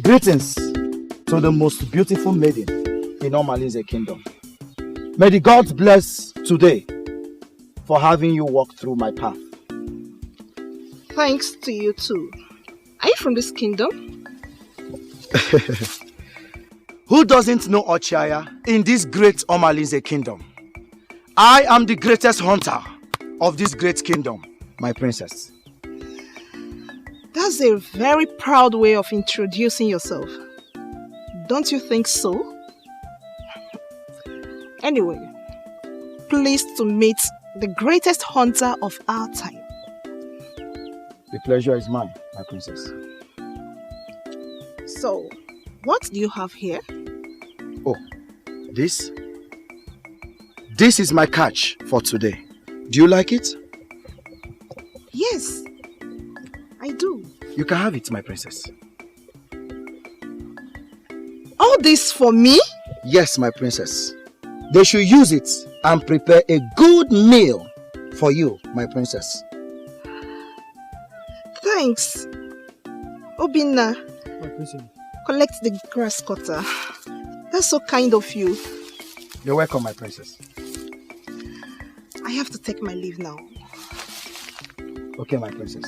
Greetings to the most beautiful maiden in Omalinze Kingdom. May the gods bless today for having you walk through my path. Thanks to you too. Are you from this kingdom? Who doesn't know Ochaya in this great Omalinze Kingdom? I am the greatest hunter of this great kingdom, my princess. That's a very proud way of introducing yourself. Don't you think so? Anyway, pleased to meet the greatest hunter of our time. The pleasure is mine, my princess. So, what do you have here? Oh, this? This is my catch for today. Do you like it? Yes, I do. You can have it, my princess. All this for me? Yes, my princess. They should use it and prepare a good meal for you, my princess. Thanks. Obinna, My princess. collect the grass cutter. That's so kind of you. You're welcome, my princess. I have to take my leave now. Okay, my princess.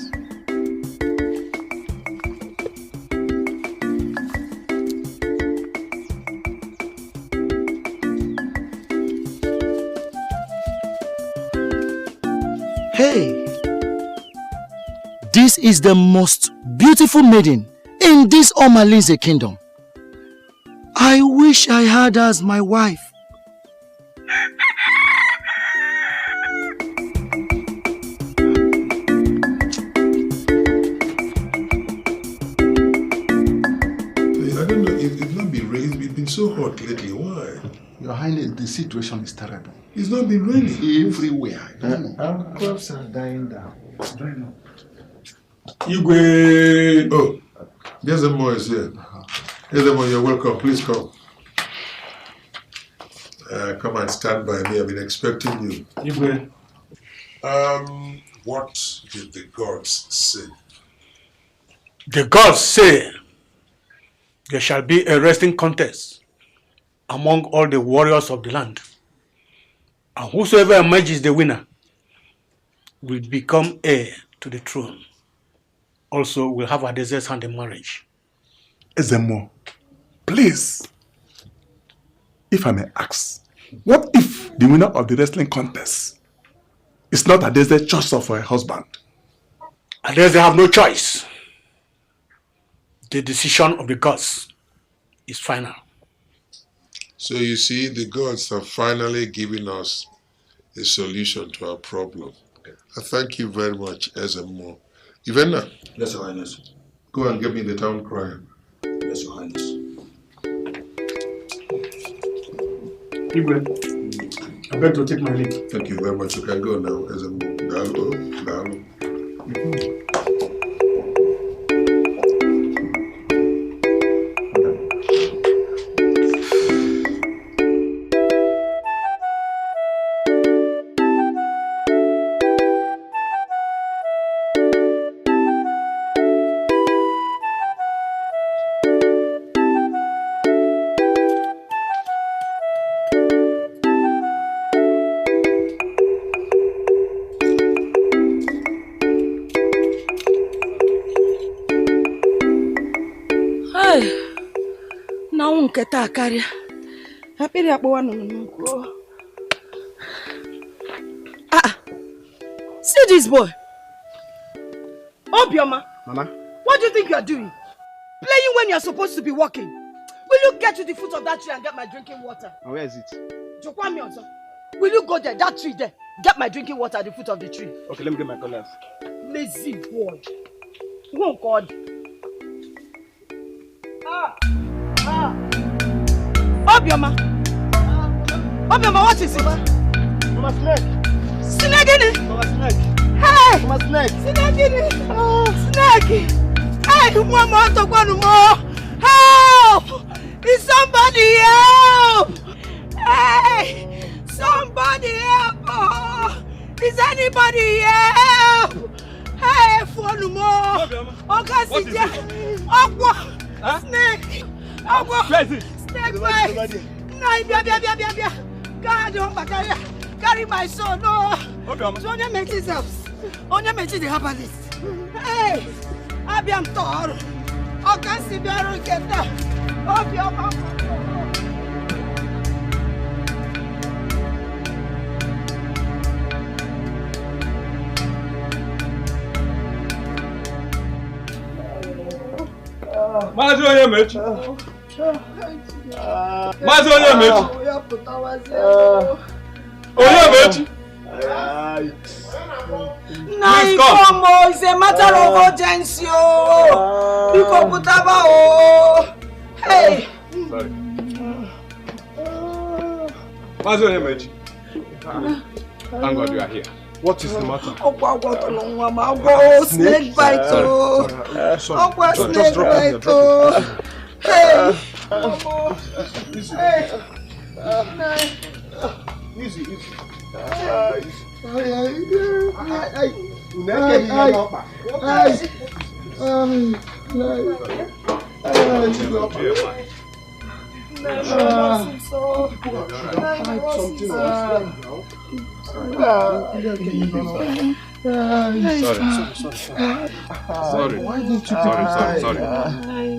Hey! This is the most beautiful maiden in this Omalinze Kingdom. I wish I had her as my wife. So hot lately, why? Your Highness, the situation is terrible. It's not been raining. Everywhere. Our crops are dying down. Drying up. Igwe! Oh, Dezemo is here. Dezemo, you're welcome. Please come. Come and stand by me. I've been expecting you. Igwe. What did the gods say? The gods say there shall be a wrestling contest among all the warriors of the land. And whosoever emerges the winner will become heir to the throne. Also, will have Adeze's hand in marriage. Ezemo, please, if I may ask, what if the winner of the wrestling contest is not Adeze's choice of her husband? Adeze have no choice. The decision of the gods is final. So you see, the gods have finally given us a solution to our problem. I thank you very much, Ezemo. Ivena. Yes, Your Highness. Go and get me the town crier. Yes, Your Highness. Igwe, I beg to take my leave. Thank you very much. You can go now, Ezemo. Dalo. See this boy. Obioma. Mama. What do you think you are doing? Playing when you are supposed to be walking. Will you get to the foot of that tree and get my drinking water? And where is it? Jokwami also. Will you go there, that tree there, get my drinking water at the foot of the tree? Okay, let me get my colors. Lazy boy. Oh God. Obioma. Obioma, what is it? Mama snake. Snake. Mama snake. Hey! Mama snake. Snake. Oh, snake. Hey, Mama, talk one more. Help! Is somebody help? Hey! Somebody help! Oh. Is anybody here? Help! Hey, phone more. Okay, sit there. Snake. Snake, bite. Bia. God, carry my son. No. So only makes it up. Only makes it happen. Hey, Abiam Tor. Okay, see me get that. Oh, your mom. Mazi onye mechi. Mazi onye mechi. Onye mechi. Please come. It's a matter of urgency. Because Putaba. Hey. Sorry. Mazi onye mechi. Thank God you are here. What is the matter? Snake bite. Snake bite. Hey. Easy. Sorry.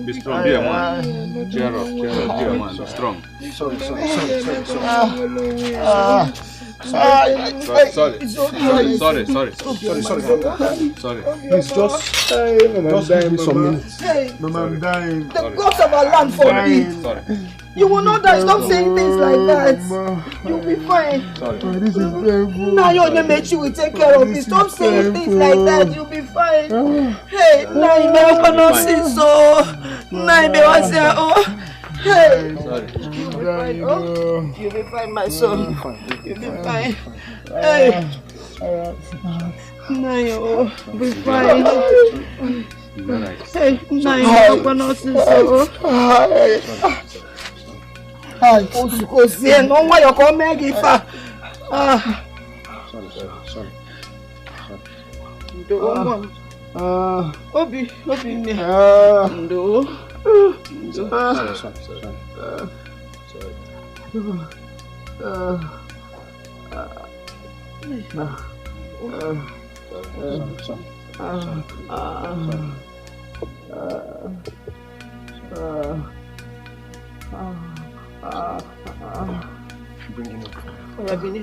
Be strong, dear man. Cheer up, dear man. Be strong. Sorry. Please just give me some minutes. Mama, I'm dying. The gods of our land forbid. Sorry. You will not die. Stop saying things like that. You'll be fine. Sorry. This is painful. Now your Nemechi will take care of you. Stop saying things like that. You'll be fine. Hey, Naime, I cannot see so. Naime, what's there? Oh. Hey. Sorry. You'll be fine. Oh. You'll be fine, my son. You'll be fine. Hey. Naime, oh. You'll be fine. Hey, Naime, I cannot see so. No way you come make it far. Sorry. Obi me.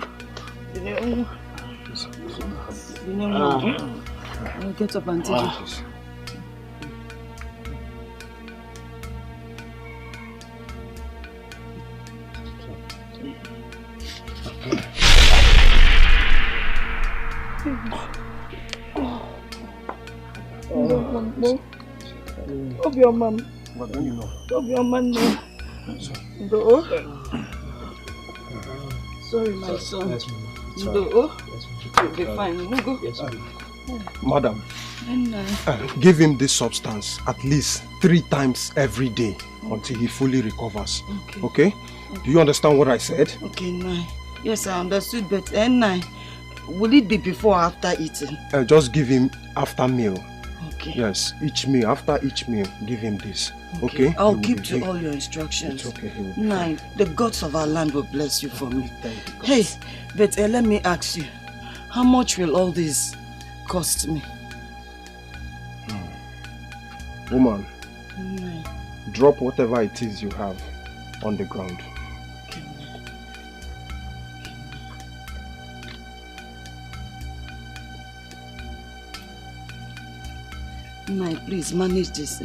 Bring him up. Get up and take it. Of your mom. What do you know? Of your man. Sorry, my son. You'll be fine. Go. Madam, give him this substance at least 3 times every day until he fully recovers. Okay? Do you understand what I said? Okay, Nai. Yes, I understood, but Nai, will it be before or after eating? Just give him after meal. Okay. Yes, after each meal, give him this. Okay? I'll keep to all your instructions. It's okay. Nai, the gods of our land will bless you for me. Hey, but let me ask you, how much will all this cost me? Woman, drop whatever it is you have on the ground. Nai, please manage this.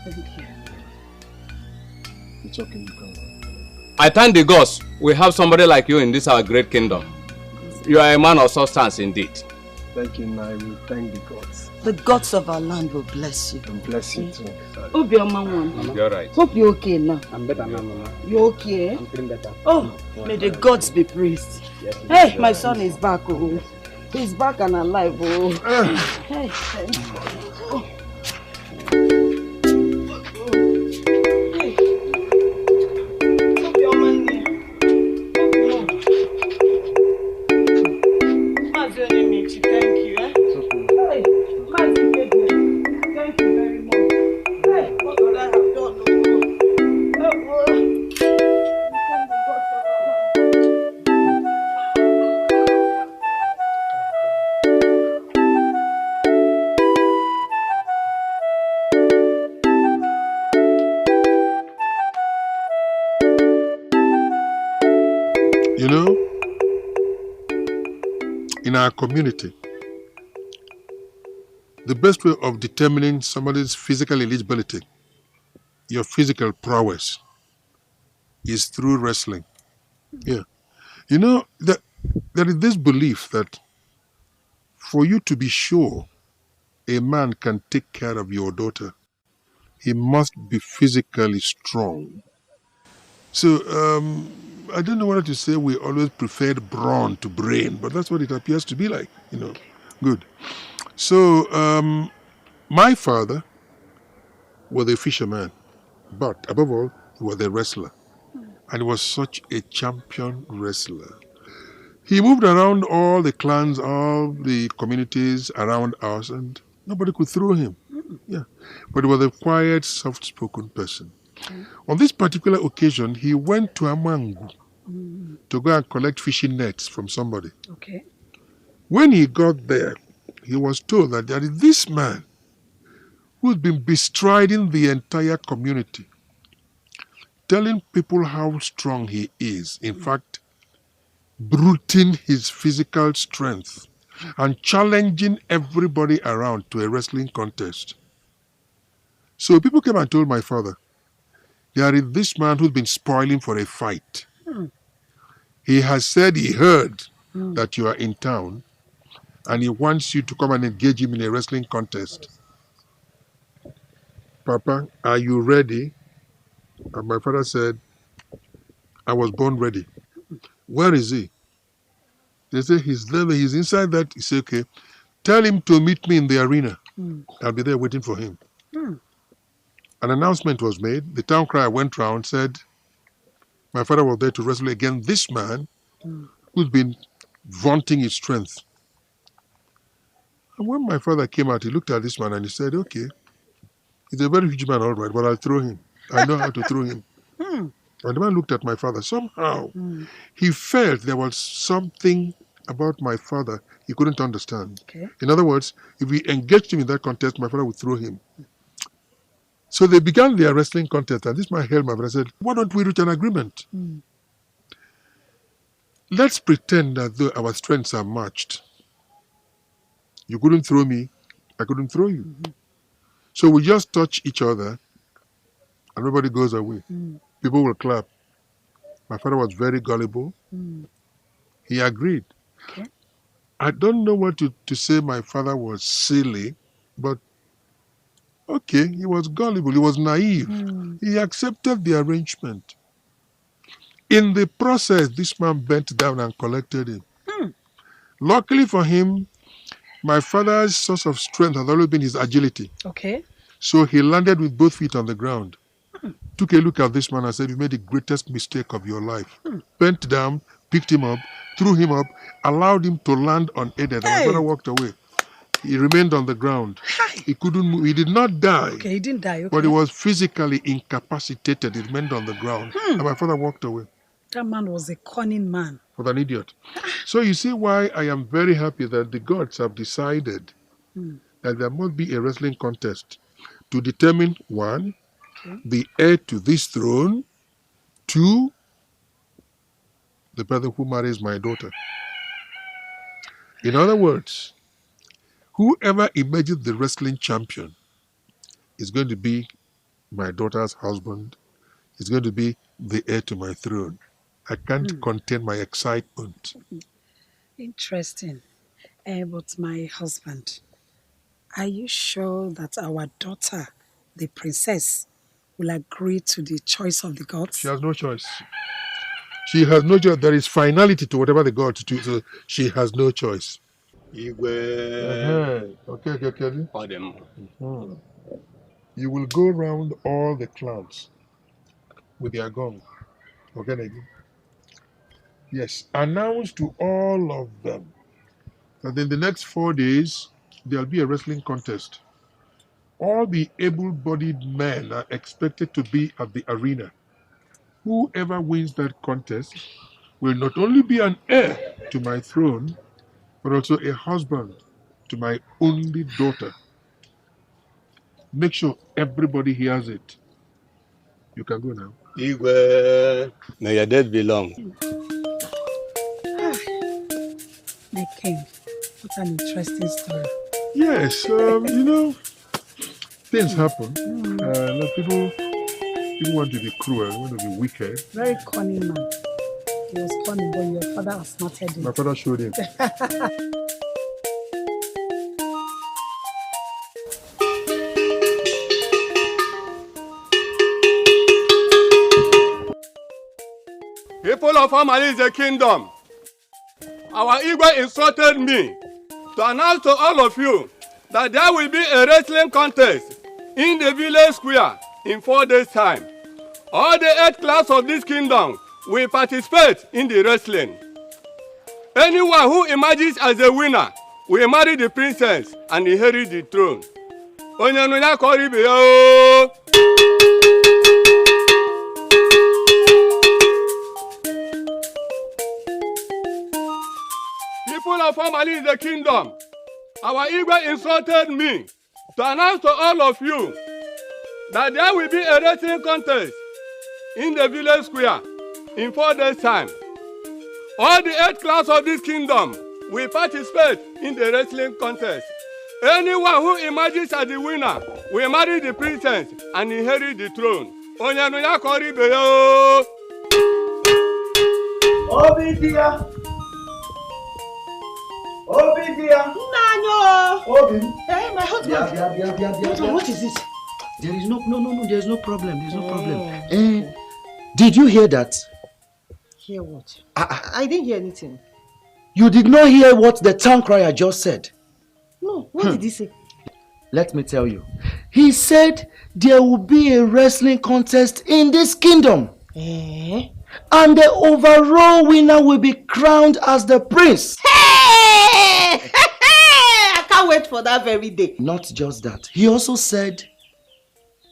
Thank you. It's okay, you can go. I thank the gods we have somebody like you in this our great kingdom. You are a man of substance indeed. Thank you, Nai. We thank the gods. The gods of our land will bless you. And bless you too. Hope you're Mama. You're right. Hope you're okay now. I'm better now, Mama. You're okay? I'm feeling better. Oh, may the gods be praised. Yes, hey, my son is back. Oh. He's back and alive. Oh. Hey. Oh. Thank you. Hey, thank you very much. Hey, what could I have done? You know, in our community, the best way of determining somebody's physical eligibility, your physical prowess, is through wrestling. Yeah. You know, there is this belief that for you to be sure a man can take care of your daughter, he must be physically strong. So, I don't know whether to say we always preferred brawn to brain, but that's what it appears to be like, you know. Good. So, my father was a fisherman, but above all, he was a wrestler. And he was such a champion wrestler. He moved around all the clans, all the communities around us, and nobody could throw him. Yeah. But he was a quiet, soft-spoken person. On this particular occasion, he went to Amangu to go and collect fishing nets from somebody. Okay. When he got there, he was told that there is this man who's been bestriding the entire community, telling people how strong he is. In fact, bruting his physical strength and challenging everybody around to a wrestling contest. So people came and told my father, there is this man who's been spoiling for a fight. He has said he heard that you are in town and he wants you to come and engage him in a wrestling contest. Papa, are you ready? And my father said, I was born ready. Where is he? They say, he's there, he's inside that. He said, okay, tell him to meet me in the arena. I'll be there waiting for him. An announcement was made. The town crier went round, said, my father was there to wrestle against this man who's been vaunting his strength. And when my father came out, he looked at this man and he said, okay, he's a very huge man, all right, but I'll throw him. I know how to throw him. And the man looked at my father. Somehow, he felt there was something about my father he couldn't understand. Okay. In other words, if we engaged him in that contest, my father would throw him. So they began their wrestling contest, and this man held my father and said, why don't we reach an agreement? Let's pretend that though our strengths are matched. You couldn't throw me, I couldn't throw you. So we just touch each other, and everybody goes away. People will clap. My father was very gullible. He agreed. Okay. I don't know what to say. My father was silly, but okay, he was gullible, he was naive. He accepted the arrangement. In the process, this man bent down and collected him. Luckily for him, my father's source of strength had always been his agility. Okay. So he landed with both feet on the ground. Took a look at this man and said, you made the greatest mistake of your life. Bent down, picked him up, threw him up, allowed him to land unaided. And my father walked away. He remained on the ground. He couldn't move. He did not die. Okay, he didn't die. Okay. But he was physically incapacitated. He remained on the ground. And my father walked away. That man was a cunning man. Was an idiot. So you see why I am very happy that the gods have decided that there must be a wrestling contest to determine, one, the heir to this throne, two, the brother who marries my daughter. In other words, whoever emerges the wrestling champion is going to be my daughter's husband, is going to be the heir to my throne. I can't contain my excitement. Interesting. But my husband, are you sure that our daughter, the princess, will agree to the choice of the gods? She has no choice. She has no choice. There is finality to whatever the gods do, so she has no choice. Igwe. Okay. You will go around all the clans with your gong. Okay, Negi? Yes. Announce to all of them And in the next 4 days, there'll be a wrestling contest. All the able-bodied men are expected to be at the arena. Whoever wins that contest will not only be an heir to my throne, but also a husband to my only daughter. Make sure everybody hears it. You can go now. Igwe, may your death be long. My king, what an interesting story. Yes, things happen. People want to be cruel, want to be wicked. Very cunning man. He was cunning, but your father has smarted him. My father showed him. People of Amalize Kingdom, our Igwe instructed me to announce to all of you that there will be a wrestling contest in the village square in 4 days' time. All the 8 class of this kingdom will participate in the wrestling. Anyone who emerges as a winner will marry the princess and inherit the throne. Onyanunya koribe yo. People of Amalize Kingdom, our Igwe instructed me to announce to all of you that there will be a wrestling contest in the village square in 4 days' time. All the 8 class of this kingdom will participate in the wrestling contest. Anyone who emerges as the winner will marry the princess and inherit the throne. Onyanunya koribe yo. Obidia. Obidia. Nanyo. Obi. Hey, my husband. What is this? There is no problem. There's no problem. Did you hear that? Hear what? I didn't hear anything. You did not hear what the town crier just said? No, what did he say? Let me tell you. He said there will be a wrestling contest in this kingdom. And the overall winner will be crowned as the prince. Hey! I can't wait for that very day. Not just that. He also said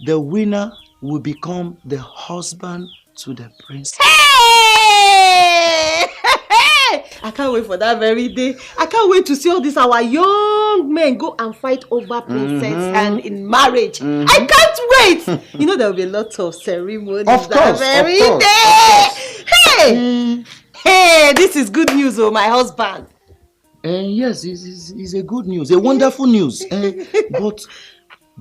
the winner will become the husband to the prince. Hey! I can't wait for that very day. I can't wait to see all these our young men go and fight over princess and in marriage. I can't wait. You know there will be a lot of ceremonies that very day. Hey! Hey, this is good news, oh my husband. Yes, it's a good news, a wonderful news. But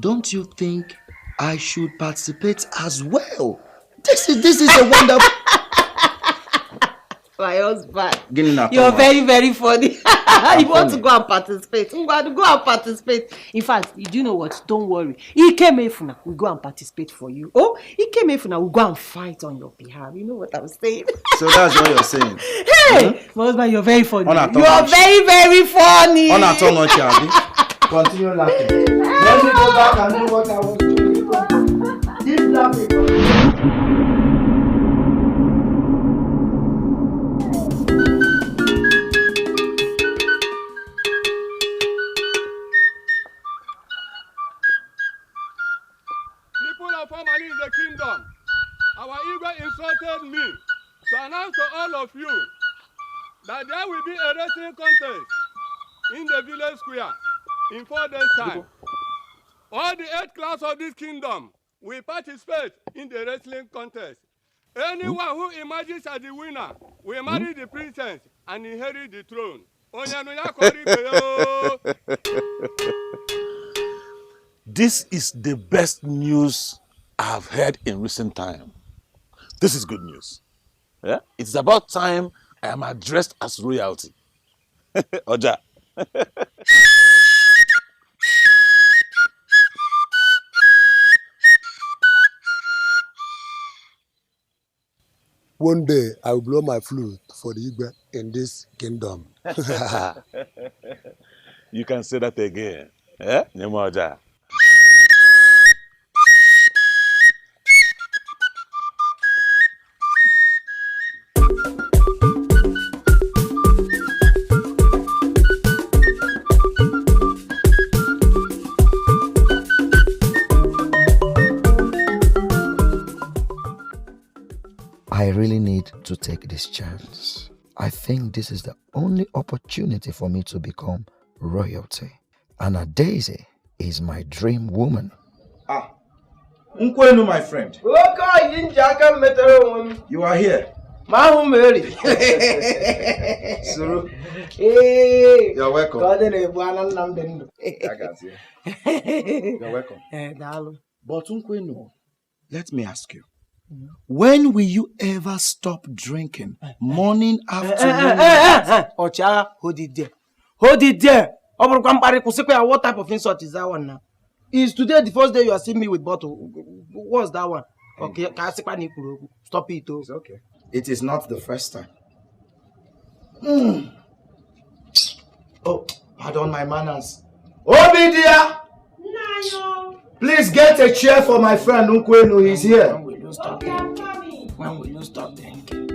don't you think I should participate as well? This is a wonderful. My husband, you're very, very funny. You want to go and participate? I'm going to go and participate. In fact, do you know what? Don't worry. Ikemefuna will go and participate for you. Oh, Ikemefuna will go and fight on your behalf. You know what I'm saying? So that's what you're saying. Hey, my husband, you're very funny. You're very, very funny. Continue laughing. Let me go back and do what I was doing. Keep laughing. The kingdom. Our Igwe instructed me to announce to all of you that there will be a wrestling contest in the village square in 4 days' time. All the 8 class of this kingdom will participate in the wrestling contest. Anyone who emerges as the winner will marry the princess and inherit the throne. This is the best news I've heard in recent time. This is good news. Yeah? It's about time I am addressed as royalty. Oja. One day I will blow my flute for the Igwe in this kingdom. You can say that again. Eh? Oja. to take this chance. I think this is the only opportunity for me to become royalty. And Daisy is my dream woman. Ah, Nkwenu, my friend. You are here. Mahu Mary. Suru. Hey. You're welcome. You're welcome. But Nkwenu, let me ask you. When will you ever stop drinking? Morning, afternoon? Ocha, hold it there. Hold it there. What type of insult is that one now? Is today the first day you are seeing me with bottle? What's that one? Okay, stop it. It's okay. It is not the first time. Oh, pardon my manners. Obidia! Please get a chair for my friend Nkwenu. He's here. When will you stop drinking? When will you stop drinking?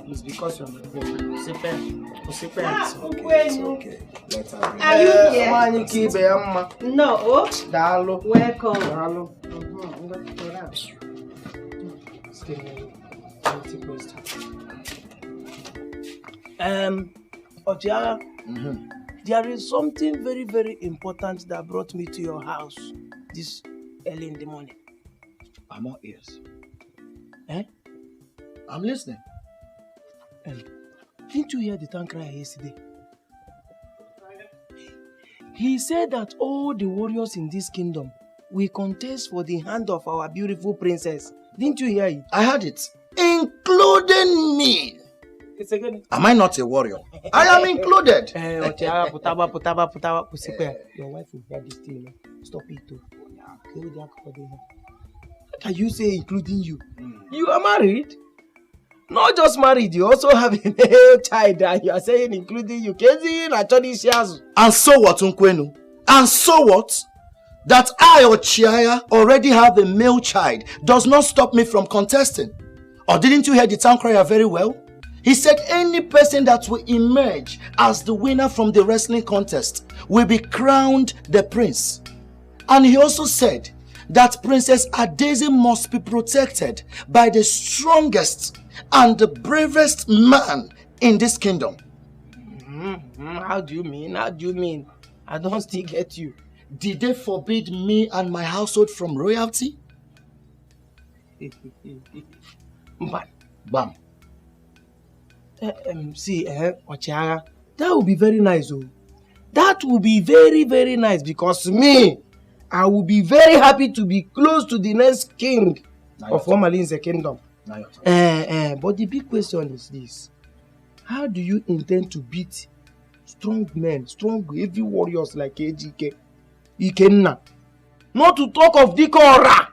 It's because you're not drinking. It's okay. Let her drink. Are you here? No. Dalo. Welcome. Dalo. Ochiara, there is something very, very important that brought me to your house this early in the morning. I'm all ears. Eh? I'm listening. Didn't you hear the town crier yesterday? He said that all the warriors in this kingdom will contest for the hand of our beautiful princess. Didn't you hear it? I heard it. Including me. It's again. Am I not a warrior? I am included. Your wife will hear this thing. Stop it too. How can you say including you? You are married? Not just married, you also have a male child and you are saying including you. And so what, Nkwenu? And so what? That I or Chiaya already have a male child does not stop me from contesting. Or didn't you hear the town crier very well? He said any person that will emerge as the winner from the wrestling contest will be crowned the prince. And he also said that Princess Daisy must be protected by the strongest and the bravest man in this kingdom. How do you mean? How do you mean? I don't still get you. Did they forbid me and my household from royalty? Bam. See, Ochiara, that would be very nice. Oh. That would be very, very nice because me, I will be very happy to be close to the next king of Omalin's kingdom. But the big question is this. How do you intend to beat strong men, strong heavy warriors like AGK, Ikenna? Not to talk of Dikora.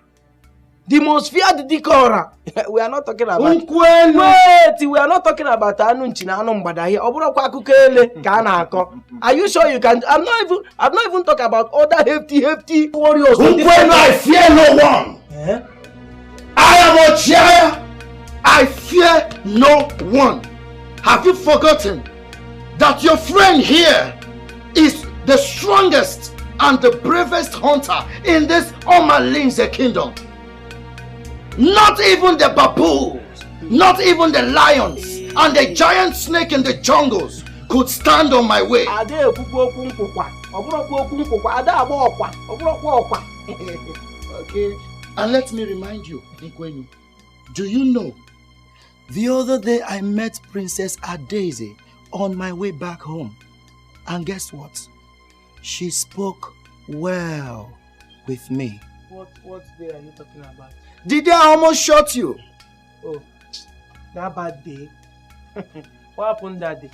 The most feared Dikora. We are not talking about Nkwenu. Wait, we are not talking about Anunchina Anumbada here. Are you sure you can? I'm not even talking about other hefty warriors. Nkwenu, I fear no one. I am Ochiaya. I fear no one. Have you forgotten that your friend here is the strongest and the bravest hunter in this Omalinze kingdom? Not even the baboons, not even the lions and the giant snake in the jungles could stand on my way. Okay, and let me remind you, Igboegwu, do you know, the other day I met Princess Daisy on my way back home. And guess what? She spoke well with me. What day are you talking about? The day I almost shot you. Oh, that bad day? What happened that day?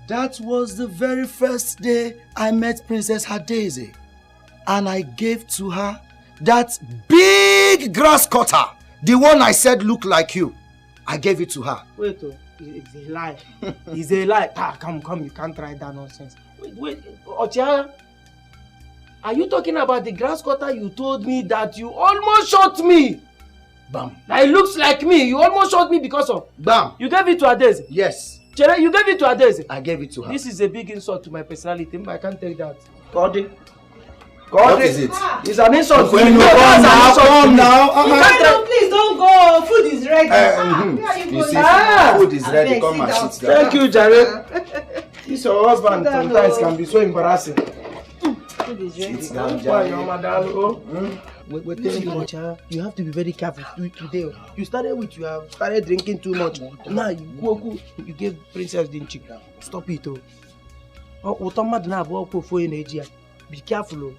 That was the very first day I met Princess Daisy. And I gave to her that big grass cutter. The one I said looked like you. I gave it to her. Wait, it's a lie. It's a lie. Come, you can't try that nonsense. Wait, Ochiara, are you talking about the grass cutter you told me that you almost shot me? Bam. That it looks like me. You almost shot me because of. Bam. You gave it to Daisy? Yes. Chere, you gave it to Daisy? I gave it to her. This is a big insult to my personality, but I can't take that. Cody. What is it? It's an insult. When you come now. Please don't go. Food is ready. You see, food is ready. Come and sit down. Thank you, Jared. This your husband sometimes can be so embarrassing. Food is ready. Sit down, Wait, you have to be very careful today. You started drinking too much. Now you gave Princess didn't you? Stop it, be careful.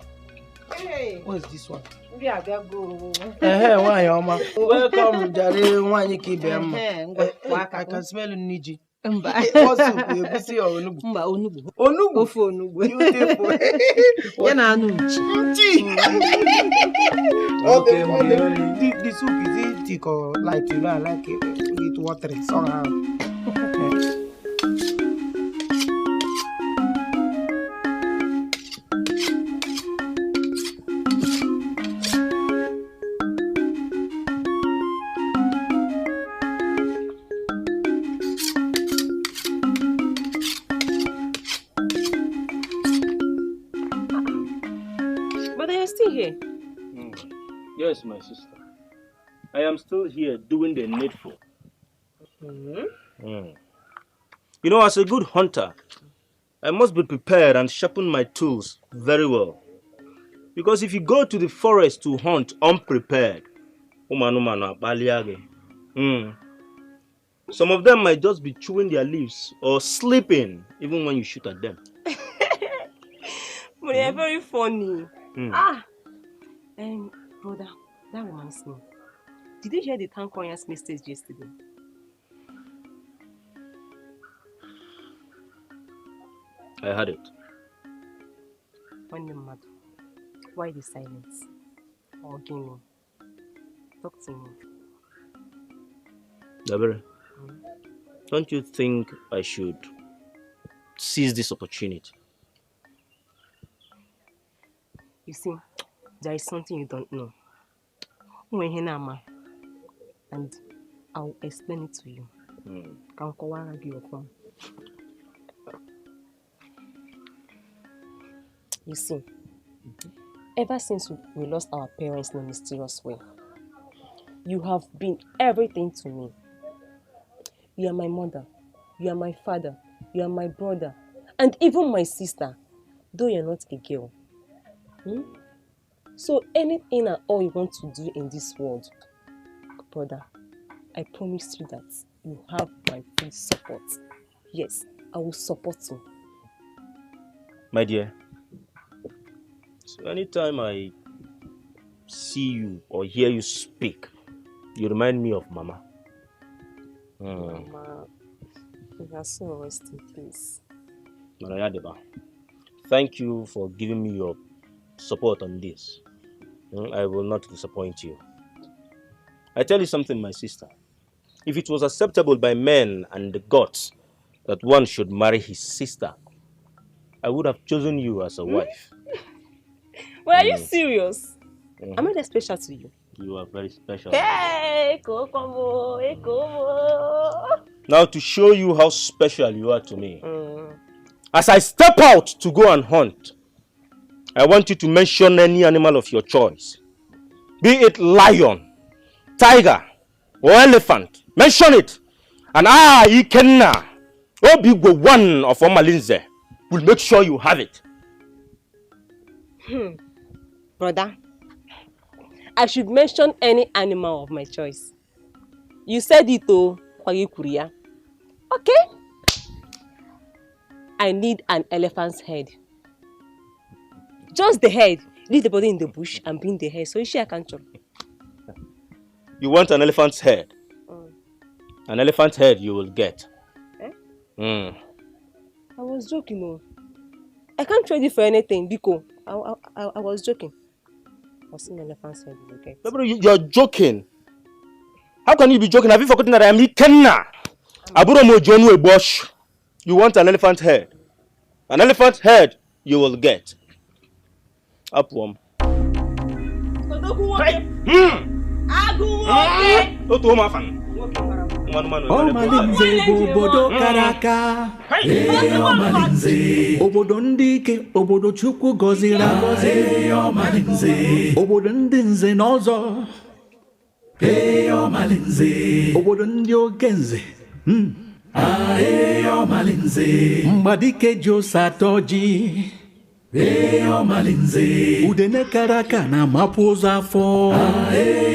Hey. What is this one? Why, Oma? Welcome, Jare. I can smell Niji. Onubu. Beautiful. The soup is thick or light? I like it watery somehow. Here? Yes, my sister. I am still here doing the needful. You know, as a good hunter, I must be prepared and sharpen my tools very well. Because if you go to the forest to hunt unprepared, some of them might just be chewing their leaves or sleeping even when you shoot at them. But they are very funny. Brother, that reminds me. Did you hear the Tankoyan's message yesterday? I heard it. When the mad, why the silence? Or gaming? Talk to me. Dabere, don't you think I should seize this opportunity? You see, there is something you don't know. And I'll explain it to you. You see, ever since we lost our parents in a mysterious way, you have been everything to me. You are my mother, you are my father, you are my brother, and even my sister, though you're not a girl. So anything at all you want to do in this world, brother, I promise you that you have my full support. Yes, I will support you. My dear, so anytime I see you or hear you speak, you remind me of Mama. Mama, you are so rest in peace. Marayadeba, thank you for giving me your support on this. I will not disappoint you. I tell you something, my sister. If it was acceptable by men and the gods that one should marry his sister, I would have chosen you as a wife. Well, are you serious? Am I that special to you? You are very special. Hey, Kokomo, hey, Komo. Now, to show you how special you are to me, as I step out to go and hunt, I want you to mention any animal of your choice. Be it lion, tiger, or elephant. Mention it. And Ikenna, Igboegwu one of Omalinze, will make sure you have it. Brother, I should mention any animal of my choice. You said it, okay? I need an elephant's head. Just the head. Leave the body in the bush and bring the head so I can chop. You want an elephant's head? An elephant's head you will get. I was joking, I can't trade it for anything, Biko. I was joking. I was in an elephant's head you will get. You're joking. How can you be joking? Have you forgotten that I am Ikenna? Aburomo Jonu Ebosh. You want an elephant's head? An elephant's head you will get. Upworm. Omalinze obodo karaka. Omalinze obodo ndike obodo chukwu gozira gozi. Omalinze obodo ndị nze n'ọzọ. Omalinze obodo ndị ogenze. Omalinze mgbadike Josatoji. Omalinze udene karaka na mapụ ụzọ afọ.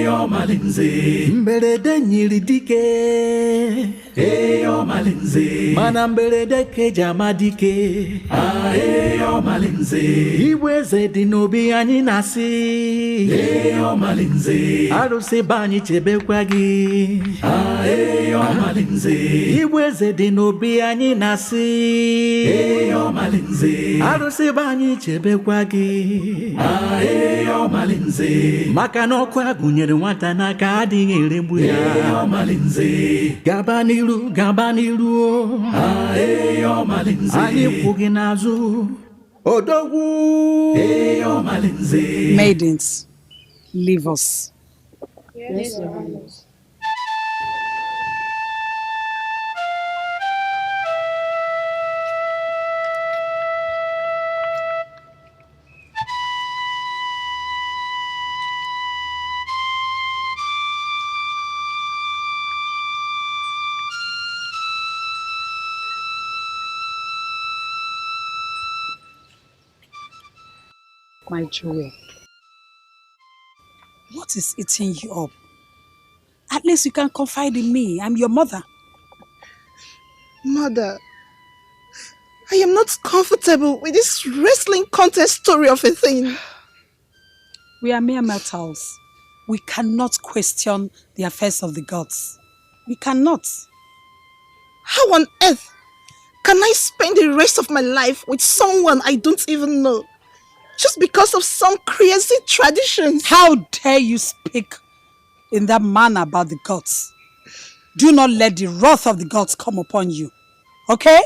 Omalinze mberede nyiri dike. Omalinze mana mberede keja amadike. Omalinze Igwe eze dị n'obi anyị na-asị. Omalinze arụsị be anyị chebekwa gị. Omalinze Igwe eze dị n'obi anyị na-asị. Omalinze arụsị be anyị chebekwa gị. Omalinze maka na ọkụ agụnyere nwata n'aka adịghị eregbu ya. Omalinze gaba n'iru gaba n'iru. Omalinze anyị kwụ gị n'azụ. Odogwu. Omalinze Maidens, leave us. Yes, Your Highness. My jewel, what is eating you up? At least you can confide in me. I'm your mother. Mother, I am not comfortable with this wrestling contest story of a thing. We are mere mortals. We cannot question the affairs of the gods. We cannot. How on earth can I spend the rest of my life with someone I don't even know? Just because of some crazy traditions. How dare you speak in that manner about the gods? Do not let the wrath of the gods come upon you. Okay?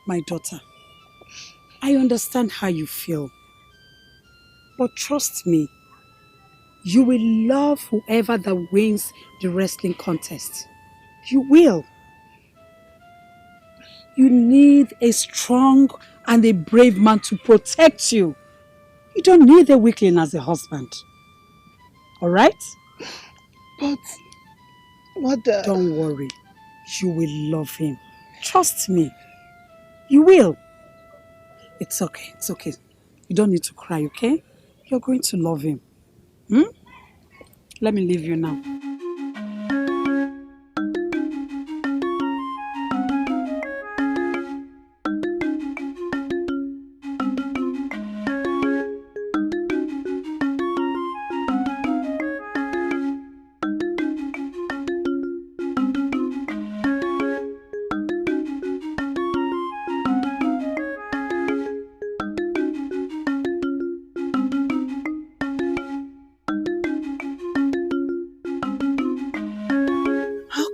My daughter, I understand how you feel. But trust me, you will love whoever that wins the wrestling contest. You will. You need a strong and a brave man to protect you. You don't need a weakling as a husband. Alright? But, Mother... Don't worry. You will love him. Trust me. You will. It's okay. It's okay. You don't need to cry, okay? You're going to love him. Let me leave you now.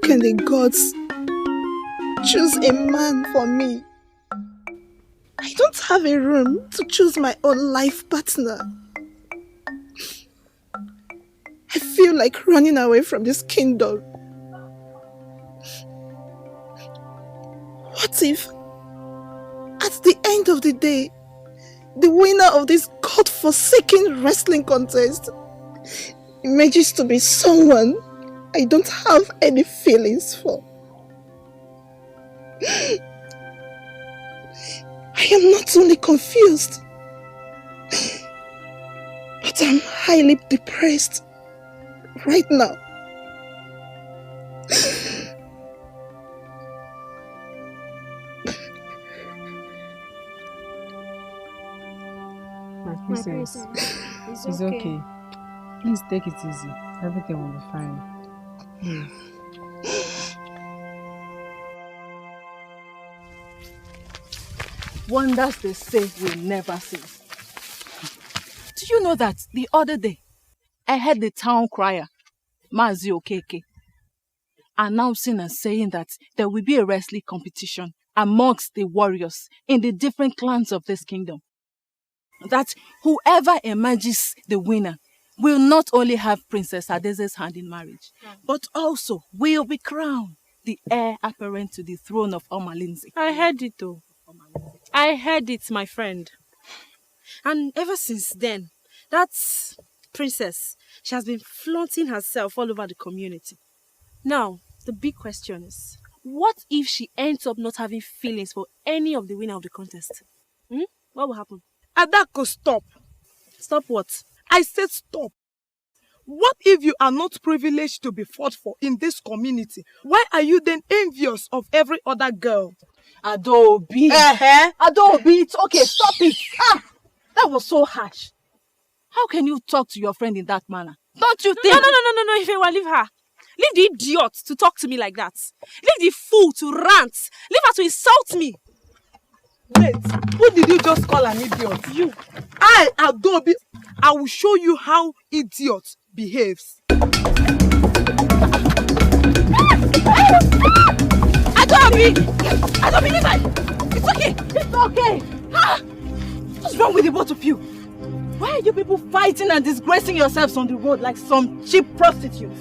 Can the gods choose a man for me? I don't have a room to choose my own life partner. I feel like running away from this kingdom. What if, at the end of the day, the winner of this god-forsaken wrestling contest emerges to be someone I don't have any feelings for? I am not only confused, but I'm highly depressed right now. My princess, it's okay. Please take it easy. Everything will be fine. Wonders they say will never cease. Do you know that the other day I heard the town crier, Mazi Okeke, announcing and saying that there will be a wrestling competition amongst the warriors in the different clans of this kingdom. That whoever emerges the winner will not only have Princess Adeze's hand in marriage, but also will be crowned the heir apparent to the throne of Omalinze. I heard it though. I heard it, my friend. And ever since then, that princess, she has been flaunting herself all over the community. Now, the big question is, what if she ends up not having feelings for any of the winner of the contest? What will happen? Adako, stop. Stop what? I said stop. What if you are not privileged to be fought for in this community? Why are you then envious of every other girl? Adobe. Adobe, it's okay, stop it. That was so harsh. How can you talk to your friend in that manner? Don't you think? No, Ifewa, leave her. Leave the idiot to talk to me like that. Leave the fool to rant. Leave her to insult me. Wait, who did you just call an idiot? You. I, Adobe, I will show you how idiot behaves. Adobe, leave her. It's okay. It's okay. What's wrong with the both of you? Why are you people fighting and disgracing yourselves on the road like some cheap prostitutes?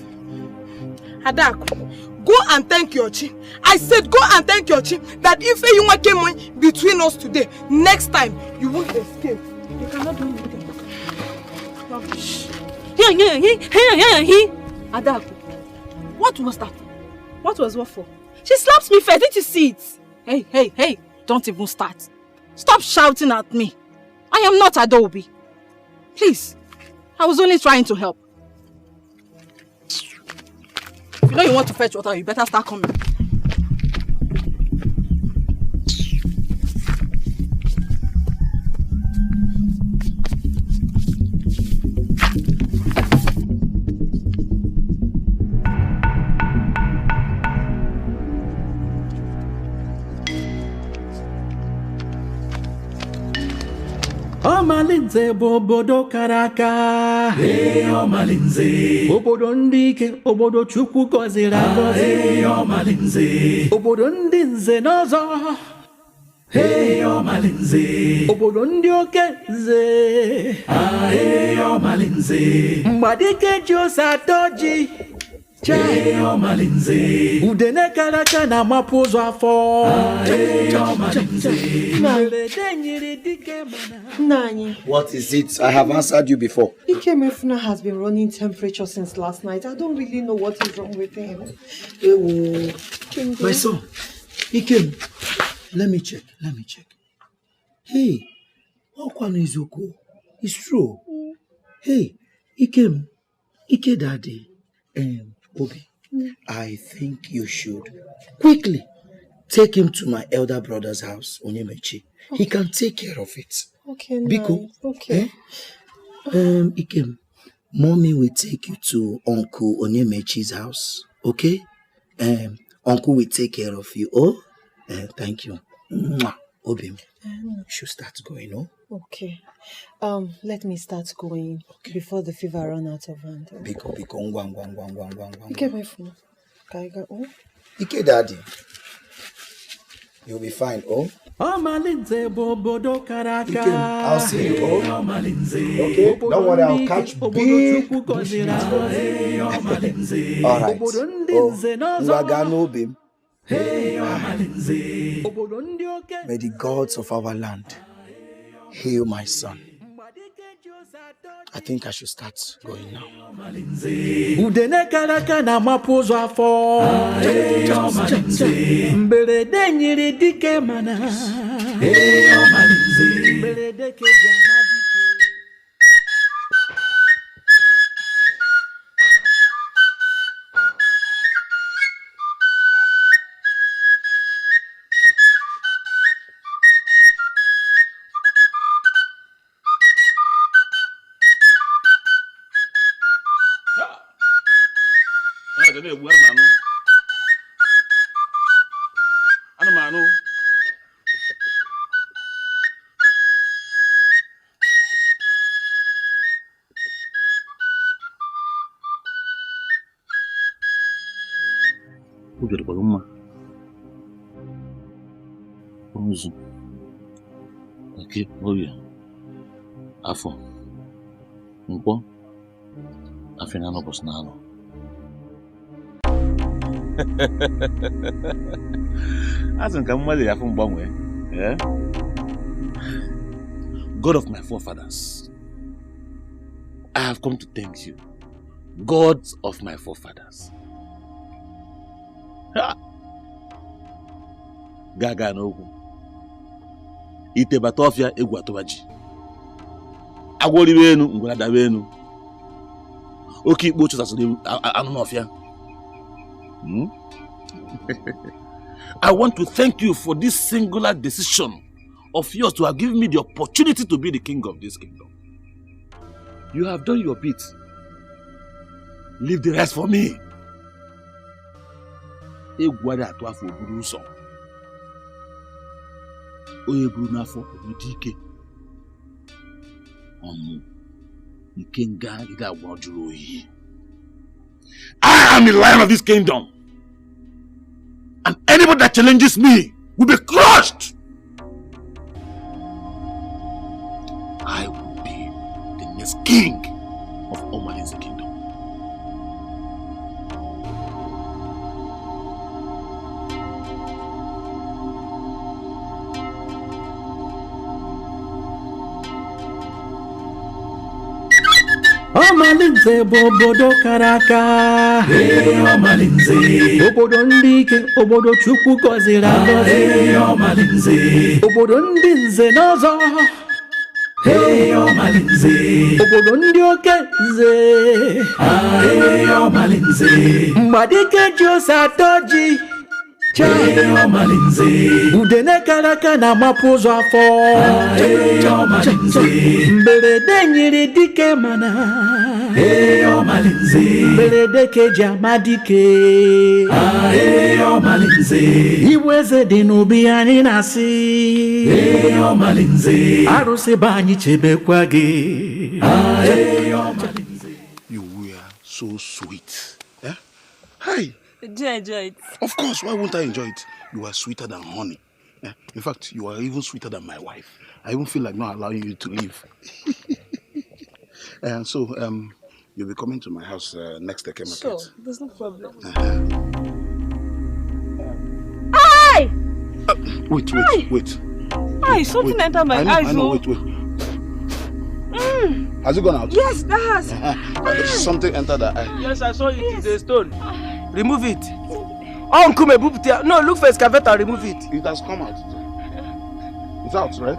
Adako, go and thank your chi. I said go and thank your chi that if you came between us today, next time you won't escape. You cannot do anything. Rubbish. Adako, what was that? What was what for? She slaps me first, didn't you see it? Hey, don't even start. Stop shouting at me. I am not Adobe. Please, I was only trying to help. If you know you want to fetch water, you better start coming. Omalinze bobodo karaka. Omalinze. Obodo ndike, obodo chukwu goziri agozi. Omalinze. Obodo ndị nze n'ọzọ. Omalinze. Obodo ndị okenze. Omalinze. Mgbadike ji ose atọji. Omalinze. Udene karaka na mapụ ụzọ afọ. Omalinze. What is it? I have answered you before. Ikemefuna has been running temperature since last night. I don't really know what is wrong with him. My son, Ikem, let me check. Hey, Okwano is okay. It's true. Hey, Ikem, Ike Daddy, Obi, I think you should quickly take him to my elder brother's house, Onyemechi. Okay. He can take care of it. Okay, Biko, okay. Ikem, Mommy will take you to Uncle Onyemechi's house, okay? Uncle will take care of you. Oh, thank you. Obi, you should start going, oh? Okay. Let me start going before the fever run out of hand. Biko, Ike, my phone. Kaiga, oh? Ike, Daddy. You'll be fine, oh? Omalinze bobodo karaka. Ike, I'll see you, oh? Okay, don't worry, I'll catch big bush. All right. Oh, Nwagano, may the gods of our land heal my son. I think I should start going now. Udene karaka na mapụ ụzọ afọ. Mberede nyiri dike mana. Mberede keji amadike. Ozu, Eke, Oye, Afọ, Nkwọ, Afinano Bosnano. As in Kamali Afumbangwe. God of my forefathers, I have come to thank you. God of my forefathers. Gaga n'okwu. Ite batofia egwu atobaji. Agwoliwe enu ngwala dawe enu. Oke ikpo chụsasịrị anụ n'ọfịa. I want to thank you for this singular decision of yours to have given me the opportunity to be the king of this kingdom. You have done your bit. Leave the rest for me. Egwuade atụ afọ oburu ụzọ. Onye buru n'afọ obidi ike. Ikenga ida agwajuru oyi. I am the lion of this kingdom. And anybody that challenges me will be crushed. I will be the next king of Omalin's kingdom. Omalinze bobodo karaka. Omalinze obodo ndị ike, obodo Chukwu gọziri agọzi. Omalinze obodo ndị nze n'ọzọ. Omalinze obodo ndị oke nze. Omalinze mgbadike ji ose atọ ji. Omalinze udene karaka na amapụ ụzọ afọ. Omalinze mberede nyere dike mana. Omalinze mberede keji amadike. Omalinze iwe eze dị n'obi anyị na-asị. Omalinze arụsị be anyị chebekwa gị. You were so sweet. Yeah? Hi. Do you enjoy it? Of course, why won't I enjoy it? You are sweeter than honey. Yeah? In fact, you are even sweeter than my wife. I even feel like not allowing you to leave. So, you'll be coming to my house next Eke market. Sure, there's no problem. Aye! Wait. Aye, something entered my eyes. I know, wait. Has it gone out? Yes, that has. Something entered the eye. Yes, I saw it. It's a stone. Remove it. Oh, Nkume, no, look for excavator, remove it. It has come out. It's out, right?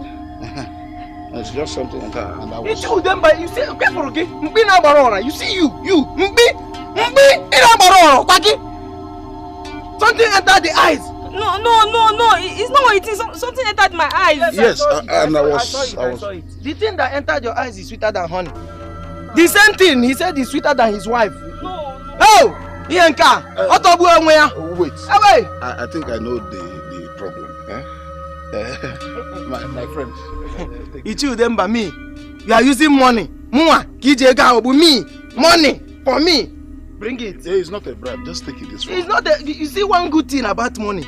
It's just something entered, and that was... It's you, them, but you see, okay? Mbi na barora. You see you, Mbi, ina barora, Kwaki. Something entered the eyes. No, it's not what it is. Something entered my eyes. Yes, and I saw it. The thing that entered your eyes is sweeter than honey. The same thing, he said is sweeter than his wife. No. Oh! Iyenka! Wait. I think I know the problem. My friend. It's you, them, but me. You are using money. Mua, Kijega, Obu, me. Money for me. Bring it. It's not a bribe. Just take it this way. It's not a, you see, one good thing about money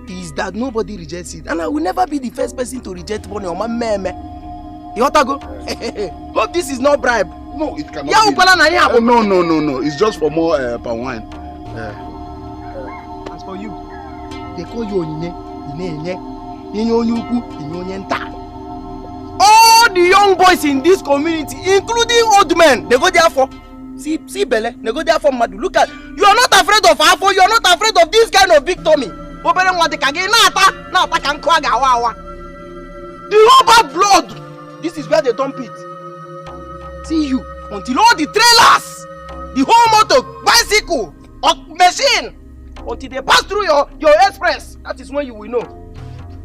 is that nobody rejects it. And I will never be the first person to reject money on my meme. You want to go? Hope this is not bribe. No, it cannot be. No. It's just for more palm wine. As for you, they call you Onye. All the young boys in this community, including old men, they go there for. See Bele, they go there for Madu. Look at, you are not afraid of Afo, you are not afraid of this kind of victory. The rubber blood, this is where they dump it. See you, until all the trailers, the whole motor, bicycle, or machine, until they pass through your express, that is when you will know.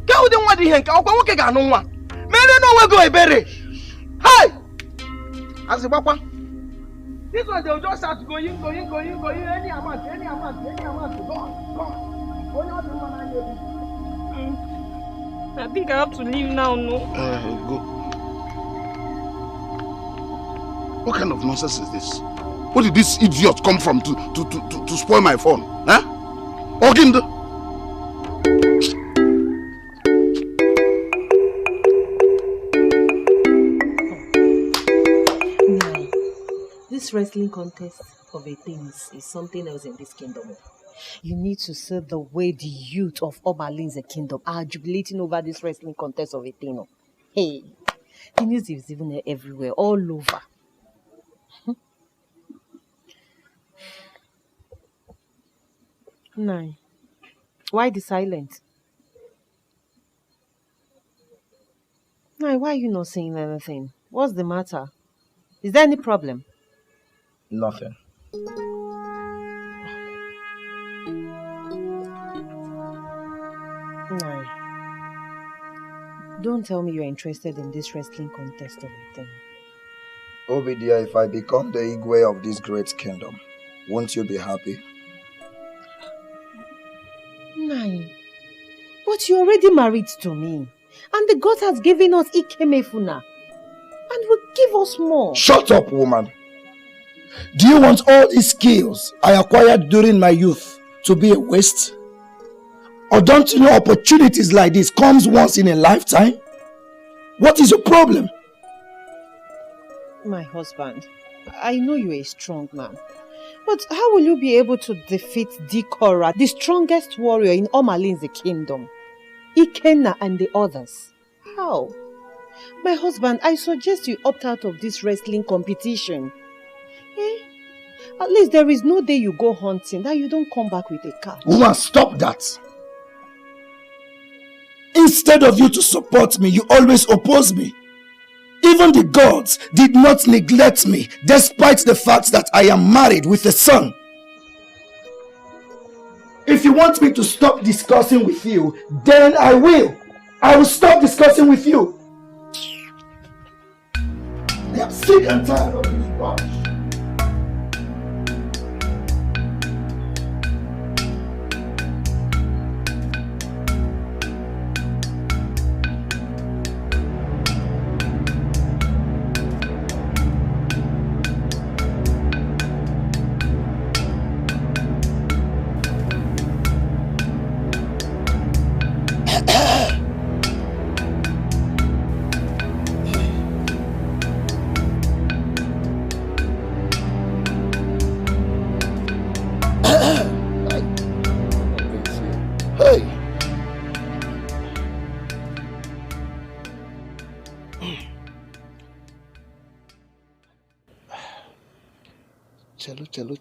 Can't you want the henk? I'll go okay, no one. Men don't know where go bury. Hey! As a papa. This one they'll just start going, any amount, go. I think I have to leave now, no? Go. What kind of nonsense is this? Where did this idiot come from to spoil my phone? Huh? Ogindo? this wrestling contest of a thing is something else in this kingdom. You need to see the way the youth of Obalin's kingdom are jubilating over this wrestling contest of a thing. Hey, the news is even everywhere, all over. No. Why the silence? No, why are you not saying anything? What's the matter? Is there any problem? Nothing. No. Don't tell me you're interested in this wrestling contest of a thing. Obidia, if I become the Igwe of this great kingdom, won't you be happy? No. But you're already married to me. And the God has given us Ikemefuna. And will give us more. Shut up, woman. Do you want all these skills I acquired during my youth to be a waste? Or don't you know opportunities like this comes once in a lifetime? What is your problem? My husband, I know you're a strong man. But how will you be able to defeat Dikora, the strongest warrior in Omalin's kingdom? Ikenna and the others? How? My husband, I suggest you opt out of this wrestling competition. At least there is no day you go hunting that you don't come back with a catch. Woman, stop that. Instead of you to support me, you always oppose me. Even the gods did not neglect me, despite the fact that I am married with a son. If you want me to stop discussing with you, then I will. I will stop discussing with you. I am sick and tired of this rubbish.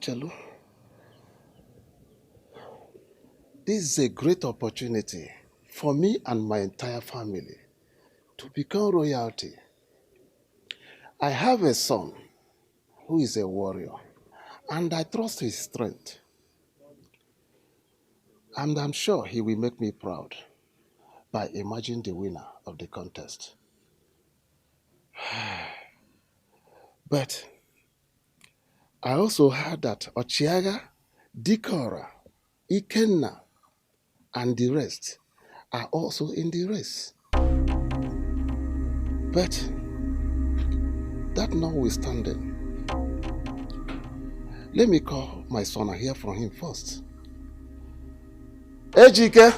Chelu. This is a great opportunity for me and my entire family to become royalty. I have a son who is a warrior, and I trust his strength. And I'm sure he will make me proud by emerging the winner of the contest. But I also heard that Ochiaga, Dikora, Ikenna, and the rest are also in the race. But that notwithstanding, let me call my son and hear from him first. Ejike!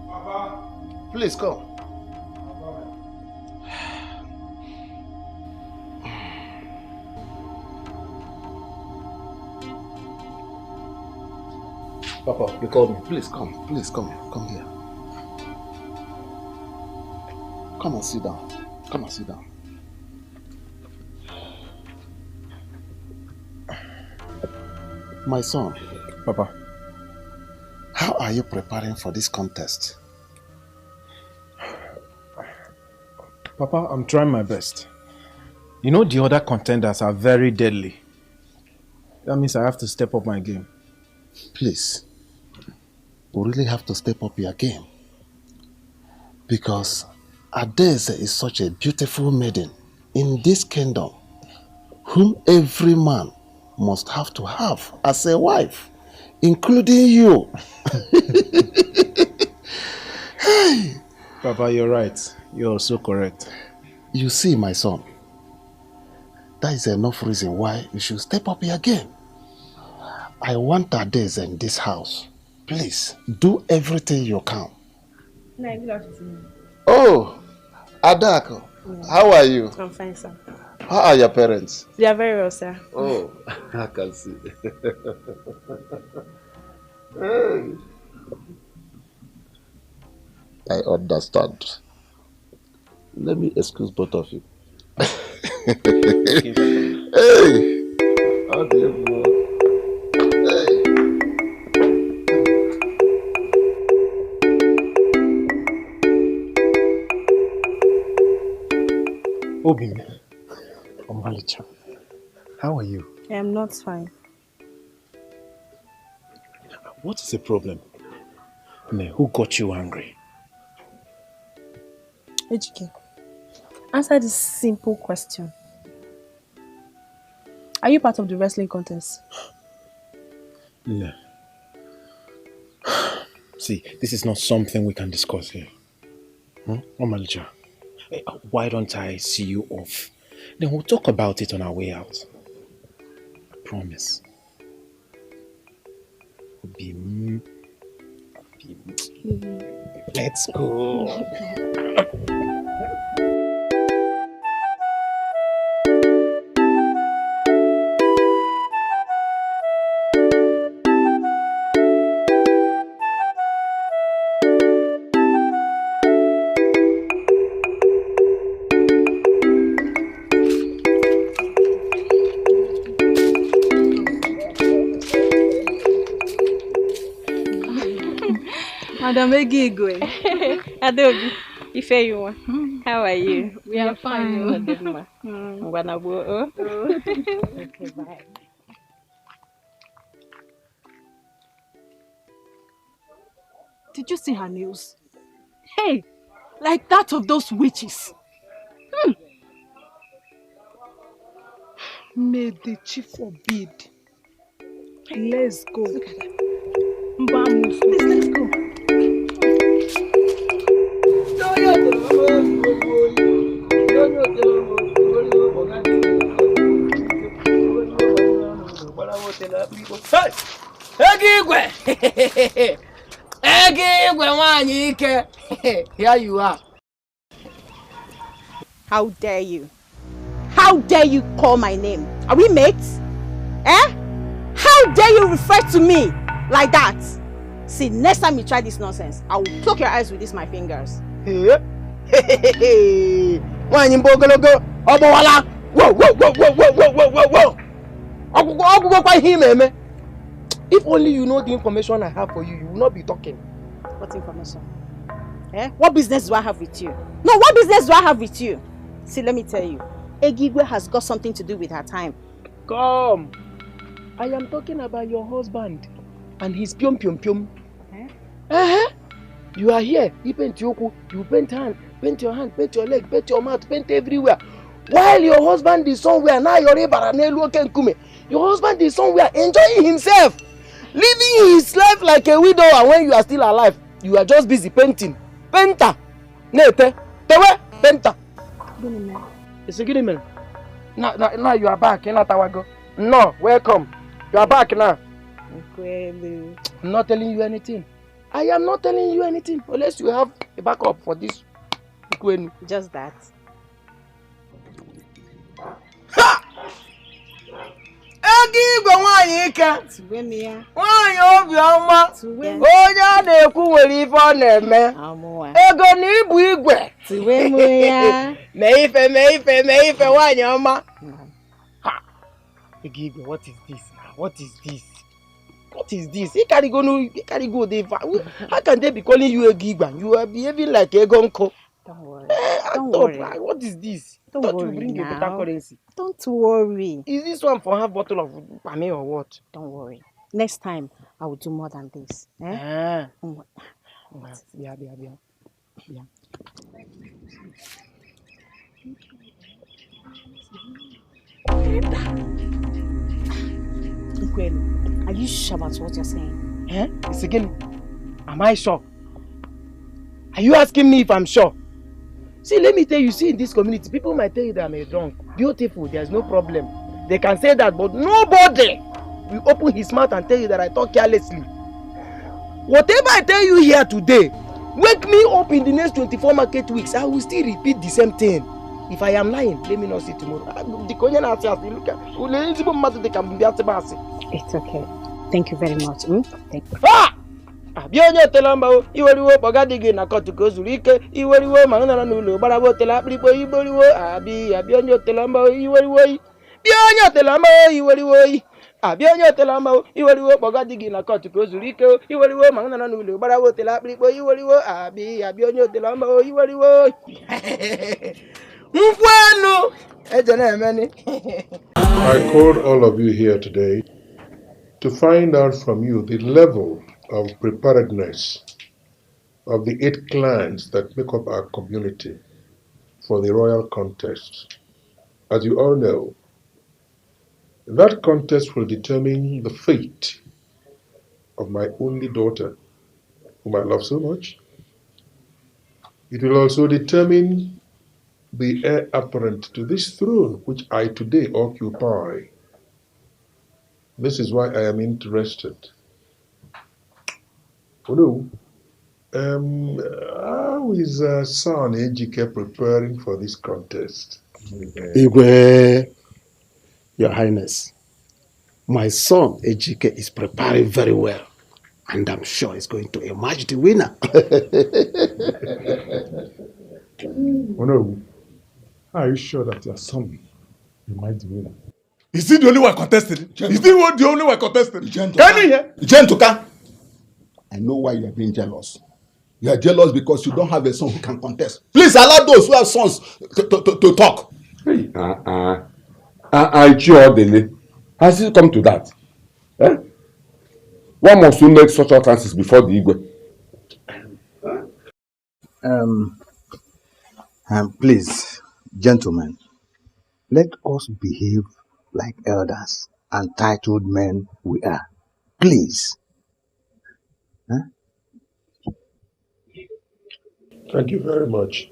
Papa! Please come. Papa, you called me. Please come here. Come and sit down. My son. Papa. How are you preparing for this contest? Papa, I'm trying my best. You know the other contenders are very deadly. That means I have to step up my game. Please. We really have to step up your game. Because Adeze is such a beautiful maiden in this kingdom, whom every man must have to have as a wife, including you. Hey. Papa, you're right. You're so correct. You see, my son, that is enough reason why you should step up your game. I want Adeze in this house. Please, do everything you can. Good afternoon. Oh, Adako. How are you? I'm fine, sir. How are your parents? They are very well, sir. Oh, I can see. Hey. I understand. Let me excuse both of you. Hey! How do you know? Hey! Obim, Omalicha, how are you? I am not fine. What is the problem? Who got you angry? Edochie, answer this simple question. Are you part of the wrestling contest? No. See, this is not something we can discuss here. Omalicha, why don't I see you off? Then we'll talk about it on our way out. I promise. Let's go. Madam Igboegwu. Adobe, Ifeyuwa, how are you? We are fine. Okay, bye. Did you see her nails? Hey, like that of those witches. May the chief forbid. Let's go. Vamos, let's go. Here you are. How dare you? How dare you call my name? Are we mates? Eh? How dare you refer to me like that? See, next time you try this nonsense, I will pluck your eyes with these my fingers. Whoa. If only you know the information I have for you, you will not be talking. What information? Eh? What business do I have with you? No, what business do I have with you? See, let me tell you. Igboegwu has got something to do with her time. Come. I am talking about your husband and his pium pium pium. You are here. You paint yoku, you paint hand, paint your hand, paint your leg, paint your mouth, paint everywhere. While your husband is somewhere, now your husband is somewhere enjoying himself, living his life like a widow, and when you are still alive, you are just busy painting. Painter. Nete. Tewe. Painter. It's a good man. Now you are back. No, welcome. You are back now. I'm not telling you anything. I am not telling you anything unless you have a backup for this. Just that. Igwe nwanyị ike. Nwanyị obiọma. Onye a na-ekwu nwere ife ọ na-eme. Ego na ibu igwe. Mee ife nwanyị ọma. Igwe, what is this? What is this? What is this? He carry go there. How can they be calling you Igwe? You are behaving like a gonko. Don't worry. Don't worry. What is this? Don't you bring a better currency? Don't worry. Is this one for half bottle of Pame or what? Don't worry. Next time, I will do more than this. Eh? Yeah. Are you sure about what you're saying? It's again. Am I sure? Are you asking me if I'm sure? See, let me tell you, in this community, people might tell you that I'm a drunk. Beautiful, there's no problem. They can say that, but nobody will open his mouth and tell you that I talk carelessly. Whatever I tell you here today, wake me up in the next 24 market weeks, I will still repeat the same thing. If I am lying, let me not see tomorrow. It's okay. Thank you very much. Thank you. Abionye telamba iweriwo bogadige na kotu ko zuru ike iweriwo manana n'ụlọ gbarawo telakpirikpo igboriwo abionye telamba iweriwo bionye telamba iweriwo abionye telamba iweriwo bogadige na kotu ko zuru ike iweriwo manana n'ụlọ gbarawo telakpirikpo iweriwo abionye telamba iweriwo mkwenu ejena emeni. I called all of you here today to find out from you the level of preparedness of the 8 clans that make up our community for the royal contest. As you all know, that contest will determine the fate of my only daughter, whom I love so much. It will also determine the heir apparent to this throne which I today occupy. This is why I am interested. How is son Ejike preparing for this contest? Igwe, Your Highness, my son Ejike is preparing very well, and I'm sure he's going to emerge the winner. Are you sure that your son will emerge the winner? Is he the only one contesting? Is he the only one contesting? Can you hear? Gentoka, I know why you are being jealous. You are jealous because you don't have a son who can contest. Please allow those who have sons to talk. Hey, has it come to that? Eh? One must soon make such utterances before the Igwe. Please, gentlemen, let us behave like elders and titled men we are. Please. Huh? Thank you very much.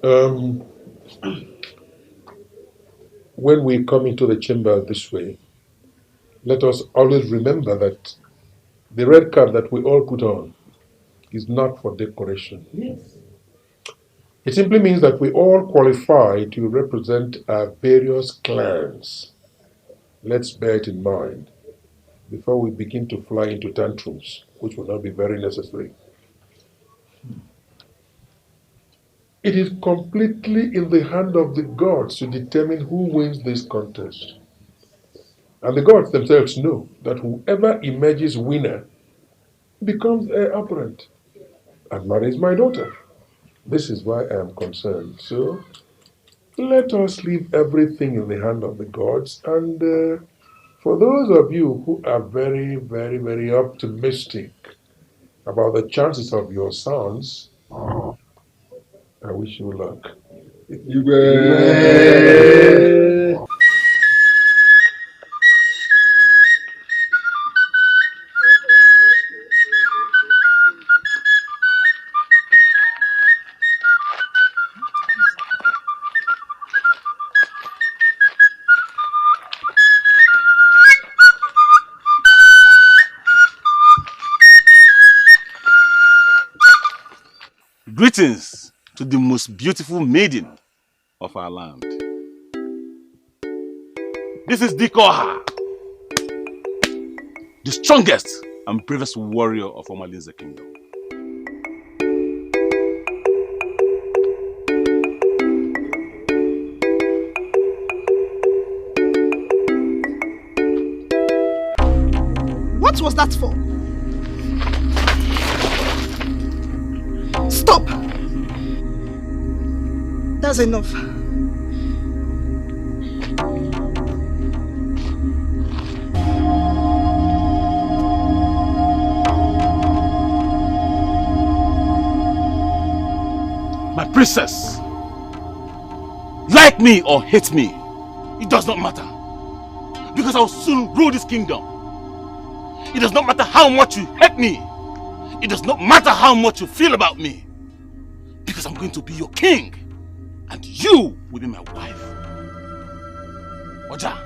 When we come into the chamber this way, let us always remember that the red card that we all put on is not for decoration. Yes. It simply means that we all qualify to represent our various clans. Let's bear it in mind before we begin to fly into tantrums, which will not be very necessary. It is completely in the hand of the gods to determine who wins this contest. And the gods themselves know that whoever emerges winner becomes heir apparent and marries my daughter. This is why I am concerned. So let us leave everything in the hand of the gods. And for those of you who are very, very, very optimistic about the chances of your sons, I wish you luck. Greetings to the most beautiful maiden of our land. This is Dikoha, the strongest and bravest warrior of Omalinze Kingdom. What was that for? Stop! That's enough. My princess, like me or hate me, it does not matter. Because I will soon rule this kingdom. It does not matter how much you hate me. It does not matter how much you feel about me. Because I'm going to be your king. And you will be my wife. Oja.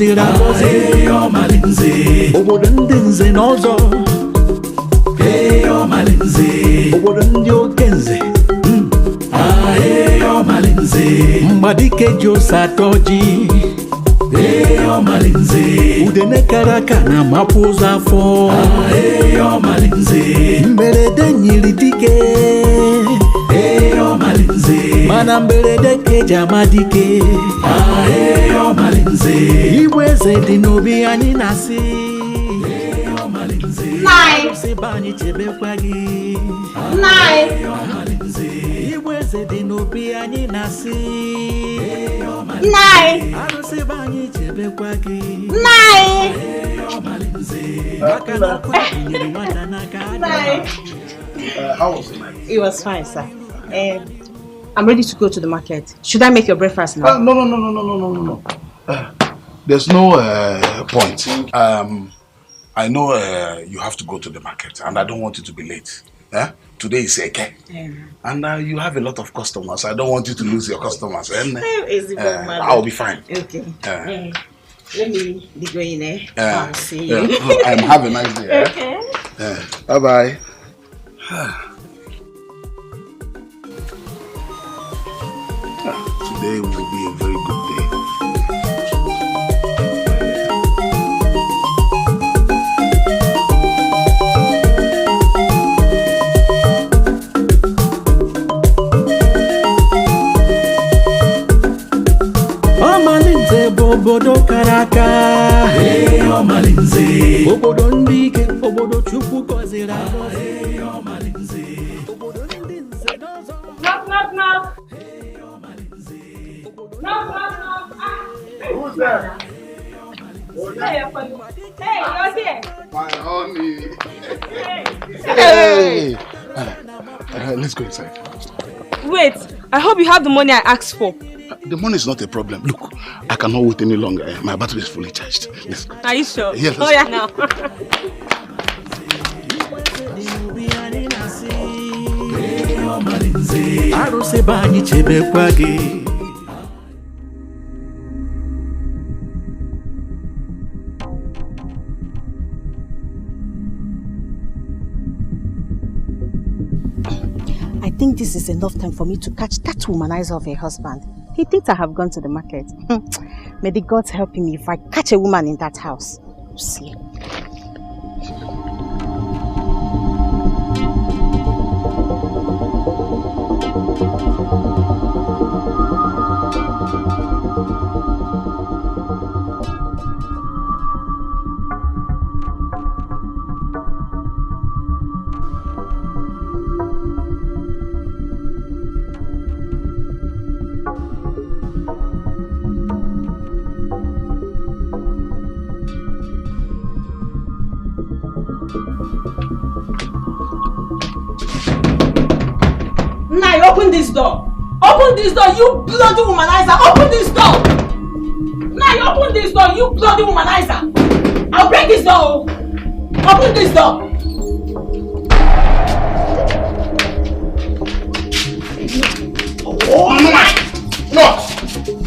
gọziri agọzi obodo ndị nze na ọzọ obodo ndị oke nze mgbadike ji ose atọ ji udene kara aka na mapụ ụzọ afọ mberede nyiri dike mana mberede ka eji ama dike igwe eze dị n'obi anyị na-asị arụsị anyị chebekwa gị igwe eze dị n'obi anyị na-asị arụsị anyị chebekwa gị maka na ọkụ nyere nwata n'aka. How was the night? It was fine, sir. I'm ready to go to the market. Should I make your breakfast now? No. There's no point. I know you have to go to the market, and I don't want you to be late. Today is Eke, and you have a lot of customers. I don't want you to lose your customers. I'll be fine. Okay. Let me be going there. I'll see you. Have a nice day. Okay. Bye-bye. Today will be a very good day. Omalinze bobodo karaka Omalinze obodo ndị ike obodo Chukwu gọziri agọzi Omalinze obodo ndị nze n'ọzọ. Knock. Who's there? Hey, you're here. My honey. Hey. Let's go inside. Wait, I hope you have the money I asked for. The money is not a problem. Look, I cannot wait any longer. My battery is fully charged. Let's go. Are you sure? Yes. Oh yeah, now. Arụsị anyị chebekwa gị. I think this is enough time for me to catch that womanizer of a husband. He thinks I have gone to the market. May the gods help me if I catch a woman in that house. See. Open this door! Open this door, you bloody womanizer! Open this door! Now open this door, you bloody womanizer! I'll break this door! Open this door! Oh, nine! No!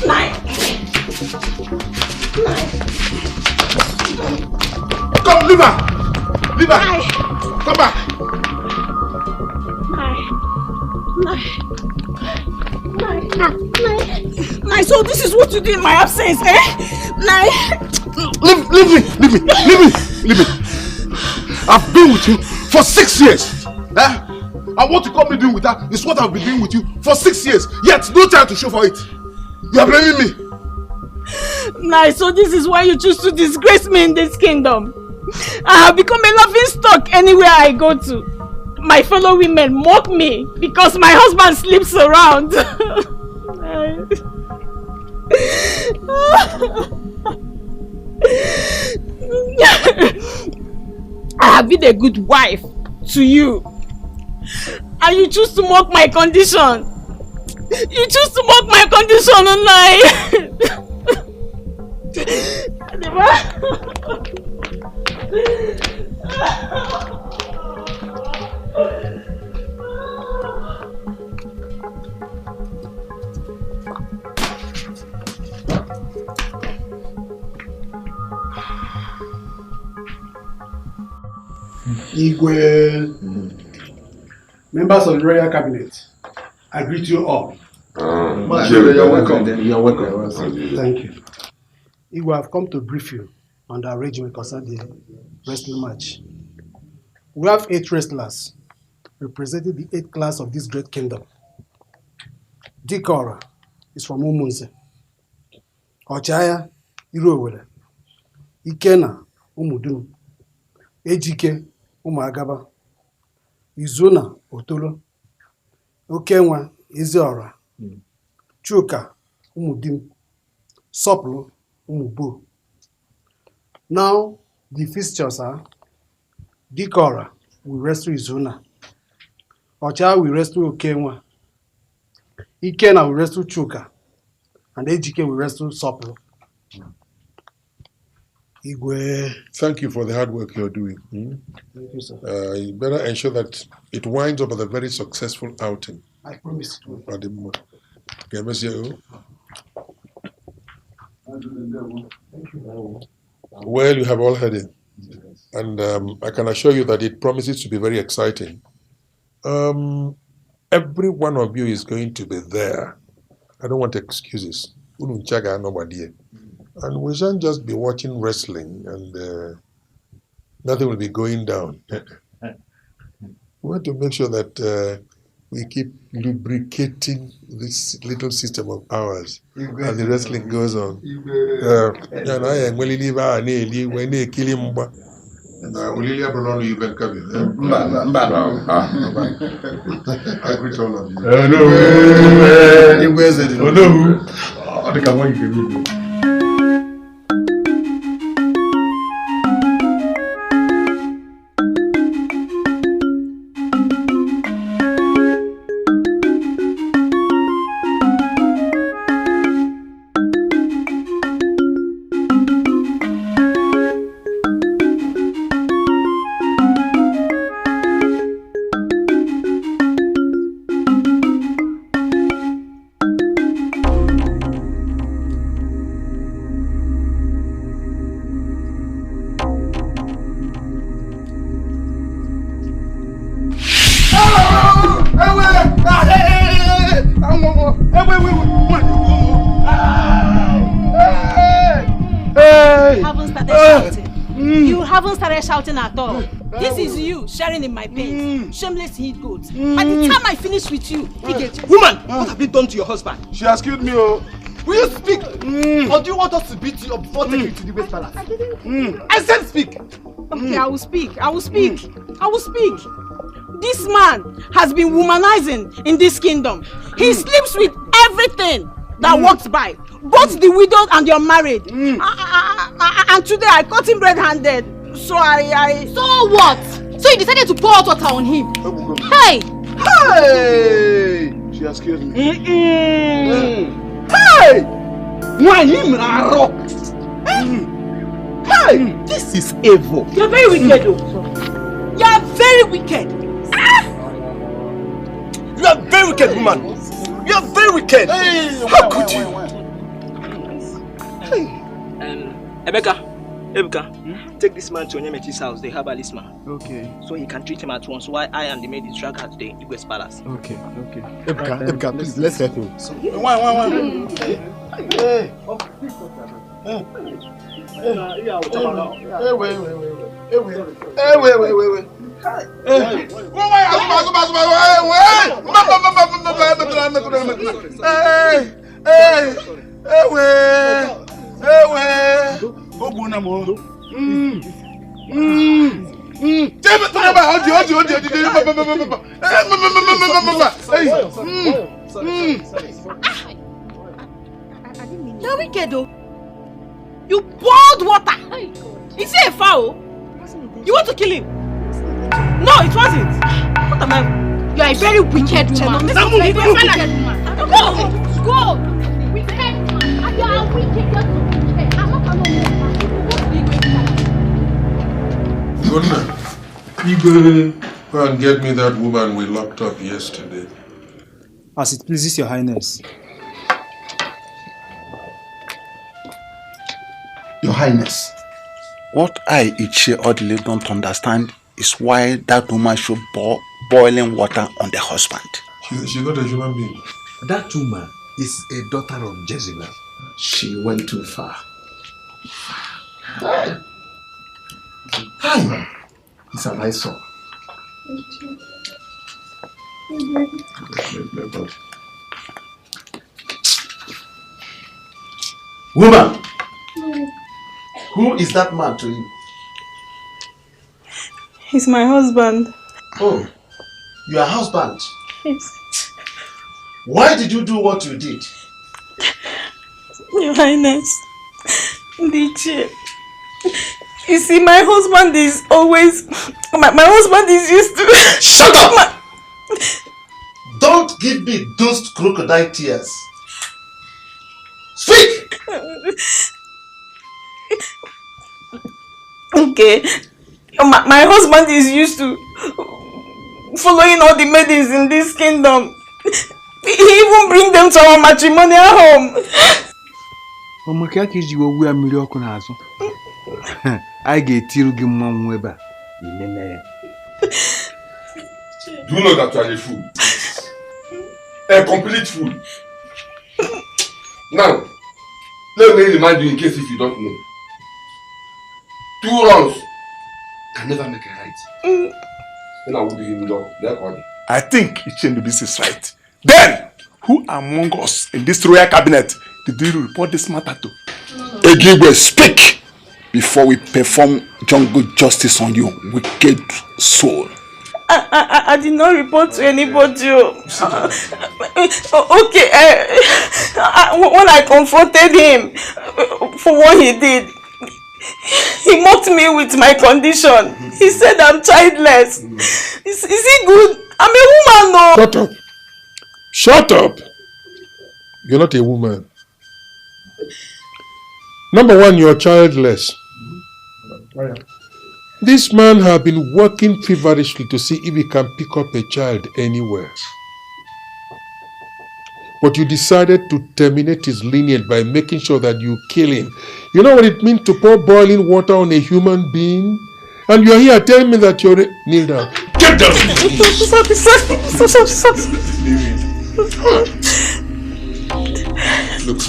Nine! Come, leave her! Leave her! Come back! Nine, so this is what you did in my absence, eh? Nine. Leave me! I've been with you for 6 years. And what you call me doing with that is what I've been doing with you for 6 years. Yet no time to show for it. You are blaming me. Nine, so this is why you choose to disgrace me in this kingdom. I have become a laughing stock anywhere I go to. My fellow women mock me because my husband sleeps around. I have been a good wife to you, and you choose to mock my condition. You choose to mock my condition online. Igwe, members of the Royal Cabinet, I greet you all. You're welcome. You're welcome. Thank you. Igwe, I've come to brief you on the arrangement concerning the wrestling match. We have 8 wrestlers representing the 8th class of this great kingdom. Dikora is from Umunze. Ochaya, Irowele. Ikena, Umudum. Ejike, Umagaba. Izuna, Otolo. Okenwa, Ezeora. Chuka, Umudim. Soplo, Umubu. Now, the fixtures are Dikora will wrestle Izuna. Ochaya will wrestle Okenwa. Ikena will wrestle Chuka. And Ejike will wrestle Soplo. Igwe. Thank you for the hard work you're doing. Thank you, sir. You better ensure that it winds up with a very successful outing. I promise to. Well, you have all heard it. And I can assure you that it promises to be very exciting. Every one of you is going to be there. I don't want excuses. And we shan't just be watching wrestling and nothing will be going down. We want to make sure that we keep lubricating this little system of ours as the wrestling goes on. I greet all of you. Shouting at all. This is you sharing in my pain. Shameless heat goat. By the time I finish with you, woman, what have you done to your husband? She has killed me, oh. Will you speak? Or do you want us to beat you up before taking you to the West Palace? I said speak. Okay, I will speak. I will speak. I will speak. This man has been womanizing in this kingdom. He sleeps with everything that walks by. Both the widowed and the unmarried. And today I caught him red-handed. So So what? So you decided to pour hot water on him? Hey! Hey! She has killed me. Hey! Hey! This is evil. You're very wicked, though. You're very wicked. You are very wicked, woman. You are very wicked. Hey, how could you? Ebuka, take this man to Onyemechi's house, the herbalist man. Okay. So he can treat him at once while I and the maid is dragged her to the Igbo's palace. Okay. Ebuka, please, let's help him. One. You're wicked, though. You poured water. Is he a foul? You want to kill him? No, it wasn't. What am I? You are a very wicked woman. Go! Wicked woman. You are wicked. Go and get me that woman we locked up yesterday. As it pleases your highness. Your Highness, what I, Ichie Odile, don't understand is why that woman should pour boiling water on the husband. She's not a human being. That woman is a daughter of Jezebel. She went too far. Hi. It's an eyesore. Woman! Who is that man to you? He's my husband. Oh, your husband? Yes. Why did you do what you did? Your Highness, Edochie. You see, my husband is always... My husband is used to... Shut up! Don't give me those crocodile tears. Speak! Okay. My husband is used to following all the maidens in this kingdom. He even bring them to our matrimonial home. Mama, can you do what we are miracle nazo? I get you give mom weba. Do you know that you are a fool? A complete fool. Now, let me remind you in case if you don't know. 2 wrongs can never make a right. Then I will be in love. I think Ichenubis is right. Then, who among us in this royal cabinet did you report this matter to? Igboegwu, speak before we perform jungle justice on you, wicked soul. I did not report to anybody. Okay, when I confronted him for what he did, he mocked me with my condition. He said I'm childless. Is he good? I'm a woman, no. Shut up. Shut up. You're not a woman. Number one, you're childless. This man has been working feverishly to see if he can pick up a child anywhere. But you decided to terminate his lineage by making sure that you kill him. You know what it means to pour boiling water on a human being? And you're here telling me that you're... Kneel down. Get down! Look.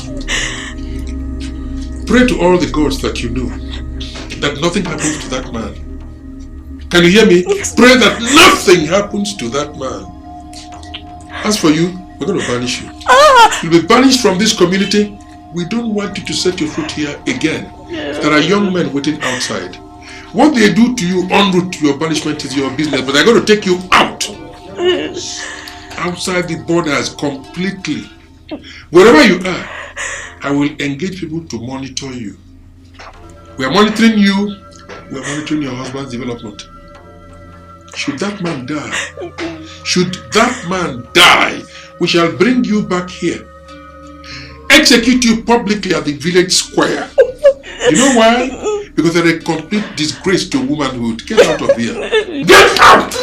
Pray to all the gods that you know that nothing happens to that man. Can you hear me? Pray that nothing happens to that man. As for you, we're going to banish you. You'll be banished from this community. We don't want you to set your foot here again. There are young men waiting outside. What they do to you en route to your banishment is your business, but they're going to take you out. Outside the borders completely. Wherever you are, I will engage people to monitor you. We are monitoring you. We are monitoring your husband's development. Should that man die, we shall bring you back here. Execute you publicly at the village square. You know why? Because they're a complete disgrace to womanhood. Get out of here. Get out!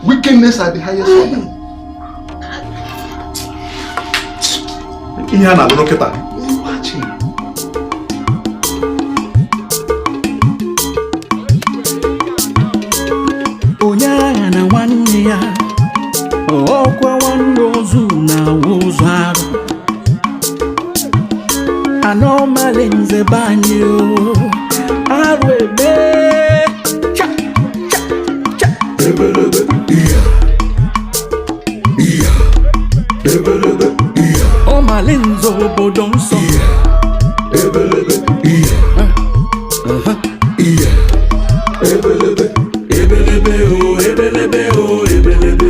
Wickedness at the highest order. Onyanya na nwanne ya okwa nwanne ozu na ụzọ arụ anomali nze banyo arụ ebe cha cha cha ebelebe iya ebelebe iya omali nze obodo nsọ ebelebe iya iya ebelebe ebelebe o ebelebe o ebelebe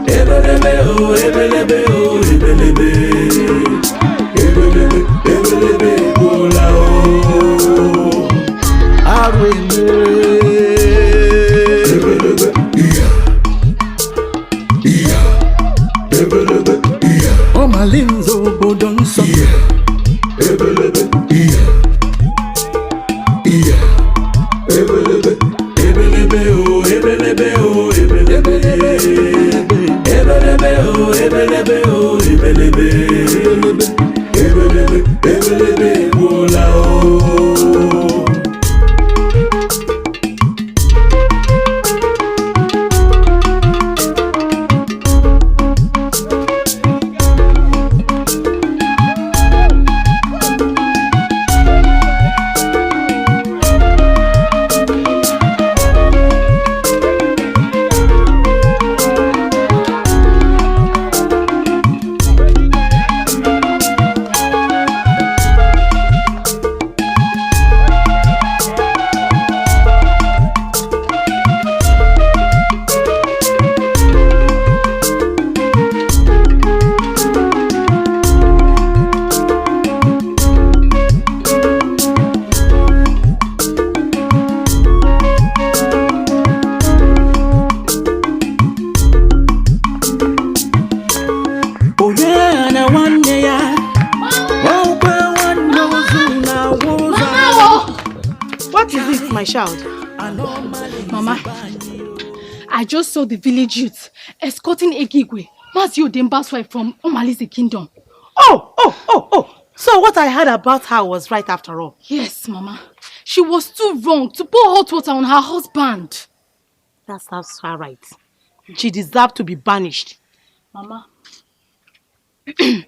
ebelebe o ebelebe o ebelebe ebelebe ebelebe bola o arweme ebelebe iya iya ebelebe iya omalinzo obodo nsọ ebelebe iya iya ebelebe ebelebe o ebelebe o ebelebe child. Mama, I just saw the village youth escorting Igboegwu, Mazi Odemba's wife from Omalize Kingdom. Oh. So what I heard about her was right after all. Yes, Mama. She was too wrong to pour hot water on her husband. That's her right. She deserved to be banished. Mama, I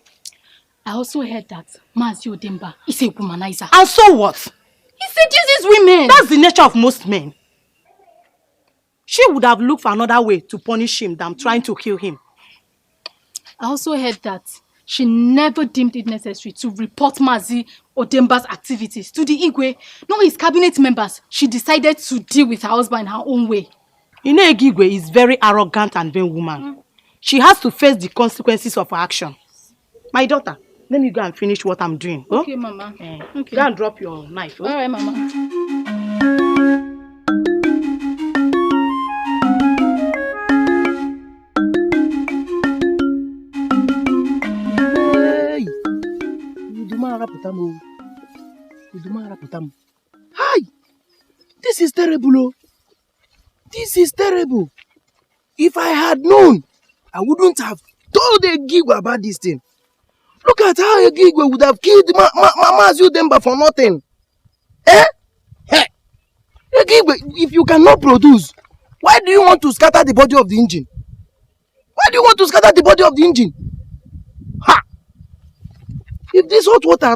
also heard that Mazi Odemba is a womanizer. And so what? He seduces women. That's the nature of most men. She would have looked for another way to punish him than trying to kill him. I also heard that she never deemed it necessary to report Mazi Odemba's activities to the Igwe, nor his cabinet members. She decided to deal with her husband in her own way. You know, Igwe is very arrogant and vain woman. She has to face the consequences of her action. My daughter, let me go and finish what I'm doing. Okay, Mama. Okay. Go and drop your knife. All right, Mama. Hi! This is terrible, oh. This is terrible. If I had known, I wouldn't have told Igboegwu about this thing. Look at how Igboegwu would have killed Mazi Odemba for nothing. Eh? Hey! Igboegwu, if you cannot produce, why do you want to scatter the body of the engine? Why do you want to scatter the body of the engine? Ha! If this hot water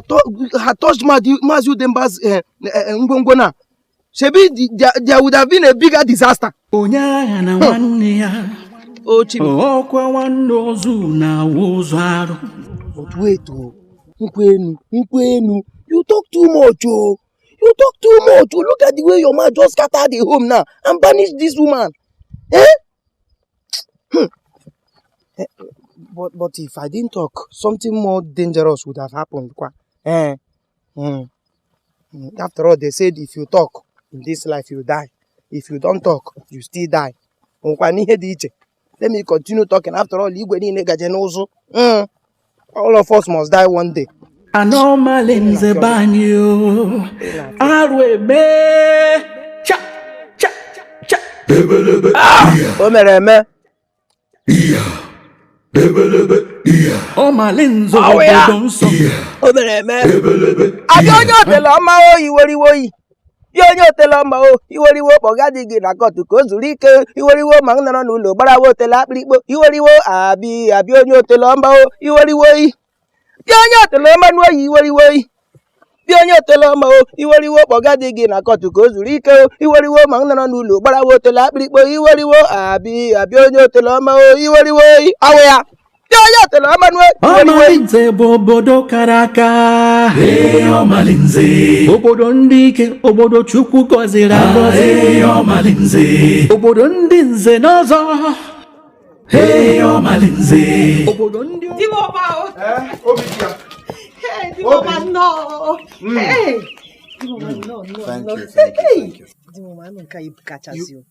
had touched Mazi Odemba's ngongona, there would have been a bigger disaster. Oh, but wait, Nkwenu, you talk too much, oh. You talk too much. Oh. Look at the way your man just scattered the home now and banished this woman. But if I didn't talk, something more dangerous would have happened. After all, they said if you talk in this life, you die. If you don't talk, you still die. Let me continue talking. After all, all of us must die one day. Anomalinze banyo arwe me cha omereme omalinzo bodonso omereme abionyo telo ma o iworiwo yi bionyo telo ma o iworiwo bogadigi na kotu ko zuru ike iworiwo ma nnoro n'ulo gbarawo telo akpirikpo iworiwo abionyo telo ma o iworiwo yi bionyo telo ma nu yi iworiwo yi bionyo telo ma o iworiwo bogadigi na kotu ko zuru ike iworiwo ma nnoro n'ulo gbarawo telo akpirikpo iworiwo abionyo telo ma o iworiwo yi awe Omalinze bobodo karaka Omalinze obodo ndike obodo chukwu gozira Omalinze obodo ndinze nozo Omalinze obodo ndi Dimoma Obidia Dimoma no No. Thank you. Dimoma, I don't care if catches you.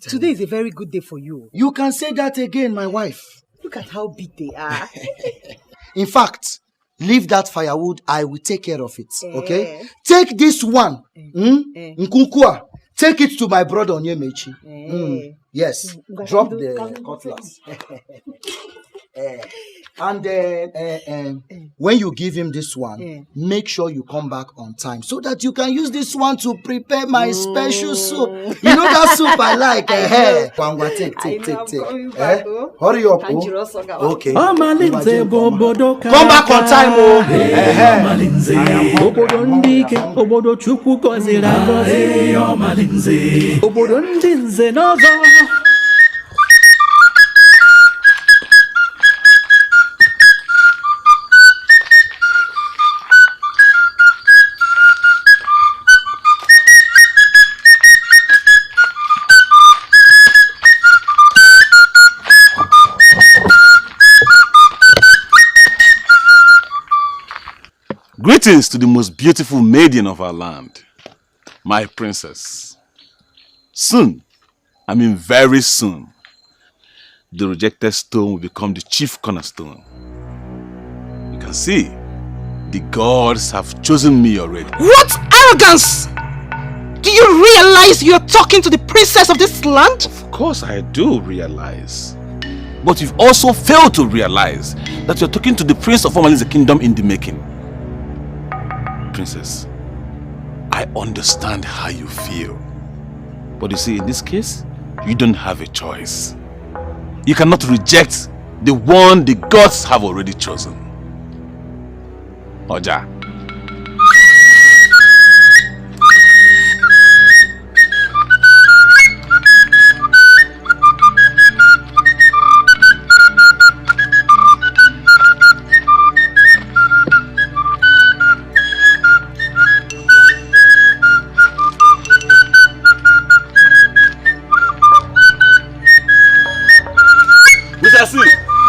Today is a very good day for you. You can say that again, my wife. Look at how big they are. In fact, leave that firewood. I will take care of it. Okay? Take this one. Nkunkua. Take it to my brother Onyemechi. Yes. Drop the cutlass. And when you give him this one, make sure you come back on time so that you can use this one to prepare my special soup. You know that soup I like. Take. Hurry up. Okay. Come back on time. Greetings to the most beautiful maiden of our land, my princess. Soon, I mean very soon, the rejected stone will become the chief cornerstone. You can see, the gods have chosen me already. What arrogance! Do you realize you're talking to the princess of this land? Of course I do realize. But you've also failed to realize that you're talking to the prince of Omalinze kingdom in the making. Princess, I understand how you feel. But you see, in this case, you don't have a choice. You cannot reject the one the gods have already chosen. Oja.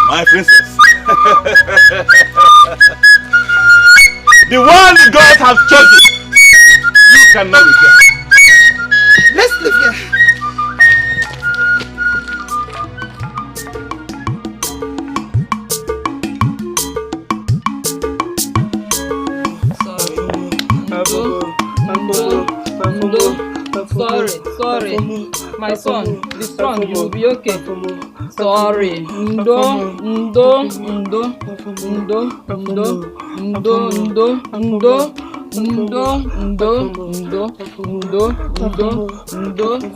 My princess. The one the gods have chosen, you cannot reject. Let's leave here. Sorry. My son, be strong, you will be okay. Sorry. Ndo.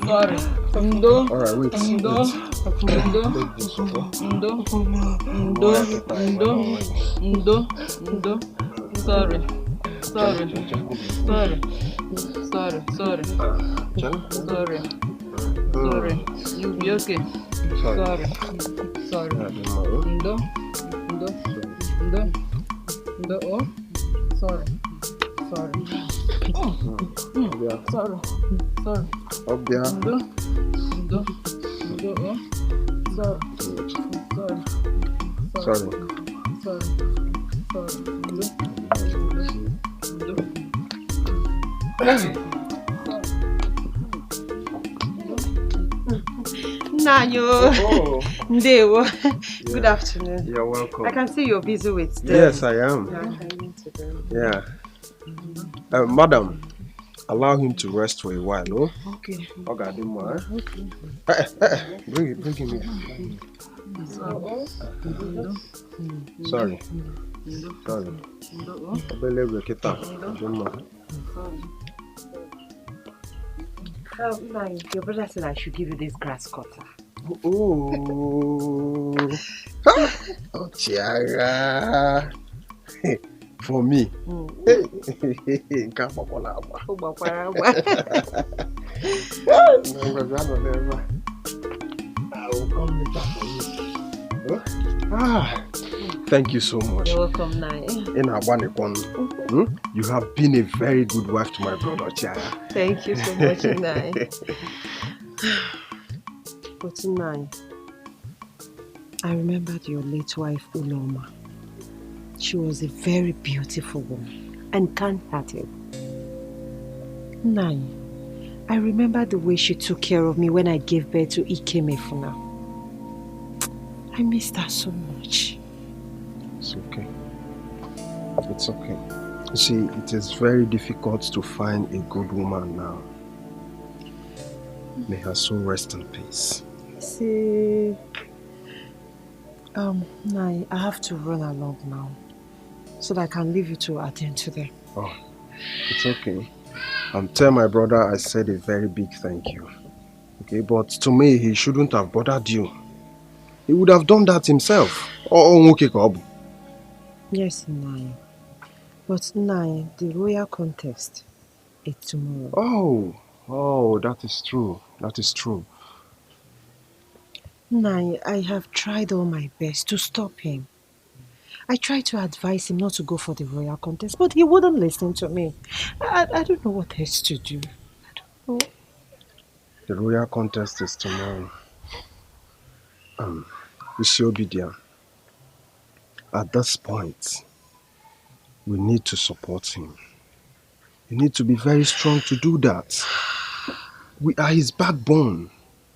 Sorry. Alright, wait. Sorry. You'll be okay. Sorry. Ndo. Oh. Sorry. Sorry. Obia. Ndo. Oh. Sorry. Nanyo. Ndewo. Good afternoon. You're welcome. I can see you're busy with them. Yes, I am. Yeah. Madam, allow him to rest for a while, no? Okay. Okay. Bring him in. Sorry. Your brother said I should give you this grass cutter. Oh, Chiara. For me. Thank you so much. You're welcome, Nai. You have been a very good wife to my brother, Chiara. Thank you so much, Nai. But Nai, I remembered your late wife, Uloma. She was a very beautiful woman and kind-hearted. Nai, I remember the way she took care of me when I gave birth to Ikemefuna. I missed her so much. It's okay. It's okay. You see, it is very difficult to find a good woman now. May her soul rest in peace. See, Nai, I have to run along now so that I can leave you to attend to them. Oh, it's okay. Tell my brother I said a very big thank you. Okay, but to me, he shouldn't have bothered you. He would have done that himself. Yes, Nai. But Nai, the royal contest is tomorrow. Oh, that is true. That is true. Nai, I have tried all my best to stop him. I tried to advise him not to go for the royal contest, but he wouldn't listen to me. I don't know what else to do. I don't know. The royal contest is tomorrow. Isiobidia, at this point, we need to support him. You need to be very strong to do that. We are his backbone.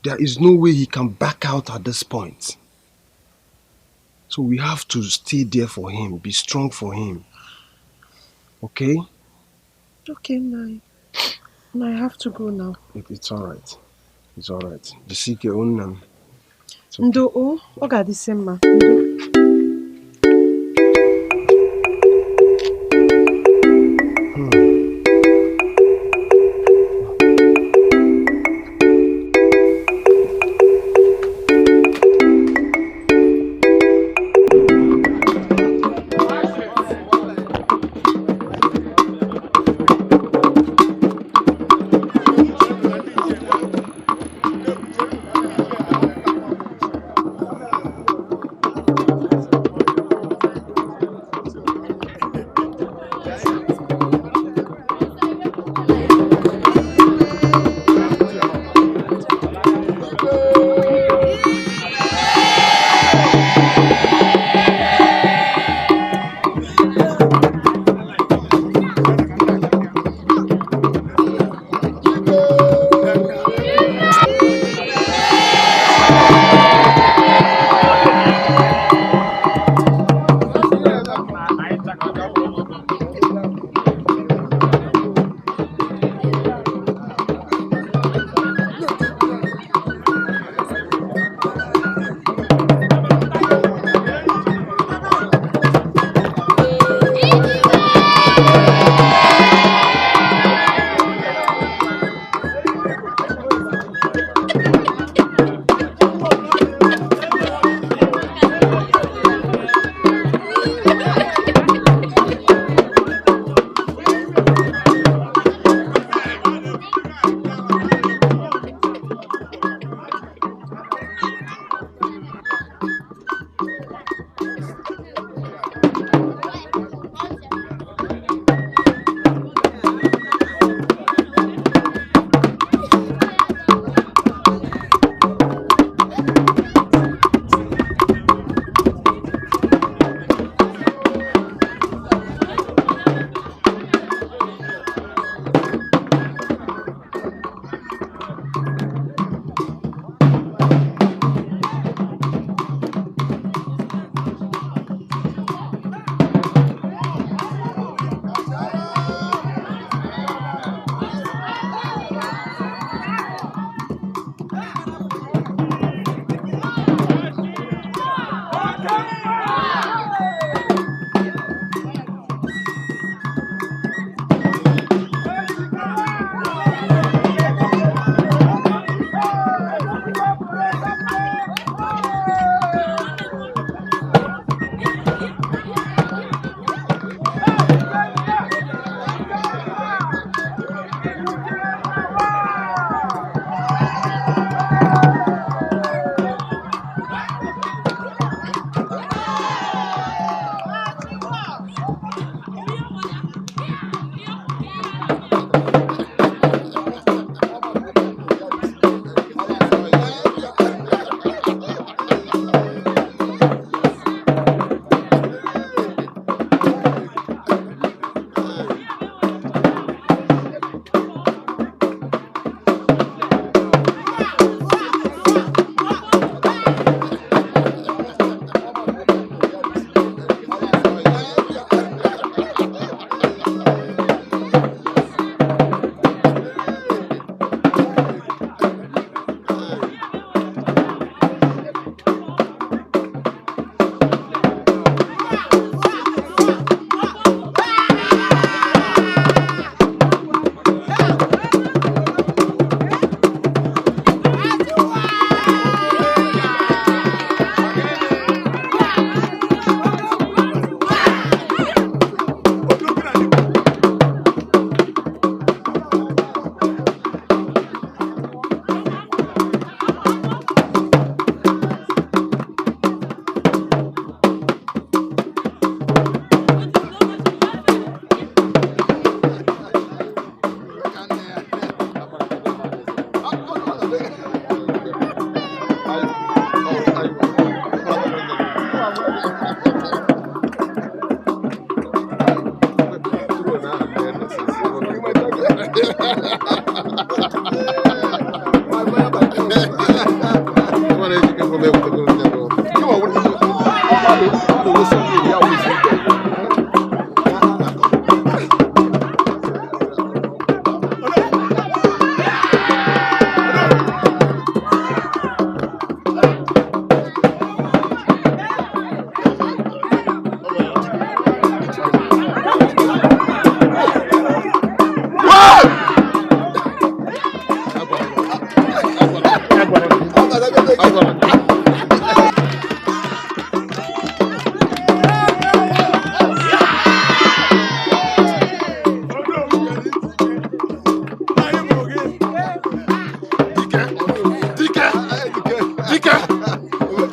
There is no way he can back out at this point. So we have to stay there for him, be strong for him. Okay? Okay, Nai. No, I have to go now. It's all right. It's all right. Jisike unnam. Ndo o, ọ ga-adịsị mma. Ndo.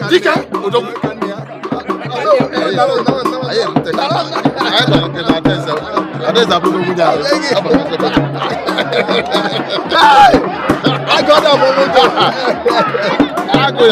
Dika, Odom. I got that moment. I go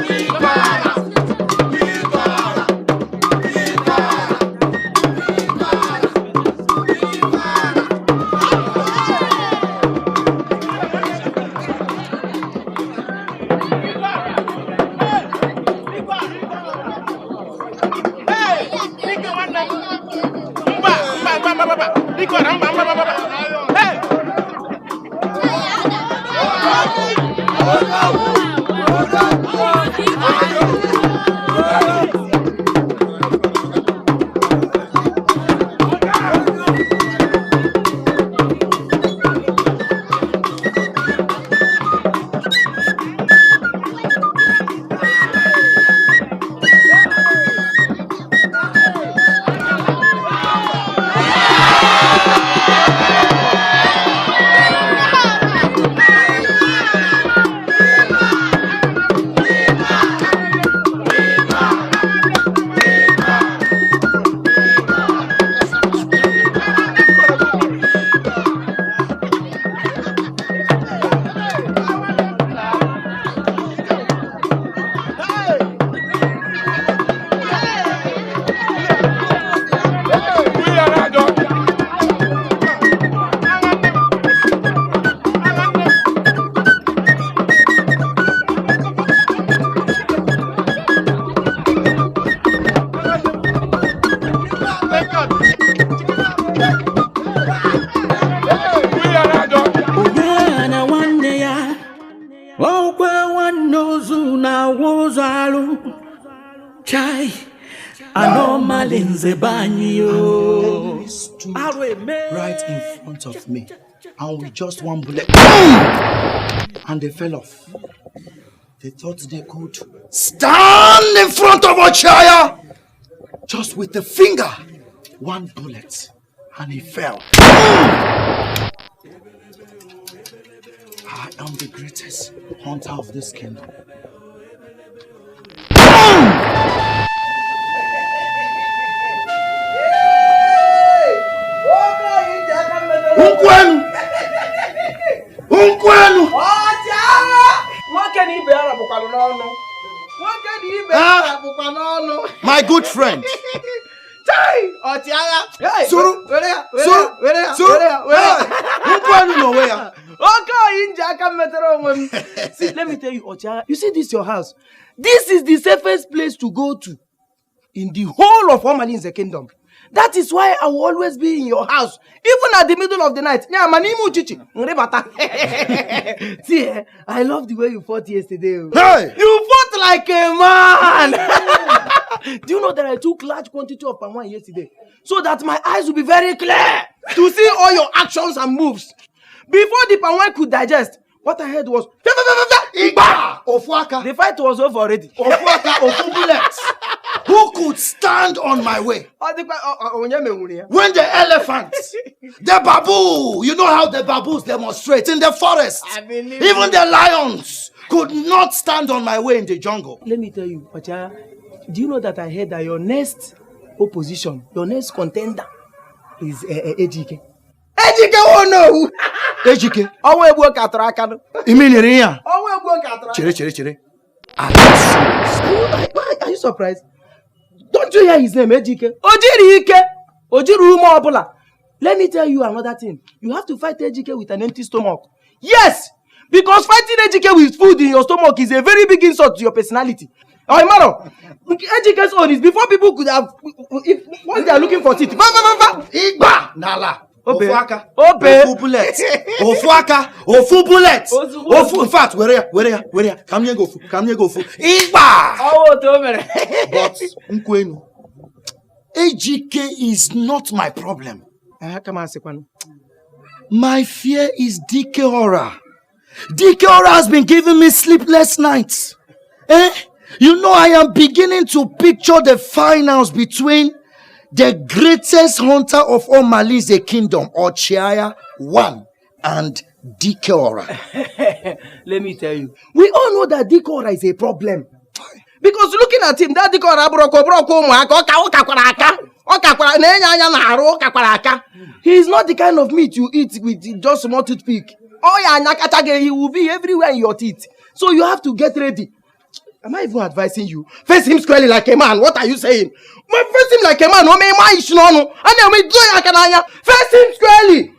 Viva! alu chai anomali nze banyo right in front of me and with just one bullet and they fell off. They thought they could stand in front of Ochaya just with a finger, one bullet, and he fell. I am the greatest hunter of this kingdom. Unkwenu! My good friend. Suru! See, let me tell you, Ochiara, you see this your house? This is the safest place to go to in the whole of Omalinze kingdom. That is why I will always be in your house, even at the middle of the night. See, I love the way you fought yesterday. Hey! You fought like a man! Do you know that I took large quantity of palm wine yesterday? So that my eyes will be very clear to see all your actions and moves. Before the palm wine could digest, what I heard was Igba! Ofuaka! The fight was over already. Ofuaka, Ofubulet! Who could stand on my way? When the elephants, the babu, you know how the baboons demonstrate in the forest. Even the lions could not stand on my way in the jungle. Let me tell you, Pacha, do you know that I heard that your next opposition, your next contender is Ejike? Ejike, oh no! Ejike? Chere. Are you surprised? Don't you hear his name, Ejike? Ojiru Obula. Let me tell you another thing. You have to fight Ejike with an empty stomach. Yes! Because fighting Ejike with food in your stomach is a very big insult to your personality. Oh, Imano, Ejike's own is before people could have, once they are looking for it. Igba! Nala! Ofuaka! Obe! Ofu bullet! Ofuaka! Ofu bullet! Ofu, in fact, where ya? Come here, go fu. Igba! But, Nkwenu, Ejike is not my problem. My fear is Dike Ora. Dike Ora has been giving me sleepless nights. You know, I am beginning to picture the finals between the greatest hunter of all Malinze kingdom, Ochaya 1, and Dike Ora. Let me tell you, we all know that Dike Ora is a problem. Because looking at him, that Dike Ora he is not the kind of meat you eat with just small toothpick. He will be everywhere in your teeth. So you have to get ready. Am I even advising you? Face him squarely like a man. What are you saying? Face him like a man. Face him squarely.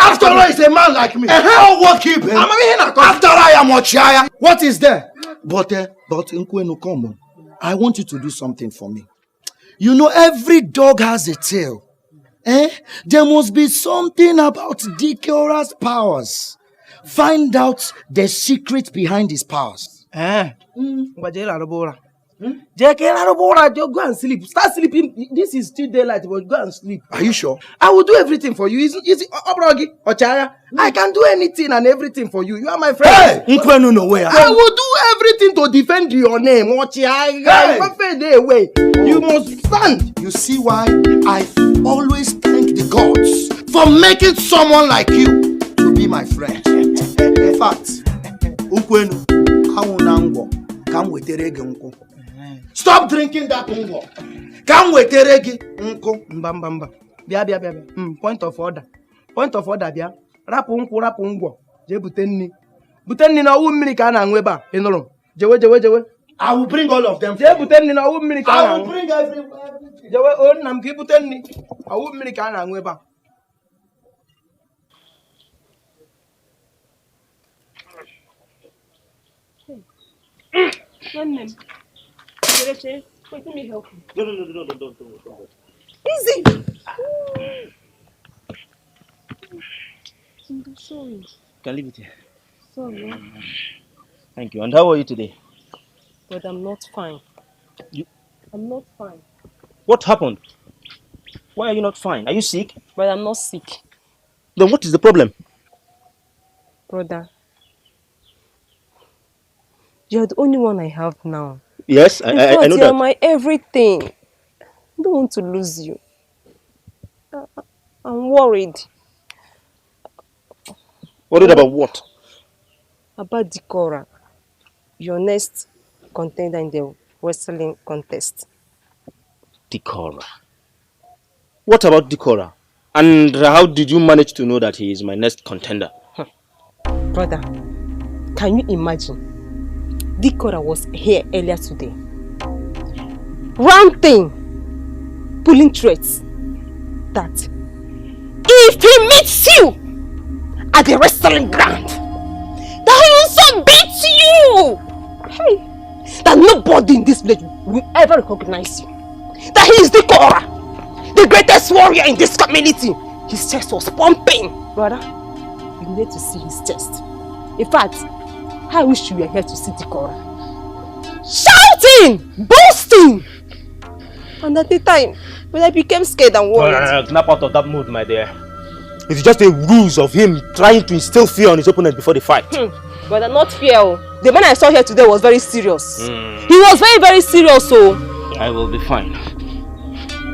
After all, he's a man like me. I'll walk him. After I am Ochaya. What is there? But Nkwenu, come on. I want you to do something for me. You know, every dog has a tail. There must be something about Dike Ora's powers. Find out the secret behind his powers. Go and sleep. Start sleeping. This is still daylight, but go and sleep. Are you sure? I will do everything for you. I can do anything and everything for you. You are my friend. Hey! I will do everything to defend your name. You must stand. You see why I always thank the gods for making someone like you to be my friend. In fact, stop drinking that ungo. Come with Teregi. Point of order. Bia. Rapungo. Jebutenni. Butenni na umini kana ngweba. Enolo. Jewe. I will bring all of them. Jebutenni na umini kana. I will bring everyone. Jewe on nam kibutenni. A umini kana ngweba. One name. Wait, let me help you. No, don't. Easy! I'm sorry. Can I leave it here? Sorry. Thank you. And how are you today? But I'm not fine. I'm not fine. What happened? Why are you not fine? Are you sick? But I'm not sick. Then what is the problem? Brother, you're the only one I have now. Yes, In I fact, know you're that. my everything. I don't want to lose you. I'm worried. Worried about what? About Dikora, your next contender in the wrestling contest. Dikora. What about Dikora? And how did you manage to know that he is my next contender? Brother, can you imagine? Dikora was here earlier today. Ranting, pulling threats that if he meets you at the wrestling ground, that he will so beat you! Hey, that nobody in this village will ever recognize you. That he is Dikora, the greatest warrior in this community. His chest was pumping. Brother, you need to see his chest. In fact, I wish you were here to see Dikora. Shouting! Boasting! And at the time, when I became scared and worried. Snap out of that mood, my dear. It's just a ruse of him trying to instill fear on his opponent before the fight. Brother, not fear. The man I saw here today was very serious. He was very, very serious. I will be fine.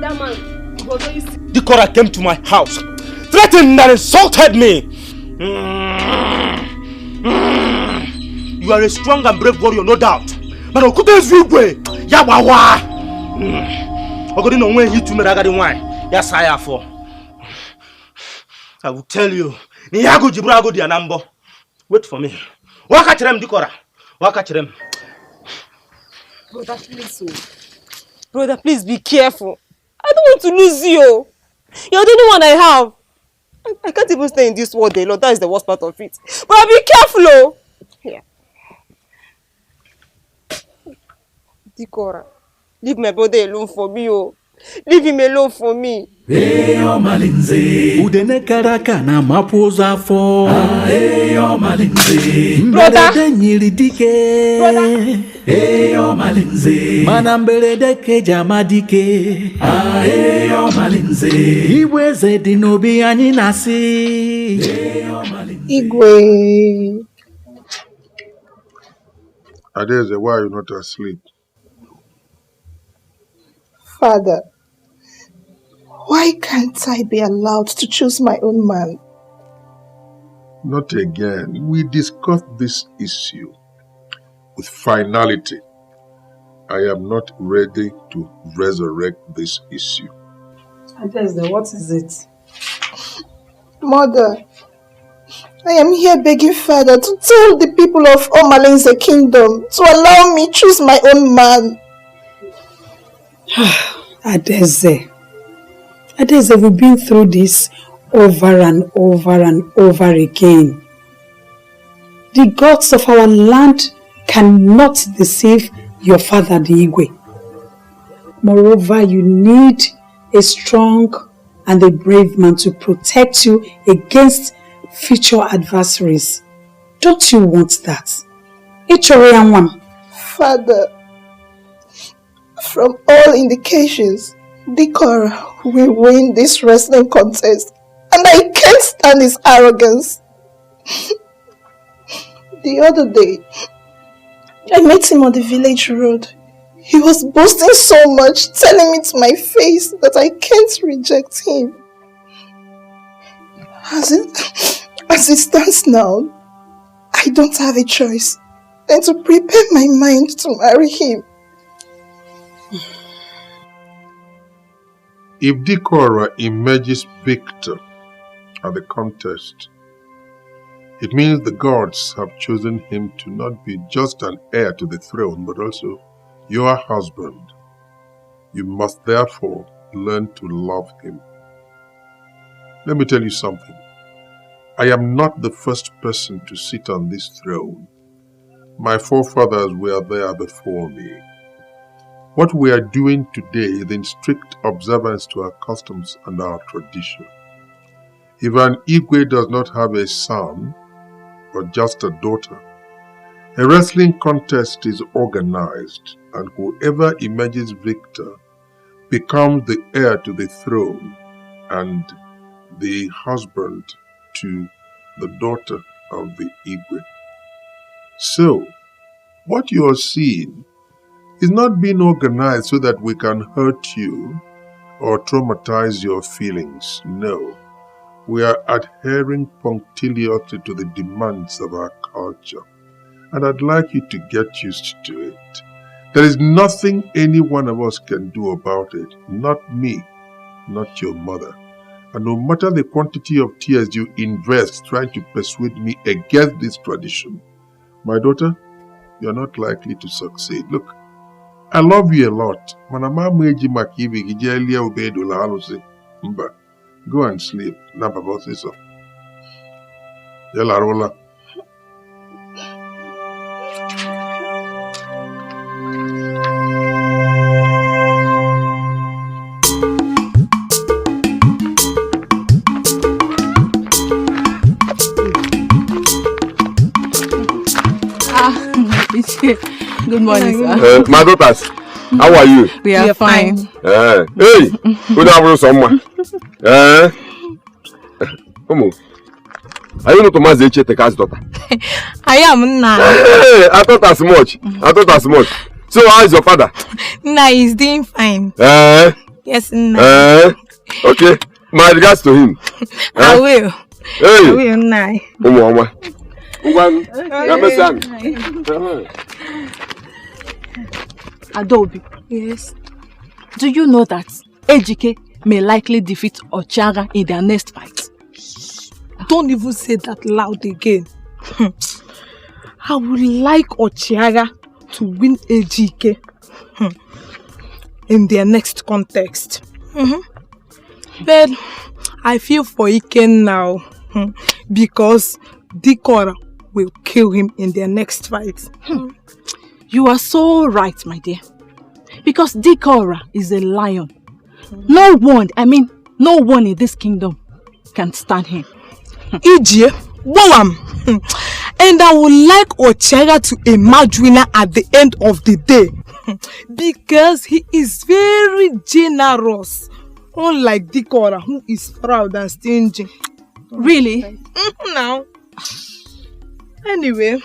That man, he was very serious. Dikora came to my house, threatened and insulted me. You are a strong and brave warrior, no doubt. But Igboegwu, Yawawa. I will tell you. Wait for me. Dikora. Brother, please. Brother, please be careful. I don't want to lose you. You're the only one I have. I can't even stay in this world alone. That is the worst part of it. But be careful, Here. Dikora, leave my brother alone for me, Leave him alone for me. Eyo malinze udene karaka na mapoza afọ. Eyo malinze mberede nyiri dike. Eyo malinze mana mberede keja madike. Eyo malinze Igwe eze dị n'obi anyị na-asị. Eyo malinze Igwe. Adeze, why are you not asleep? Father, why can't I be allowed to choose my own man? Not again. We discussed this issue with finality. I am not ready to resurrect this issue. Adeze, what is it? Mother, I am here begging Father to tell the people of Omalinze Kingdom to allow me choose my own man. Adeze, we've been through this over and over and over again. The gods of our land cannot deceive your father, the Igwe. Moreover, you need a strong and a brave man to protect you against future adversaries. Don't you want that? Father, from all indications, Dikora will win this wrestling contest, and I can't stand his arrogance. The other day, I met him on the village road. He was boasting so much, telling me to my face that I can't reject him. As it stands now, I don't have a choice than to prepare my mind to marry him. If Dikora emerges victor at the contest, it means the gods have chosen him to not be just an heir to the throne, but also your husband. You must therefore learn to love him. Let me tell you something. I am not the first person to sit on this throne. My forefathers were there before me. What we are doing today is in strict observance to our customs and our tradition. If an Igwe does not have a son, or just a daughter. A wrestling contest is organized, and whoever emerges victor becomes the heir to the throne and the husband to the daughter of the Igwe. So, what you are seeing is not being organized so that we can hurt you or traumatize your feelings. No. We are adhering punctiliously to the demands of our culture. And I'd like you to get used to it. There is nothing any one of us can do about it. Not me, not your mother. And no matter the quantity of tears you invest trying to persuade me against this tradition, my daughter, you're not likely to succeed. Look, I love you a lot. Go and sleep. Yalarola. Good morning, sir. My daughters, how are you? We are fine. Hey, good afternoon, someone. Come on. Are you not Thomas Edochie's daughter? I am now. Hey, I thought as much. So how is your father? Nah, he's doing fine. Yes, nah. Okay. My regards to him. I will. Hey. I will, nah. Adobe. Yes. Do you know that Ejike may likely defeat Ochiaga in their next fight? Don't even say that loud again. I would like Ochiaga to win Ejike in their next contest. But I feel for Iken now because Dikora will kill him in their next fight. You are so right, my dear. Because Dikora is a lion. No one in this kingdom can stand him. Ije, Boam. And I would like Ochiaga to emerge winner at the end of the day. Because he is very generous. Unlike Dikora, who is proud and stingy. Really? Now. Anyway.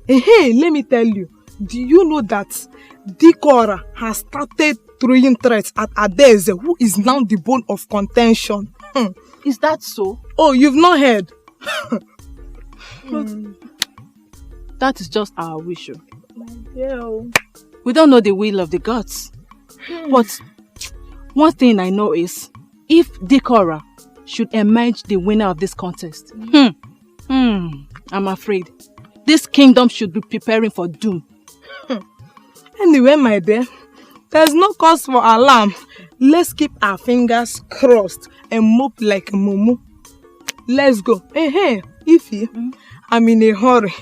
Hey, let me tell you. Do you know that Dikora has started throwing threats at Adeze, who is now the bone of contention? Is that so? Oh, you've not heard? That is just our wish. Yeah. We don't know the will of the gods. But one thing I know is, if Dikora should emerge the winner of this contest, I'm afraid this kingdom should be preparing for doom. Anyway, my dear, there's no cause for alarm. Let's keep our fingers crossed and move like a mumu. Let's go. Hey, Ify, I'm in a hurry.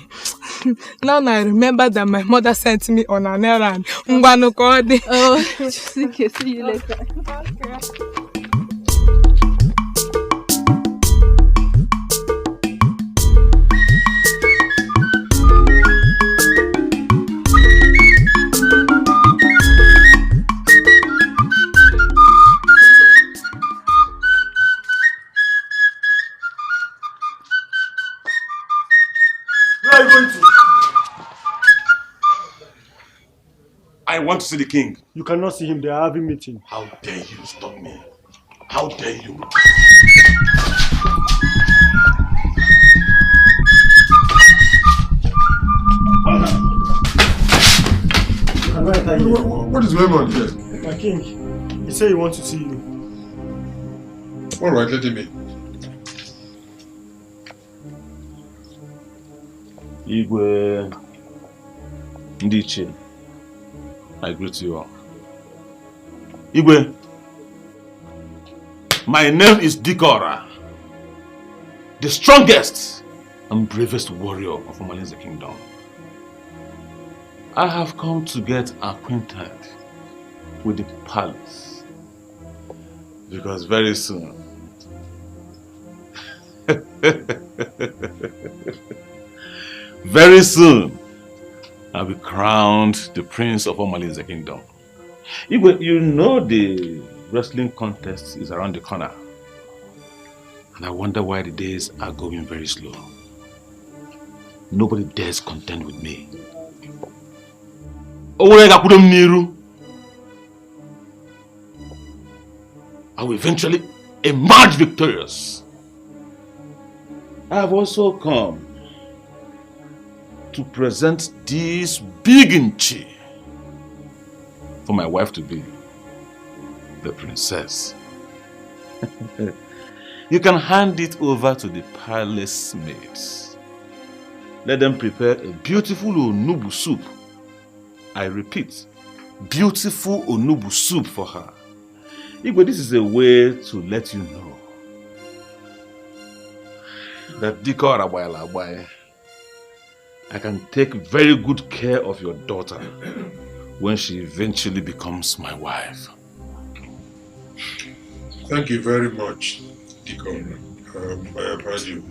Now I remember that my mother sent me on an errand. Oh, okay, see you later. Okay. Where are you going to? I want to see the king. You cannot see him. They are having meeting. How dare you stop me? How dare you? What is going on here? My king, he said he wants to see you. All right, let him in. Igwe, I greet you all. Igwe, my name is Dikora, the strongest and bravest warrior of Omalinze Kingdom. I have come to get acquainted with the palace because very soon Very soon, I'll be crowned the Prince of Omalin's Kingdom. Igwe, you know the wrestling contest is around the corner. And I wonder why the days are going very slow. Nobody dares contend with me. I will eventually emerge victorious. I have also come to present this big inchi for my wife to be, the princess. You can hand it over to the palace maids. Let them prepare a beautiful onubu soup. I repeat, beautiful onubu soup for her. Igwe, this is a way to let you know that Diko Arabayala, I can take very good care of your daughter when she eventually becomes my wife. Thank you very much, Deacon. I advise you.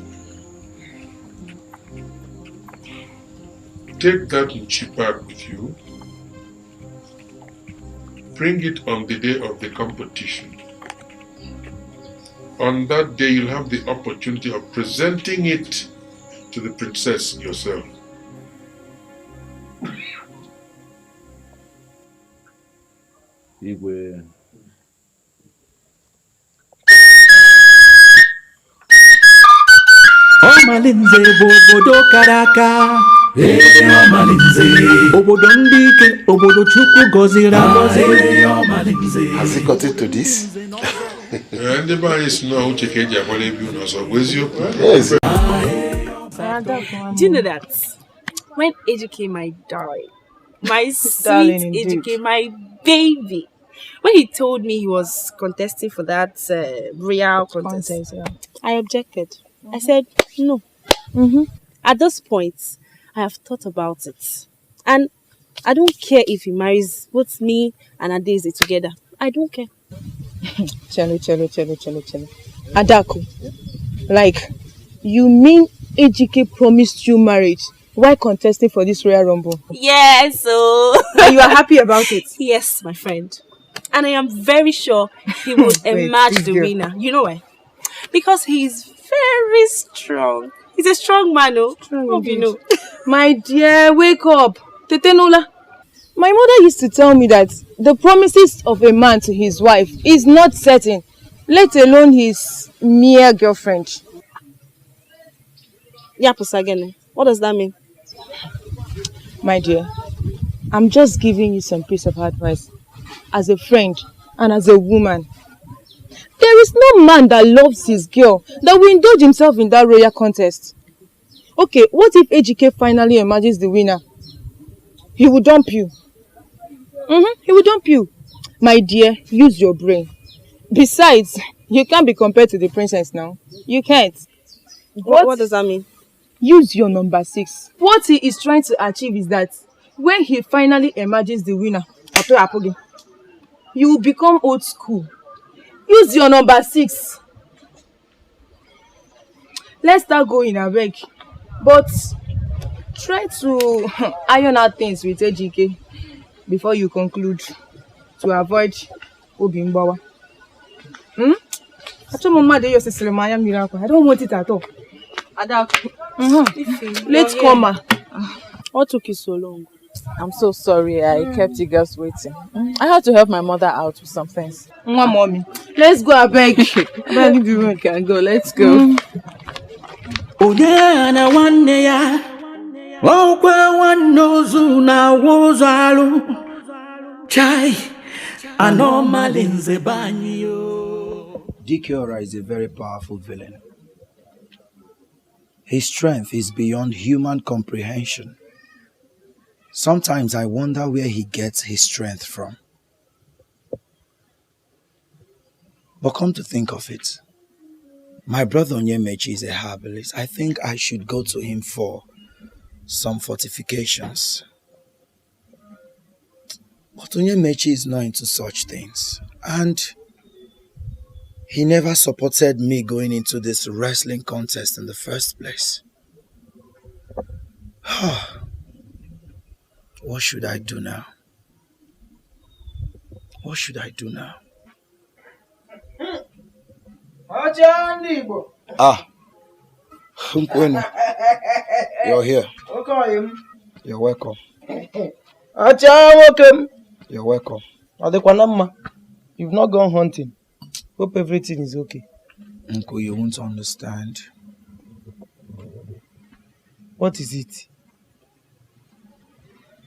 Take that Nchi back with you. Bring it on the day of the competition. On that day, you'll have the opportunity of presenting it to the princess yourself. Igwe. Omalinze bobodo karaka. Omalinze. Obodo ndike, obodo chukwu gozira gozi. Omalinze. Has he got into this? And the man is now checking the Yes. Do you know that when Edochie might die, my sweet Edochie, my baby, when he told me he was contesting for that royal contest, I objected. I said no. At this point, I have thought about it, and I don't care if he marries both me and Adeze together. I don't care. Chelo. Adaku, like, you mean Ejike promised you marriage while contesting for this Royal Rumble? Yes, so... And you are happy about it? Yes, my friend. And I am very sure he will emerge the winner. You know why? Because he is very strong. He's a strong man, oh. Hope you know. My dear, wake up. Tetenola. My mother used to tell me that the promises of a man to his wife is not certain, let alone his mere girlfriend. Yapusagene, what does that mean? My dear, I'm just giving you some piece of advice as a friend and as a woman. There is no man that loves his girl that will indulge himself in that royal contest. Okay, what if Ejike finally emerges the winner? He will dump you. He will dump you. My dear, use your brain. Besides, you can't be compared to the princess now. You can't. What does that mean? Use your number 6. What he is trying to achieve is that when he finally emerges the winner, you will become old school. Use your number 6. Let's start going, I beg. But try to iron out things with Ejike before you conclude, to avoid Obimbawa. I don't want it at all. Let's come. What took you so long? I'm so sorry I kept you guys waiting. I had to help my mother out with some things. Mommy, let's go, I beg. We can go, let's go. Dikora is a very powerful villain. His strength is beyond human comprehension. Sometimes I wonder where he gets his strength from. But come to think of it, my brother Onyemechi is a herbalist. I think I should go to him for some fortifications. But Onyemechi is not into such things. And He never supported me going into this wrestling contest in the first place. What should I do now? What should I do now? Ah, you're here. You're welcome. You're welcome. You've not gone hunting. Hope everything is okay. Uncle, you won't understand. What is it?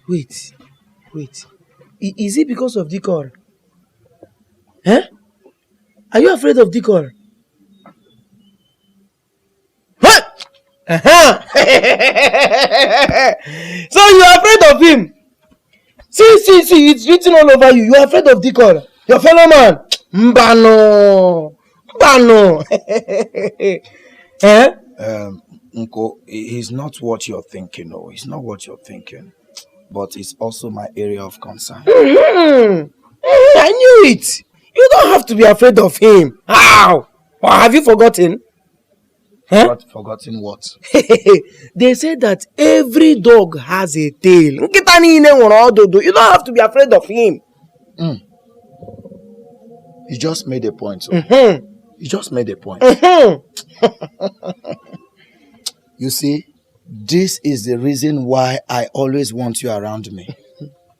Wait. Is it because of Dikor? Huh? Are you afraid of Dikor? What? So you are afraid of him? See, it's written all over you. You are afraid of Dikor, your fellow man. Mbano. Eh? Uncle, he's not what you're thinking. No, he's not what you're thinking. But it's also my area of concern. I knew it. You don't have to be afraid of him. How? Or have you forgotten? Huh? Forgotten what? They say that every dog has a tail. You don't have to be afraid of him. You just made a point. So. You just made a point. You see, this is the reason why I always want you around me.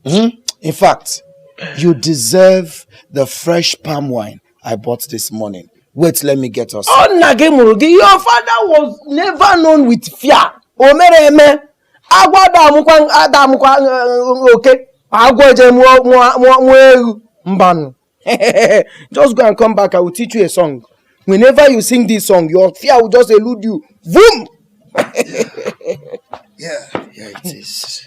In fact, you deserve the fresh palm wine I bought this morning. Wait, let me get us. Oh, Nagemurugi, your father was never known with fear. Omereme, okay. Mbanu. Just go and come back. I will teach you a song. Whenever you sing this song, your fear will just elude you. Boom! Yeah, it is.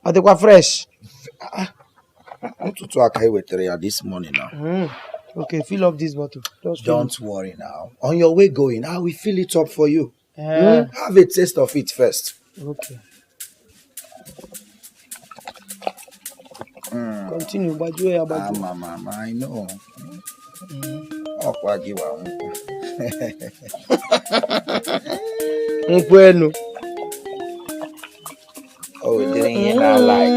Are they quite fresh? This morning now. Okay, fill up this bottle. Don't worry now. On your way going, I will fill it up for you. Have a taste of it first. Okay. Continue, but you are about Mama, I know. Oh, didn't you not like?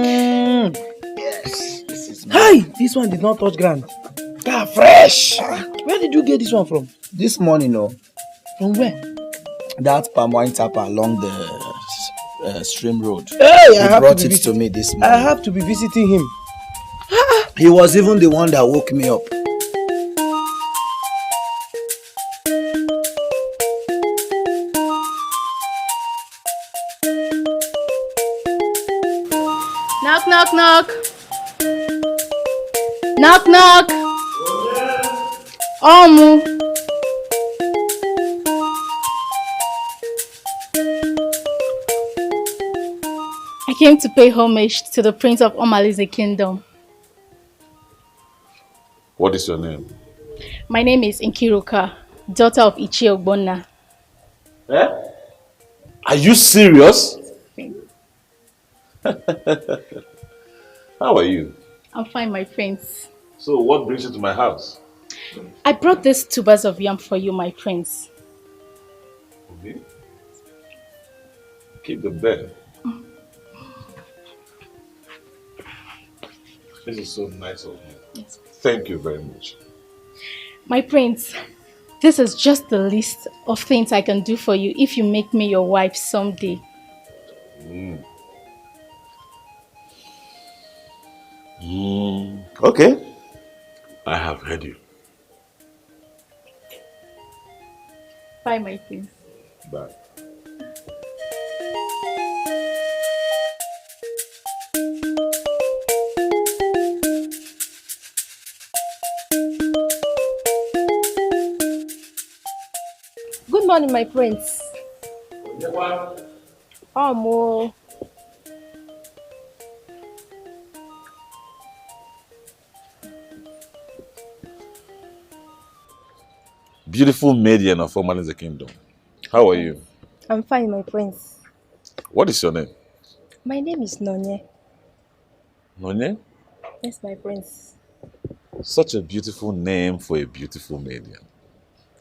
Yes, this is mine. Hey, this one did not touch ground. God, fresh. Where did you get this one from? This morning, no. From where? That palm wine tapper along the stream road. Hey, he brought it to me this morning. I have to be visiting him. He was even the one that woke me up. Knock, knock, knock. Knock, knock. Omu. I came to pay homage to the Prince of Omali's Kingdom. What is your name? My name is Nkiruka, daughter of Igboegwu. Eh? Are you serious? How are you? I'm fine, my friends. So what brings you to my house? I brought these tubers of yam for you, my friends. Okay. Keep them there. This is so nice of you. Yes. Thank you very much. My prince, this is just the list of things I can do for you if you make me your wife someday. Okay. I have heard you. Bye, my prince. Bye. Good morning, my prince. Mo. Beautiful maiden of Omali's Kingdom. How are you? I'm fine, my prince. What is your name? My name is Nonye. Nonye? Yes, my prince. Such a beautiful name for a beautiful maiden.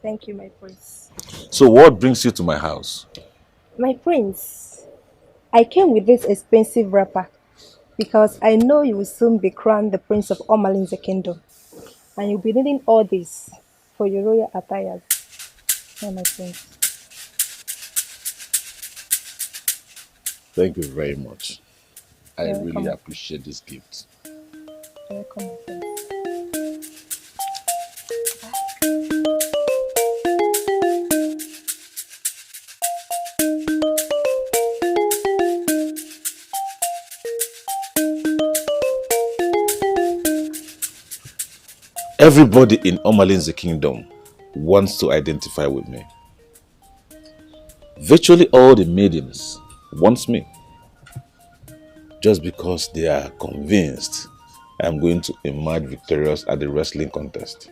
Thank you, my prince. So what brings you to my house? My prince, I came with this expensive wrapper because I know you will soon be crowned the prince of Omalinze kingdom. And you'll be needing all this for your royal attires. Yeah, my prince. Thank you very much. I You're really welcome. appreciate this gift. You're welcome, my prince. Everybody in Omalinze kingdom wants to identify with me. Virtually all the maidens want me. Just because they are convinced I'm going to emerge victorious at the wrestling contest.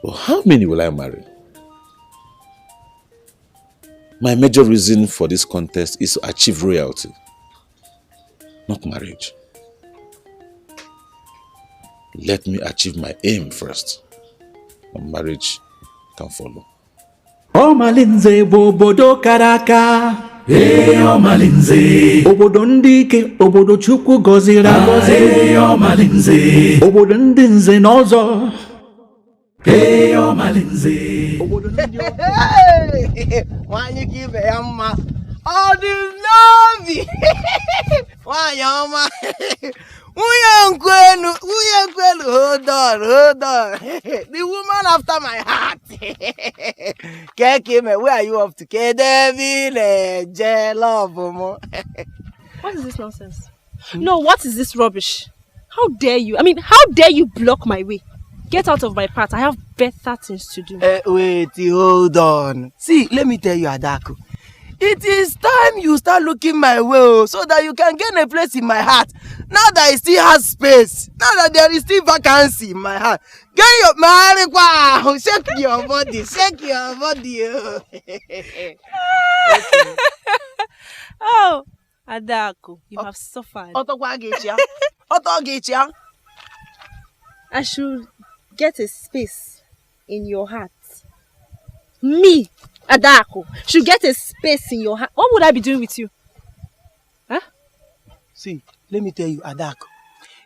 But how many will I marry? My major reason for this contest is to achieve royalty, not marriage. Let me achieve my aim first, and marriage can follow. Omalinze bụ obodo kara aka. Omalinze. Obodo ndị ike, obodo Chukwu gọziri agọzi. Omalinze. Obodo ndị nze na ọzọ. Omalinze. Obodo ndị Nwanyị ka ibe ya mma. Ọ dị n'obi. Nwanyị ọma. Nwunye nkwenu, hold on. The woman after my heart. Kekeme, where are you off to? Kedevile, love mo. What is this nonsense? No, what is this rubbish? How dare you? I mean, how dare you block my way? Get out of my path. I have better things to do. Wait, hold on. See, let me tell you, Adako. It is time you start looking my way so that you can gain a place in my heart. Now that I still have space, now that there is still vacancy in my heart, get your marijuana, shake your body, Oh, Adako, you have suffered. I should get a space in your heart. Me, Adako, should get a space in your heart. What would I be doing with you? Huh? See, let me tell you, Adako.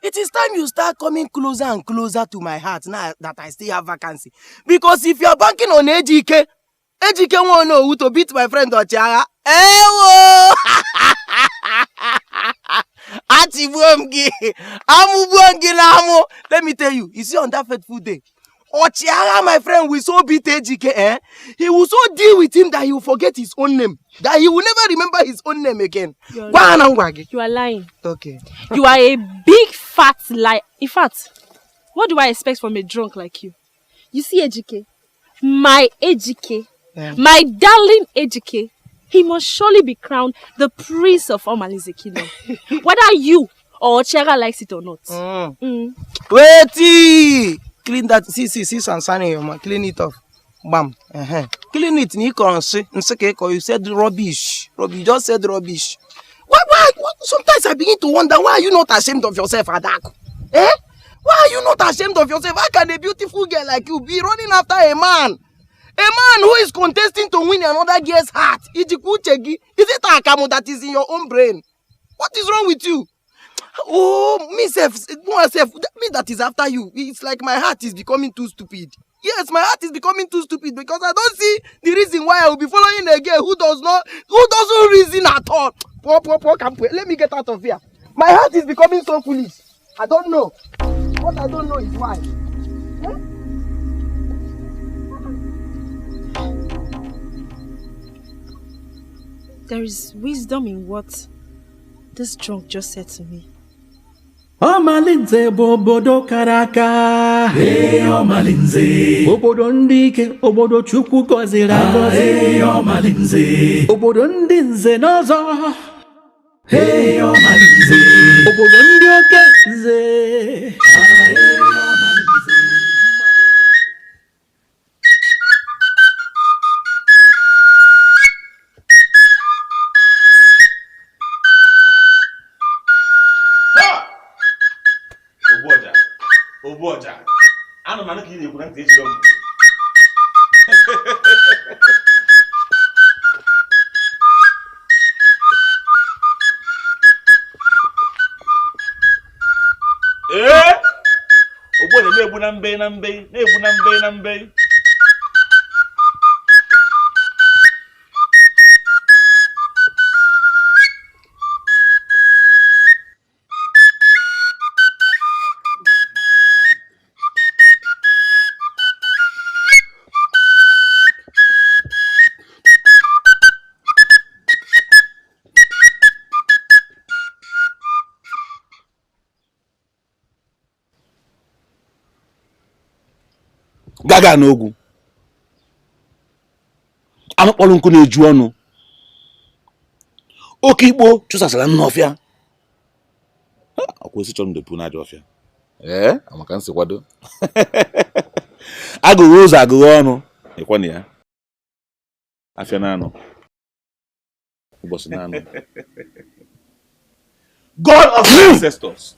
It is time you start coming closer and closer to my heart now that I still have vacancy. Because if you are banking on Ejike won't know who to beat my friend Ochiaga. Ewo! Let me tell you, see on that fateful day, Ochiaga, my friend, will so beat Ejike, he will so deal with him that he will forget his own name. That he will never remember his own name again. You are lying. Okay. You are a big fat lie. In fact, what do I expect from a drunk like you? You see Ejike, my Ejike, my darling Ejike, he must surely be crowned the prince of Omalinze kingdom. Whether you or Ochiaga likes it or not. Wait! Clean that. See, Sansani, your man. Clean it off. Bam. Clean it. You said rubbish. You just said rubbish. Why? Sometimes I begin to wonder, why are you not ashamed of yourself, Adako? Why are you not ashamed of yourself? How can a beautiful girl like you be running after a man? A man who is contesting to win another girl's heart. Is it Akamu that is in your own brain? What is wrong with you? Oh, me that is after you. It's like my heart is becoming too stupid. Yes, my heart is becoming too stupid because I don't see the reason why I will be following a girl who doesn't reason at all. Let me get out of here. My heart is becoming so foolish. I don't know. What I don't know is why. There is wisdom in what this drunk just said to me. Omalinze bụ obodo kara aka. Omalinze. Obodo ndị ike, obodo Chukwu gọziri agọzi. Omalinze. Obodo ndị nze na ọzọ. Omalinze. Obodo ndị oke nze. Oboja. I don't know if you can teach them. Eh? Oboja na-egbu na mbe. Gaga n'ogwu. Anụ kpọrọ nkụ na-eju ọnụ. Oke Igbo chụsasara n'ọfịa. Akwụsị chọrọ ndepu na ọfịa. Amaka nsị kwado. Agụghị ụzọ agụghị ọnụ. Ịkwana ya. Afịa na-anọ. Ụbọchị na-anọ. God of ancestors.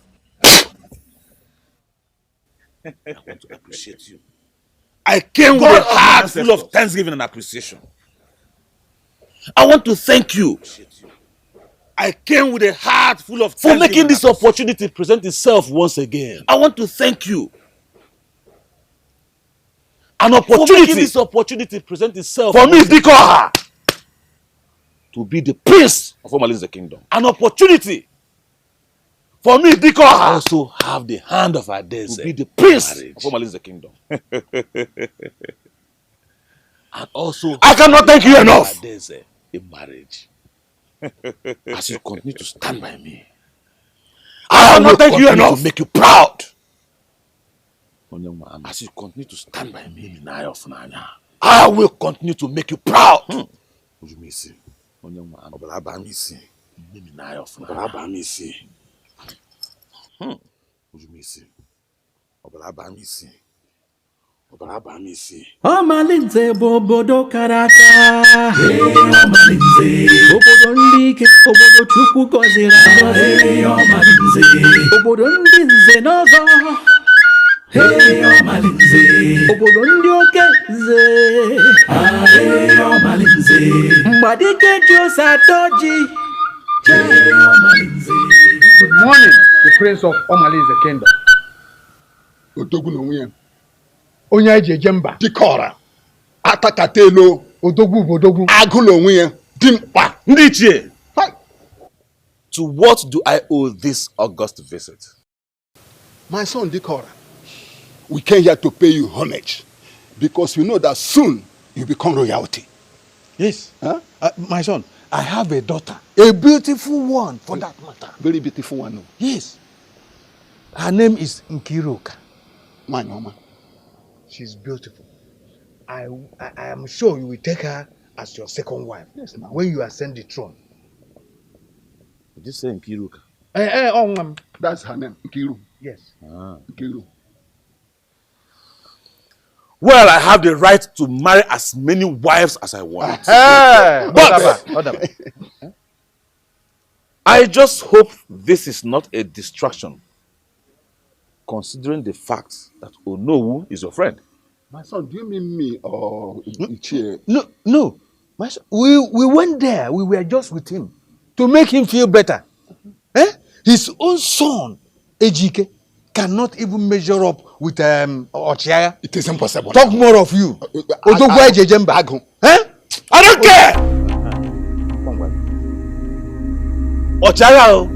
I want to appreciate you. I came with a heart full of thanksgiving and appreciation. I want to thank you. I came with a heart full of for making this opportunity present itself once again. I want to thank you. An opportunity for making this opportunity present itself for me, Dikoha, to be the prince of Omalinze Kingdom. An opportunity for me, Dikoha, also have the hand of Adeze to be the prince of Omalinze Kingdom. And also, I cannot thank you enough. Adeze in marriage. As you continue to stand by me, I cannot thank you enough to make you proud. As you continue to stand by me, I will continue to make you proud. Omalinze bobodo karaka. Omalinze obodo ndị ike obodo Chukwu gọziri agọzi. Omalinze obodo ndị nze n'ọzọ. Omalinze obodo ndị oke nze. Omalinze mgbadike Josatoji. Omalinze. Good morning, the Prince of Omalinze Kingdom. Odogwu n'onwe ya. Onye eji eje mba. Dikora. Atakatelo. Odogwu bụ odogwu. Agụ n'onwe ya. Dimkpa. Ndị ichie. To what do I owe this august visit? My son Dikora, we came here to pay you homage because we know that soon you become royalty. Yes. Huh? My son, I have a daughter. A beautiful one, for that matter. Very beautiful one. No? Yes. Her name is Nkiruka. My mama. She's beautiful. I am sure you will take her as your second wife. Yes, ma'am. When you ascend the throne. Did you say Nkiruka? That's her name, Nkiru. Yes. Nkiru. Well, I have the right to marry as many wives as I want. But I just hope this is not a distraction, considering the fact that Onowu is your friend. My son, do you mean me or Ichie? No. My son, we went there. We were just with him to make him feel better. His own son, Ejike, cannot even measure up with Ochiaya. It is impossible. Talk more of you. Odogwa Ejejemba. I don't care! Ochiaya,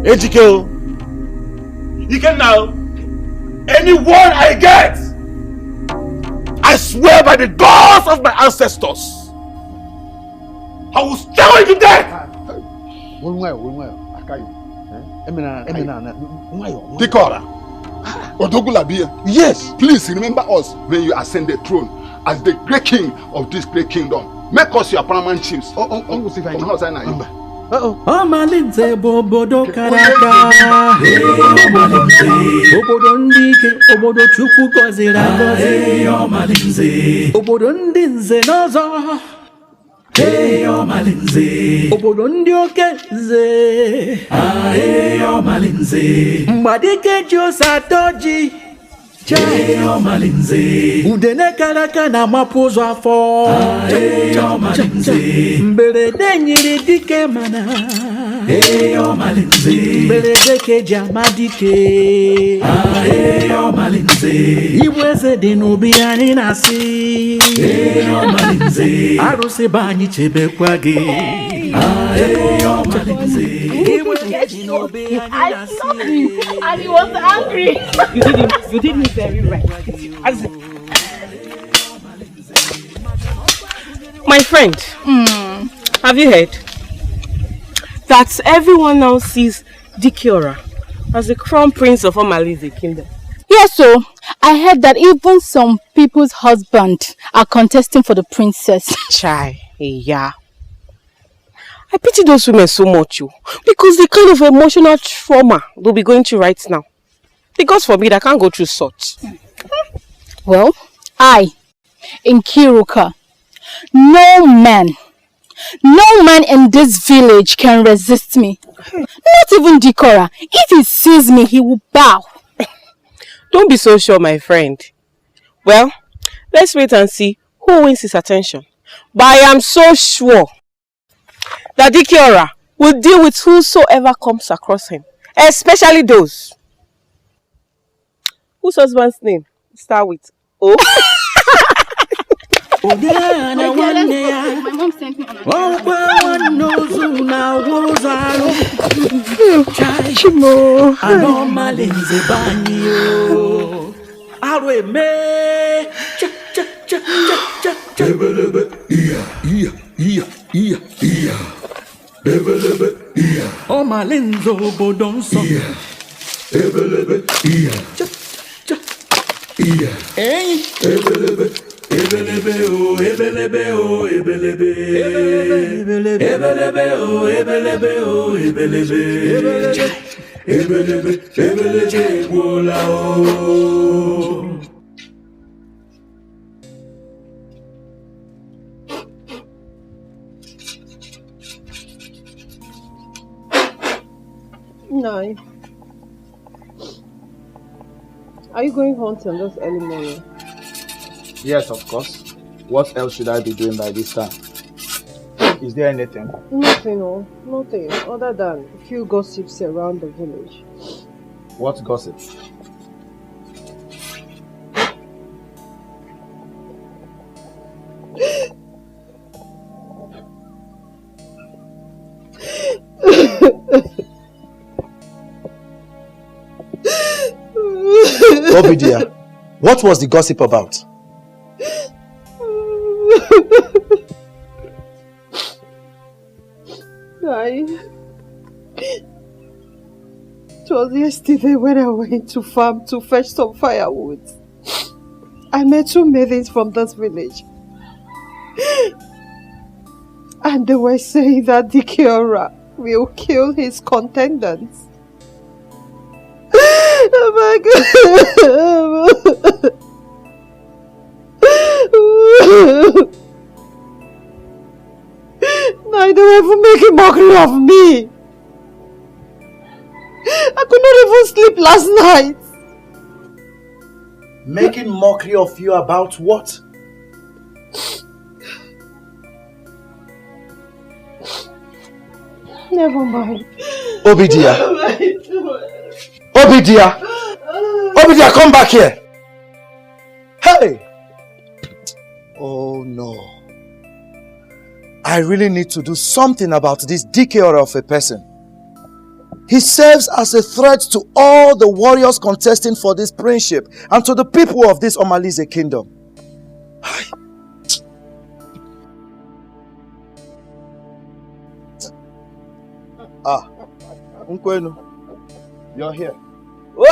Ejike, you can now. Any word I get, I swear by the gods of my ancestors, I will stone you to death. Dikora, Odogulabia. Yes. Please remember us when you ascend the throne as the great king of this great kingdom. Make us your paramount chiefs. Omalinze bobodo karaka. Omalinze obodo ndị ike obodo Chukwu gọziri agọzi. Omalinze obodo ndị nze n'ọzọ. Hey, Omalinze. Obodo ndị okenze. Hey, Omalinze. Mgbadike Josatoji. Hey, Omalinze. Udene kalaka na mapụ ụzọ afọ. Hey, Omalinze. Mberede nyiri dike mana. Hey, Omalinze. Mberede keji amadike. Hey, Omalinze. Igwe eze dị n'obi anyị na-asị. Hey, Omalinze. Arụsị be anyị chebekwa gị. Hey, Omalinze. Igwe eze dị n'obi anyị na-asị. And he was angry. You did me very right. My friend, have you heard that everyone now sees Dikiora as the crown prince of Omalinze kingdom? Yes, so I heard that even some people's husbands are contesting for the princess. Chai, yeah. I pity those women so much, because the kind of emotional trauma they'll be going through right now. Because for me, I can't go through such. Well, in Kiruka, no man in this village can resist me. Not even Dikora. If he sees me, he will bow. Don't be so sure, my friend. Well, let's wait and see who wins his attention. But I am so sure that Dikiora will deal with whosoever comes across him. Especially those whose husband's name start with O. My mom sent me Ebelebe o, ebelebe o, ebelebe. Ebelebe o, ebelebe o, ebelebe. Ebelebe, ebelebe wola o. No. Are you going hunting this early morning? Yes, of course. What else should I be doing by this time? Is there anything? Nothing, no. Nothing. Other than a few gossips around the village. What gossip? Obidia, what was the gossip about? It was yesterday when I went to farm to fetch some firewood. I met two maidens from this village. And they were saying that Dikiora will kill his contendants. Oh my God! Now they were even making mockery of me. I could not even sleep last night. Making mockery of you about what? Never mind. Obidia. Obidia. Obidia, come back here. Hey. Oh no. I really need to do something about this Dikiora of a person. He serves as a threat to all the warriors contesting for this princeship and to the people of this Omalinze kingdom. Nkwenu, you're here. You're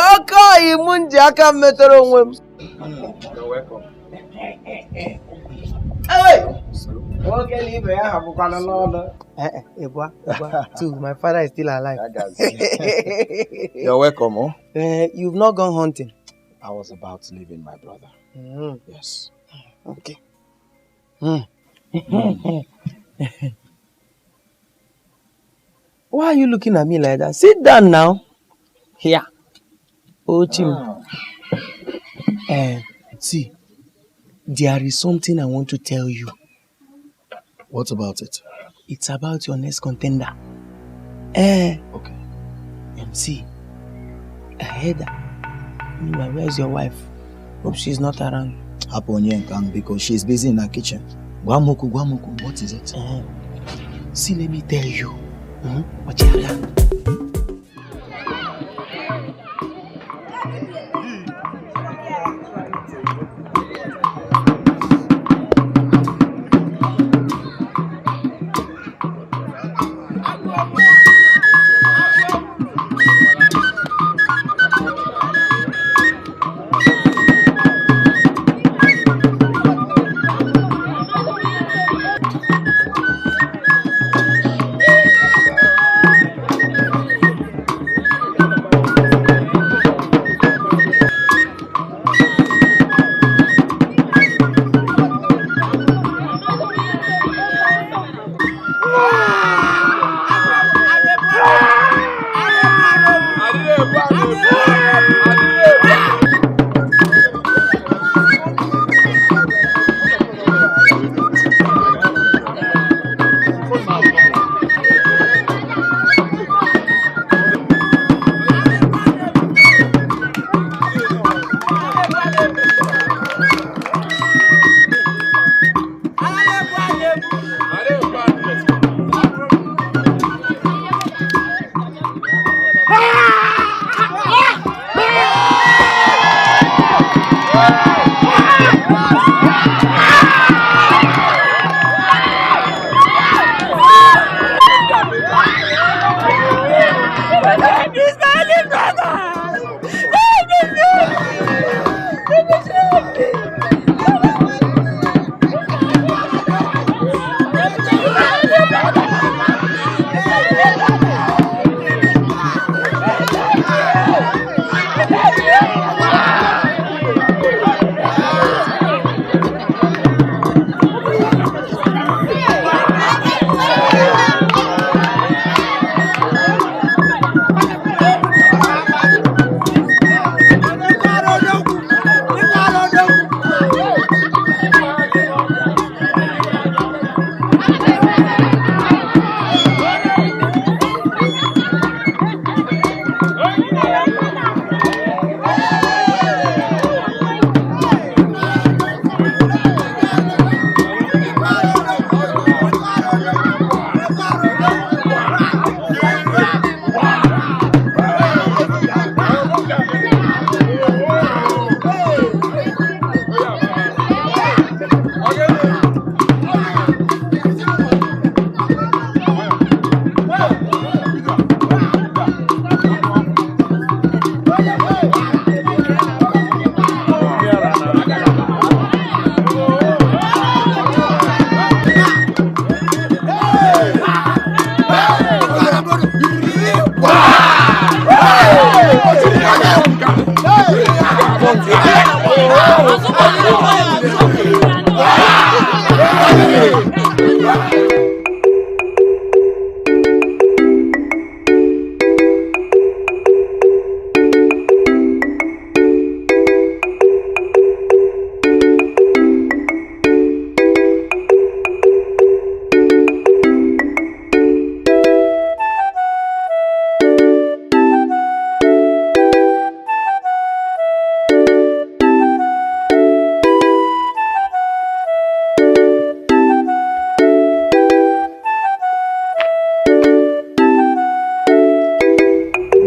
welcome. Hey! Too, my father is still alive. You're welcome, oh? You've not gone hunting. I was about to leave in my brother. Yes. Okay. Why are you looking at me like that? Sit down now. Here. Oh, Chim. See, there is something I want to tell you. What about it? It's about your next contender. Okay. See, I heard that. Where's your wife? Hope she's not around. Because she's busy in her kitchen. Guamuku, what is it? See, let me tell you.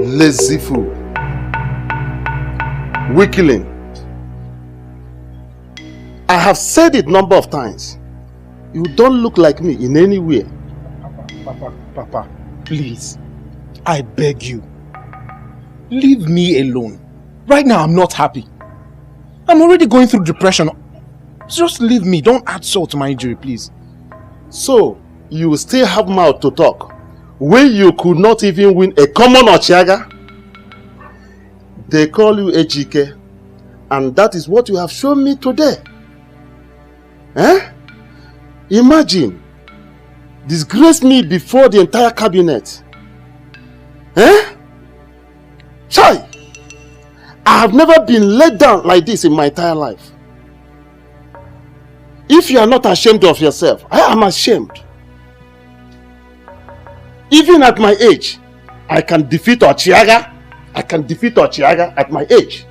Lazy fool. Weakling. I have said it number of times. You don't look like me in any way. Papa, please. I beg you. Leave me alone. Right now I'm not happy. I'm already going through depression. Just leave me. Don't add salt to my injury, please. So, you still have mouth to talk when you could not even win a common Ochiaga? They call you Ejike, and that is what you have shown me today. Imagine, disgrace me before the entire cabinet. Eh? Chai! I have never been let down like this in my entire life. If you are not ashamed of yourself, I am ashamed. Even at my age, I can defeat Ochiaga. I can defeat Ochiaga at my age.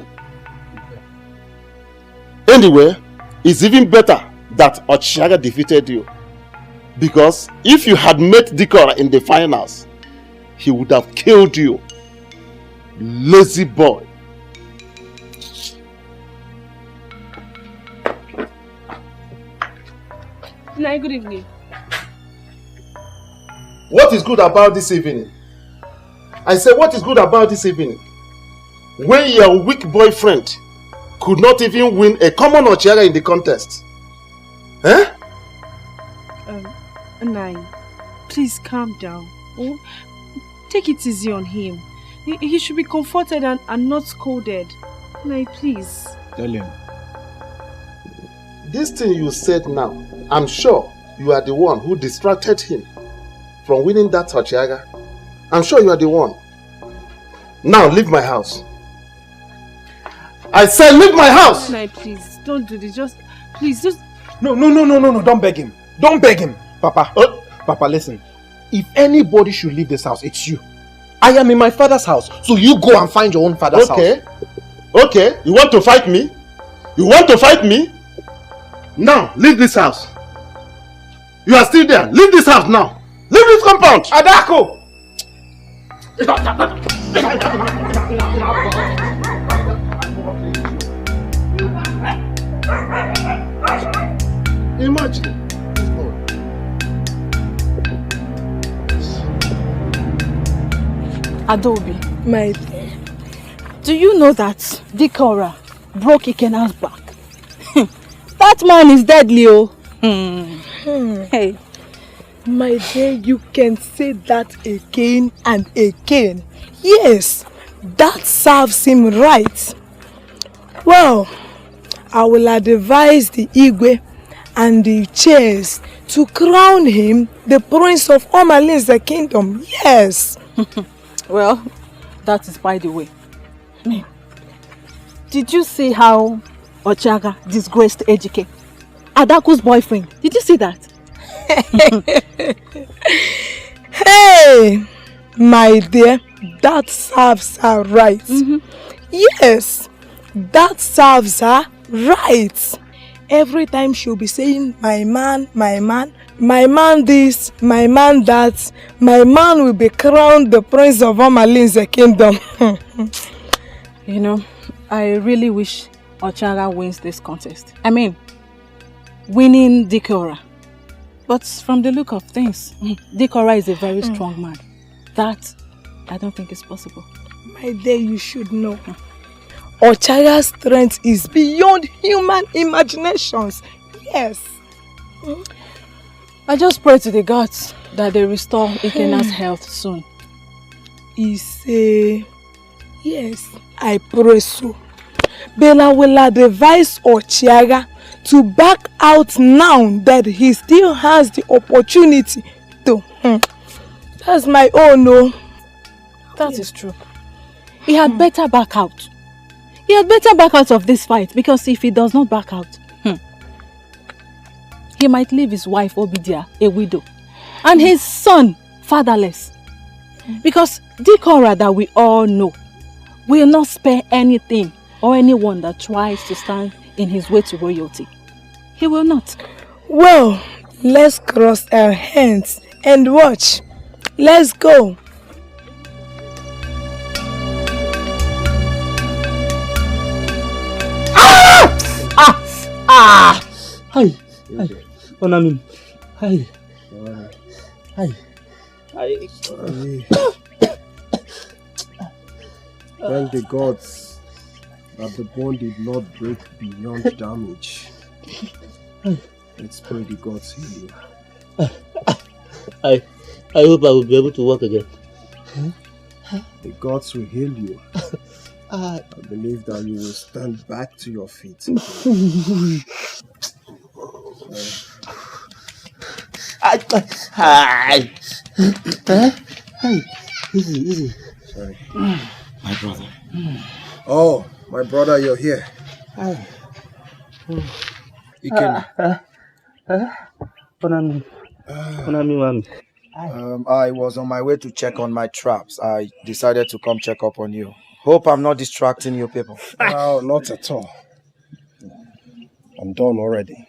Anyway, it's even better that Ochiaga defeated you. Because if you had met Dikora in the finals, he would have killed you. Lazy boy. Nai, good evening. What is good about this evening? I said, what is good about this evening? When your weak boyfriend could not even win a common Ochiaga in the contest. Eh? Nai, please calm down. Oh, take it easy on him. He should be comforted and not scolded. Nai, please. Tell him. This thing you said now, I'm sure you are the one who distracted him from winning that Ochiaga. I'm sure you are the one. Now leave my house. I said leave my house! Nai, please, don't do this. Please, just... No, don't beg him. Don't beg him. Papa, Papa, listen. If anybody should leave this house, it's you. I am in my father's house, so you go and find your own father's house. Okay, you want to fight me? You want to fight me? Now, leave this house. You are still there. Leave this house now. Leave this compound. Adako! Imagine. Adobe, my dear, do you know that Dikora broke Ikena's back? That man is dead, Leo. Hey, my dear, you can say that again and again. Yes, that serves him right. Well, I will advise the Igwe and the chairs to crown him the prince of Omalinze kingdom. Yes. Well, that is by the way. Did you see how Ochiaga disgraced Ejike? Adaku's boyfriend. Did you see that? Hey, my dear, that serves her right. Yes, that serves her right. Every time she'll be saying, my man, my man, my man this, my man that, my man will be crowned the prince of Omalinze kingdom. You know, I really wish Ochiaga wins this contest. I mean, winning Dikora. But from the look of things, Dikora is a very strong man. That, I don't think is possible. My dear, you should know. Ochiaga's strength is beyond human imaginations. Yes. I just pray to the gods that they restore Ikena's health soon. Yes, I pray so. Bella will advise Ochiaga to back out now that he still has the opportunity to. That's my own, no. That is true. He had better back out. He had better back out of this fight, because if he does not back out, he might leave his wife Obidia a widow and his son fatherless. Because Dikora, that we all know, will not spare anything or anyone that tries to stand in his way to royalty. He will not. Well, let's cross our hands and watch. Let's go. Hi. Onanun. Hi. Thank the gods that the bond did not break beyond damage. Let's pray the gods heal you. I hope I will be able to walk again. The gods will heal you. I believe that you will stand back to your feet. Hi. Easy. Sorry. My brother. Oh, my brother, you're here. Hi. Ikenna. I was on my way to check on my traps. I decided to come check up on you. Hope I'm not distracting you people. No, not at all. I'm done already.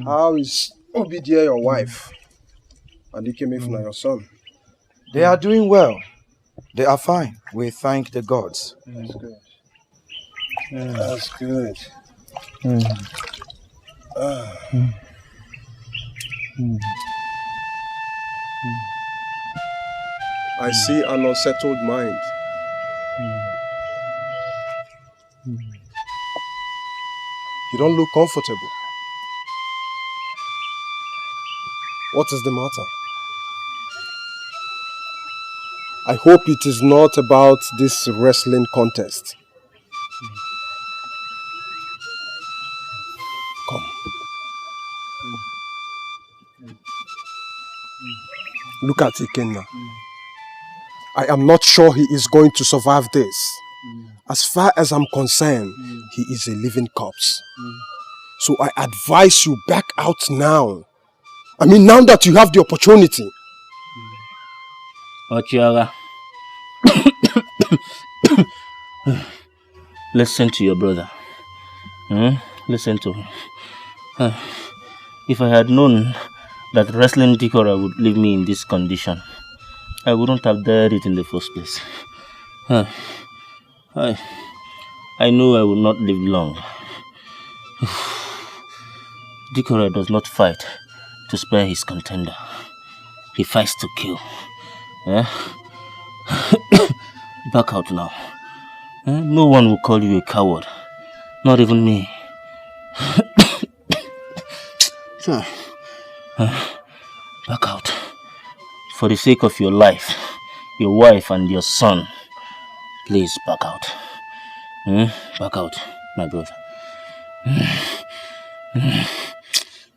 How is Obidia, your wife? And Ikemefuna, your son? They are doing well. They are fine. We thank the gods. That's good. That's good. I see an unsettled mind. You don't look comfortable. What is the matter? I hope it is not about this wrestling contest. Come. Look at Ikenna. I am not sure he is going to survive this. As far as I'm concerned, he is a living corpse. So I advise you back out now. I mean, now that you have the opportunity. Ochiaga. Listen to your brother. Listen to him. If I had known that wrestling Dikora would leave me in this condition, I wouldn't have dared it in the first place. I know I will not live long. Dikora does not fight to spare his contender. He fights to kill. Back out now. No one will call you a coward. Not even me. Back out. For the sake of your life, your wife and your son, please back out. Back out, my brother.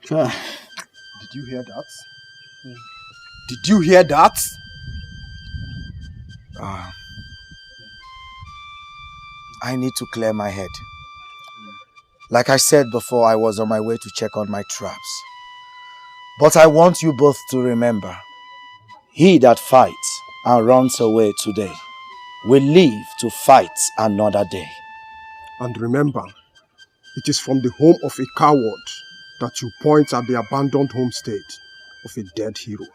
Did you hear that? Did you hear that? I need to clear my head. Like I said before, I was on my way to check on my traps. But I want you both to remember, he that fights and runs away today will live to fight another day. And remember, it is from the home of a coward that you point at the abandoned homestead of a dead hero.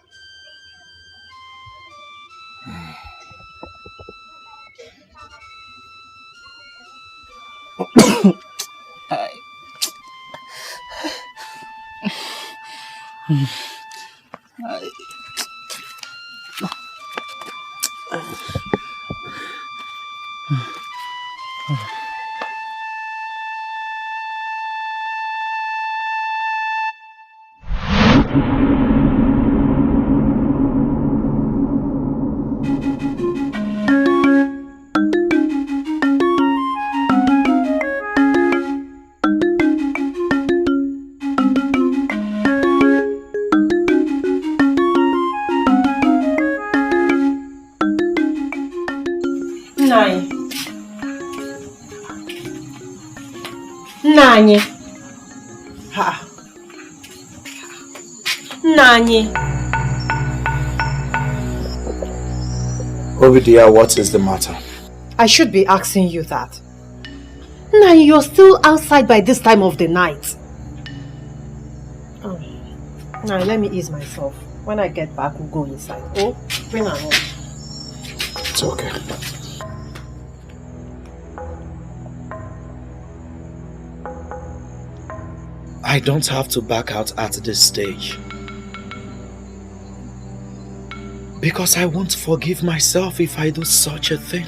Nanye. Ha. Nanye. Obidia, what is the matter? I should be asking you that. Nanye, you're still outside by this time of the night. Oh. Now let me ease myself. When I get back, we'll go inside. Oh, bring her home. It's okay. I don't have to back out at this stage. Because I won't forgive myself if I do such a thing.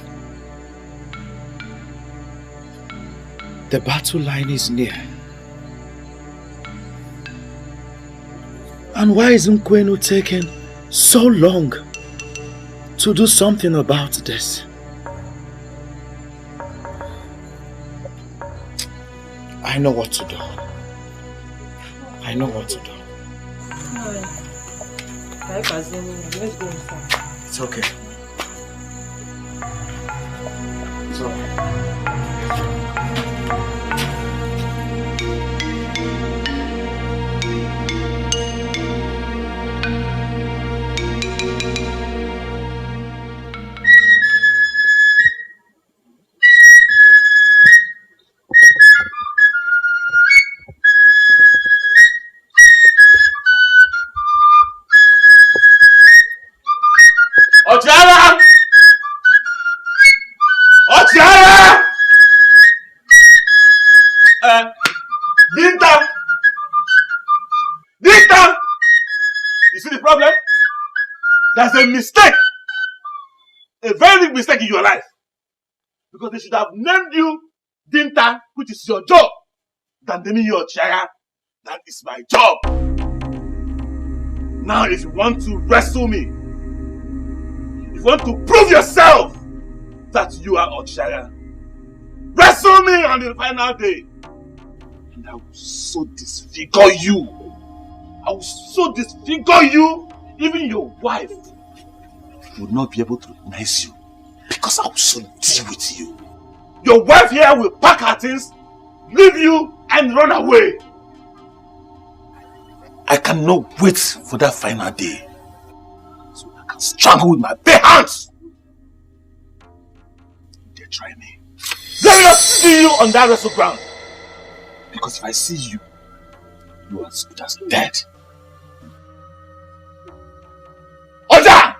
The battle line is near. And why is Nkwenu taking so long to do something about this? I know what to do. I know what to do. Let's go inside. It's okay. It's okay. Ochiara! Ochiara! Dinta! Dinta! You see the problem? There's a mistake. A very big mistake in your life. Because they should have named you Dinta, which is your job, than naming you Ochiara. That is my job. Now if you want to wrestle me, if you want to prove yourself that you are Ochiara, wrestle me on the final day. And I will so disfigure you. I will so disfigure you, even your wife will not be able to recognize you. Because I will so deal with you. Your wife here will pack her things, leave you and run away. I cannot wait for that final day. So I can strangle with my bare hands. They try me. They will not see you on that wrestle ground. Because if I see you, you are as good as dead. Order!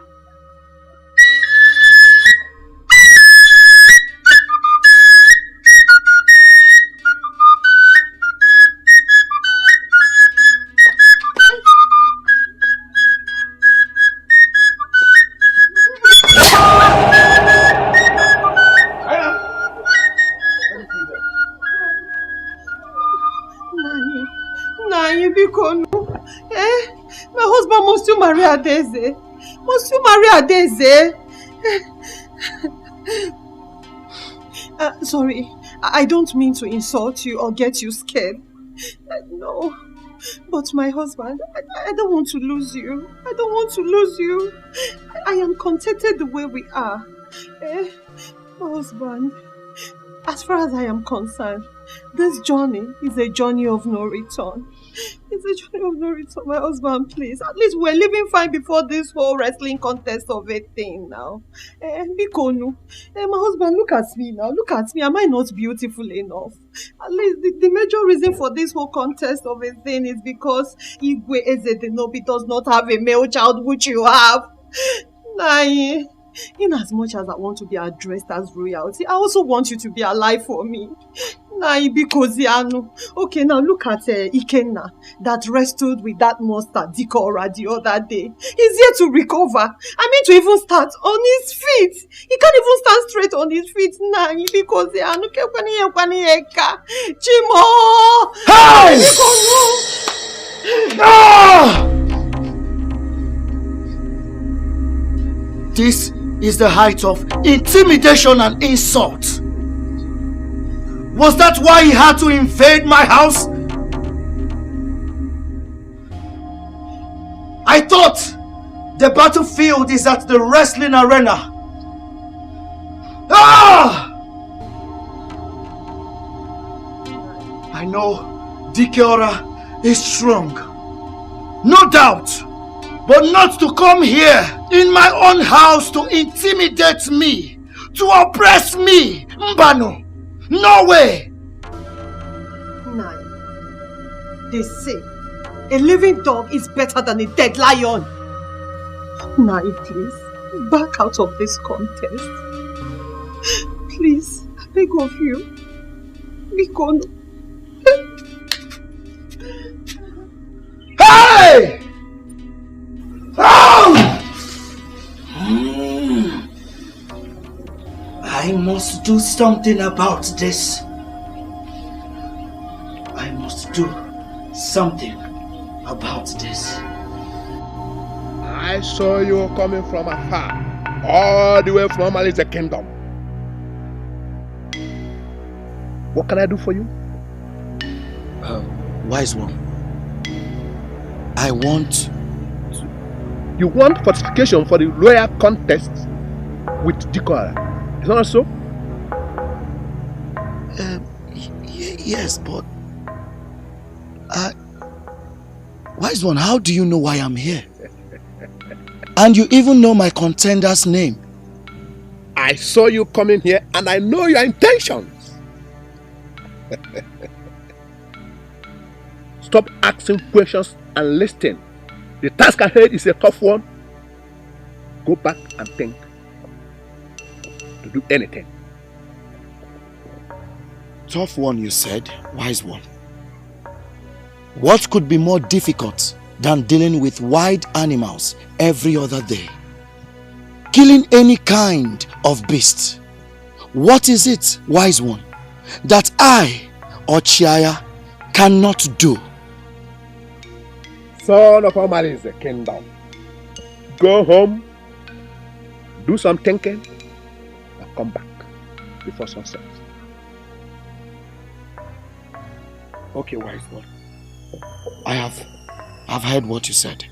Nani, because my husband must you marry Adeze. Must you marry Adeze? Sorry, I don't mean to insult you or get you scared. No, but my husband, I don't want to lose you. I don't want to lose you. I am contented the way we are. My husband, as far as I am concerned, this journey is a journey of no return. It's a journey of no return, my husband, please. At least we're living fine before this whole wrestling contest of a thing now. Bikonu, my husband, look at me now. Look at me. Am I not beautiful enough? At least the major reason for this whole contest of a thing is because Igboegwu does not have a male child, which you have. Nai. In as much as I want to be addressed as royalty, I also want you to be alive for me. Okay, now look at Ikenna that wrestled with that monster Dikora the other day. He's here to recover. I mean to even start on his feet. He can't even stand straight on his feet now because Chimo! Hey! Ah! This is the height of intimidation and insult. Was that why he had to invade my house? I thought the battlefield is at the wrestling arena. Ah! I know Dikeora is strong. No doubt. But not to come here in my own house to intimidate me, to oppress me, Mbano. No way! Nai, they say a living dog is better than a dead lion. Nai, please, back out of this contest. Please, I beg of you. Bikono. Hey! Oh! I must do something about this. I must do something about this. I saw you coming from afar, all the way from Malaysia Kingdom. What can I do for you? Wise one, I want... You want fortification for the royal contest with Dikora. Is that not so? Yes, but... Wise one, how do you know why I'm here? And you even know my contender's name. I saw you coming here and I know your intentions. Stop asking questions and listen. The task ahead is a tough one. Go back and think to do anything. Tough one, you said, wise one. What could be more difficult than dealing with wild animals every other day? Killing any kind of beast. What is it, wise one, that I or Chiaya cannot do? Son of Omalinze Kingdom, go home, do some thinking, and come back before sunset. Okay, wise one. I've heard what you said.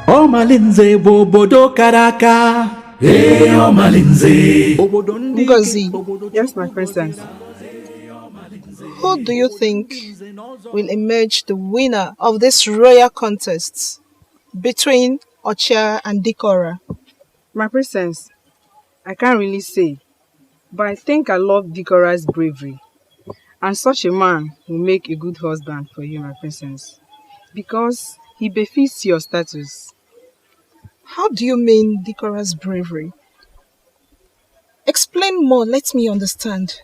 Omalinze bobodo karaka. Hey, Omalinze. Ngozi. Yes, my princess. Who do you think will emerge the winner of this royal contest between Ocha and Dikora? My princess, I can't really say, but I think I love Dikora's bravery. And such a man will make a good husband for you, my princess, because he befits your status. How do you mean Dikora's bravery? Explain more, let me understand.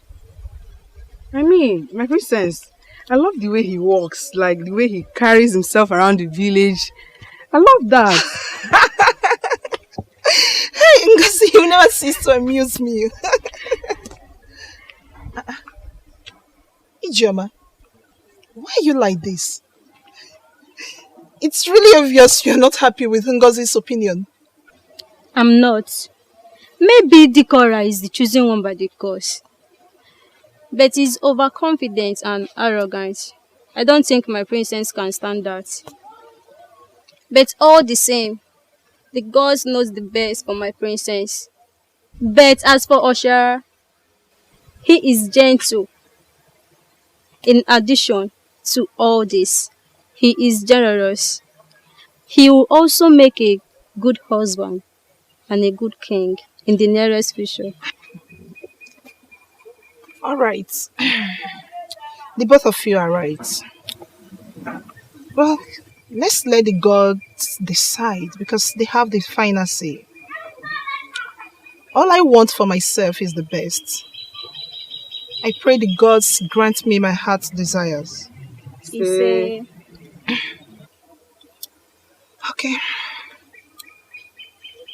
I mean, my princess, I love the way he walks, like the way he carries himself around the village. I love that. Hey, Ngozi, you never cease to amuse me. Ijeoma, why are you like this? It's really obvious you're not happy with Ngozi's opinion. I'm not. Maybe Dikora is the chosen one by the cause. But he's overconfident and arrogant. I don't think my princess can stand that. But all the same, the gods knows the best for my princess. But as for Osha, he is gentle. In addition to all this, he is generous. He will also make a good husband and a good king in the nearest future. All right. The both of you are right. Well, let's let the gods decide because they have the final say. All I want for myself is the best. I pray the gods grant me my heart's desires. Say. Okay.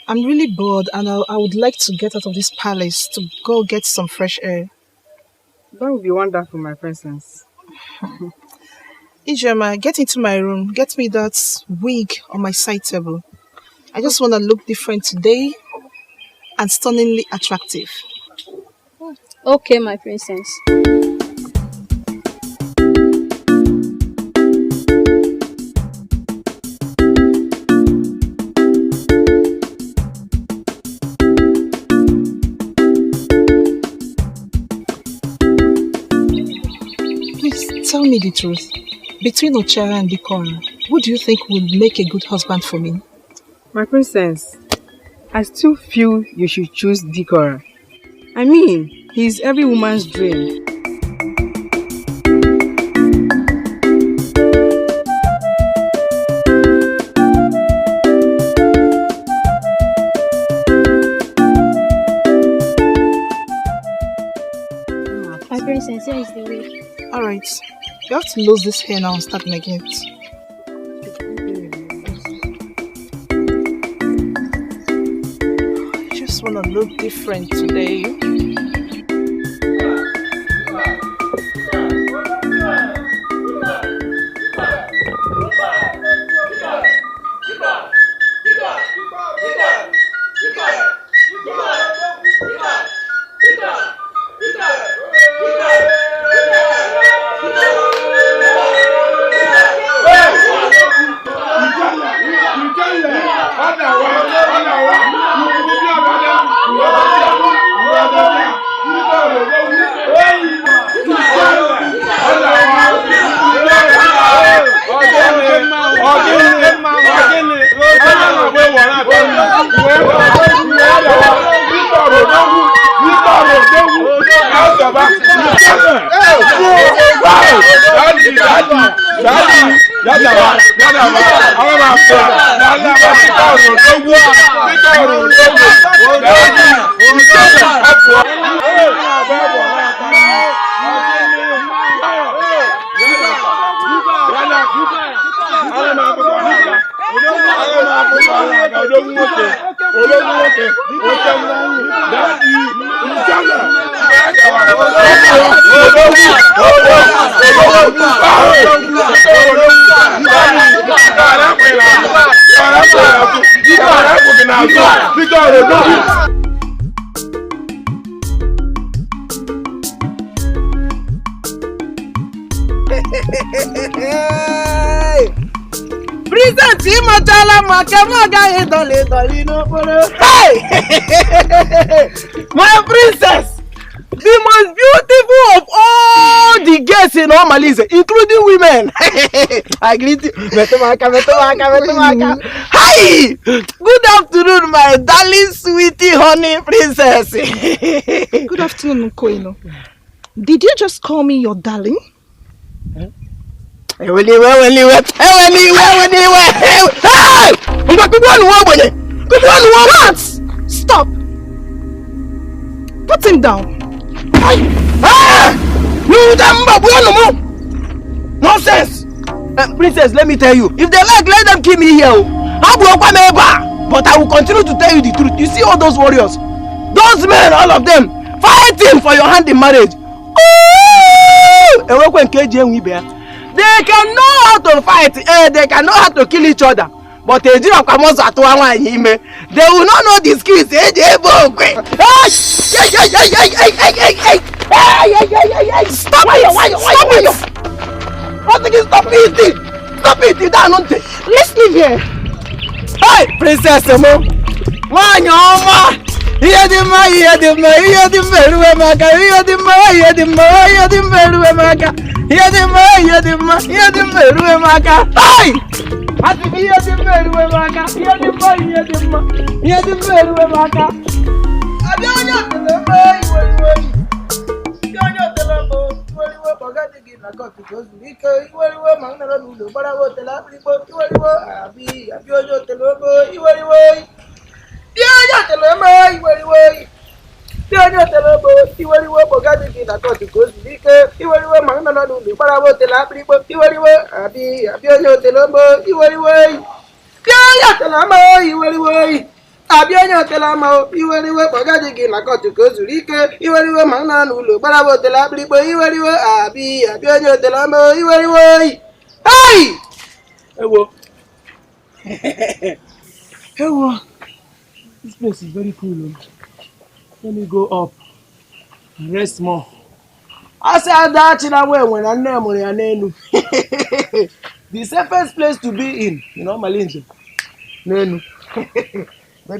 I'm really bored and I would like to get out of this palace to go get some fresh air. That would be wonderful, my princess. Ijeoma, get into my room. Get me that wig on my side table. I just want to look different today and stunningly attractive. Okay, my princess. Please tell me the truth. Between Ochara and Dikora, who do you think would make a good husband for me? My princess, I still feel you should choose Dikora. I mean, he's every woman's dream. You have to lose this hair now and start making it. I just want to look different today. My princess, the most beautiful of all the girls in all Malaysia, including women. I greet you. Hi! Good afternoon, my darling, sweetie, honey princess. Good afternoon, Koino. Did you just call me your darling? What? Stop! Put him down. Nonsense! Princess, let me tell you, if they like, let them kill me here. But I will continue to tell you the truth. You see all those warriors? Those men, all of them, fighting for your hand in marriage. They can know how to fight, they can know how to kill each other. But they will not know the skills. Stop it! Stop it! Let's leave here. Hey, Princess Emo! This place is very cool. Let me go up and rest more. I said that when I know the safest place to be in, Malaysia. Let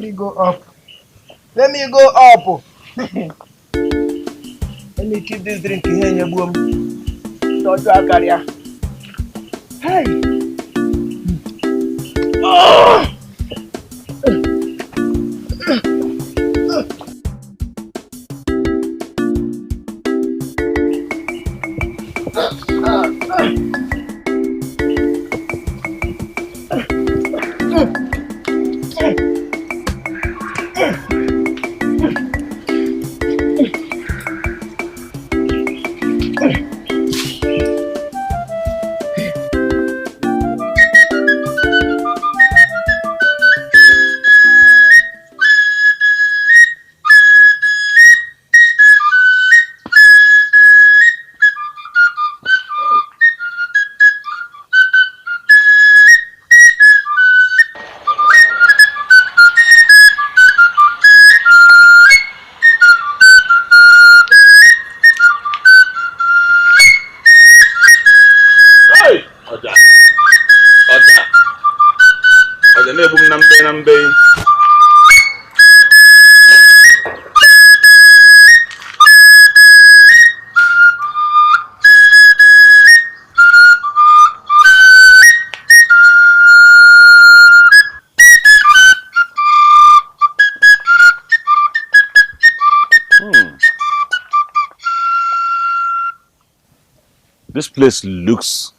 me go up. Let me keep this drink here in your boom. Don't you career. Hey. Oh! Nambe. This place looks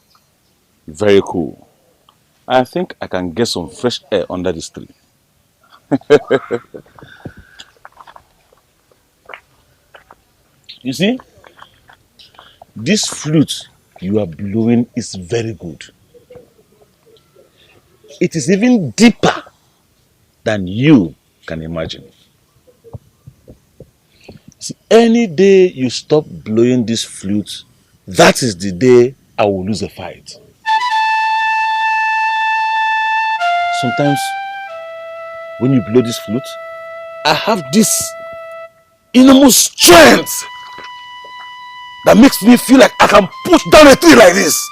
very cool. I think I can get some fresh air under this tree. You see, this flute you are blowing is very good. It is even deeper than you can imagine. See, any day you stop blowing this flute, that is the day I will lose a fight. Sometimes when you blow this flute, I have this enormous strength that makes me feel like I can push down a tree like this.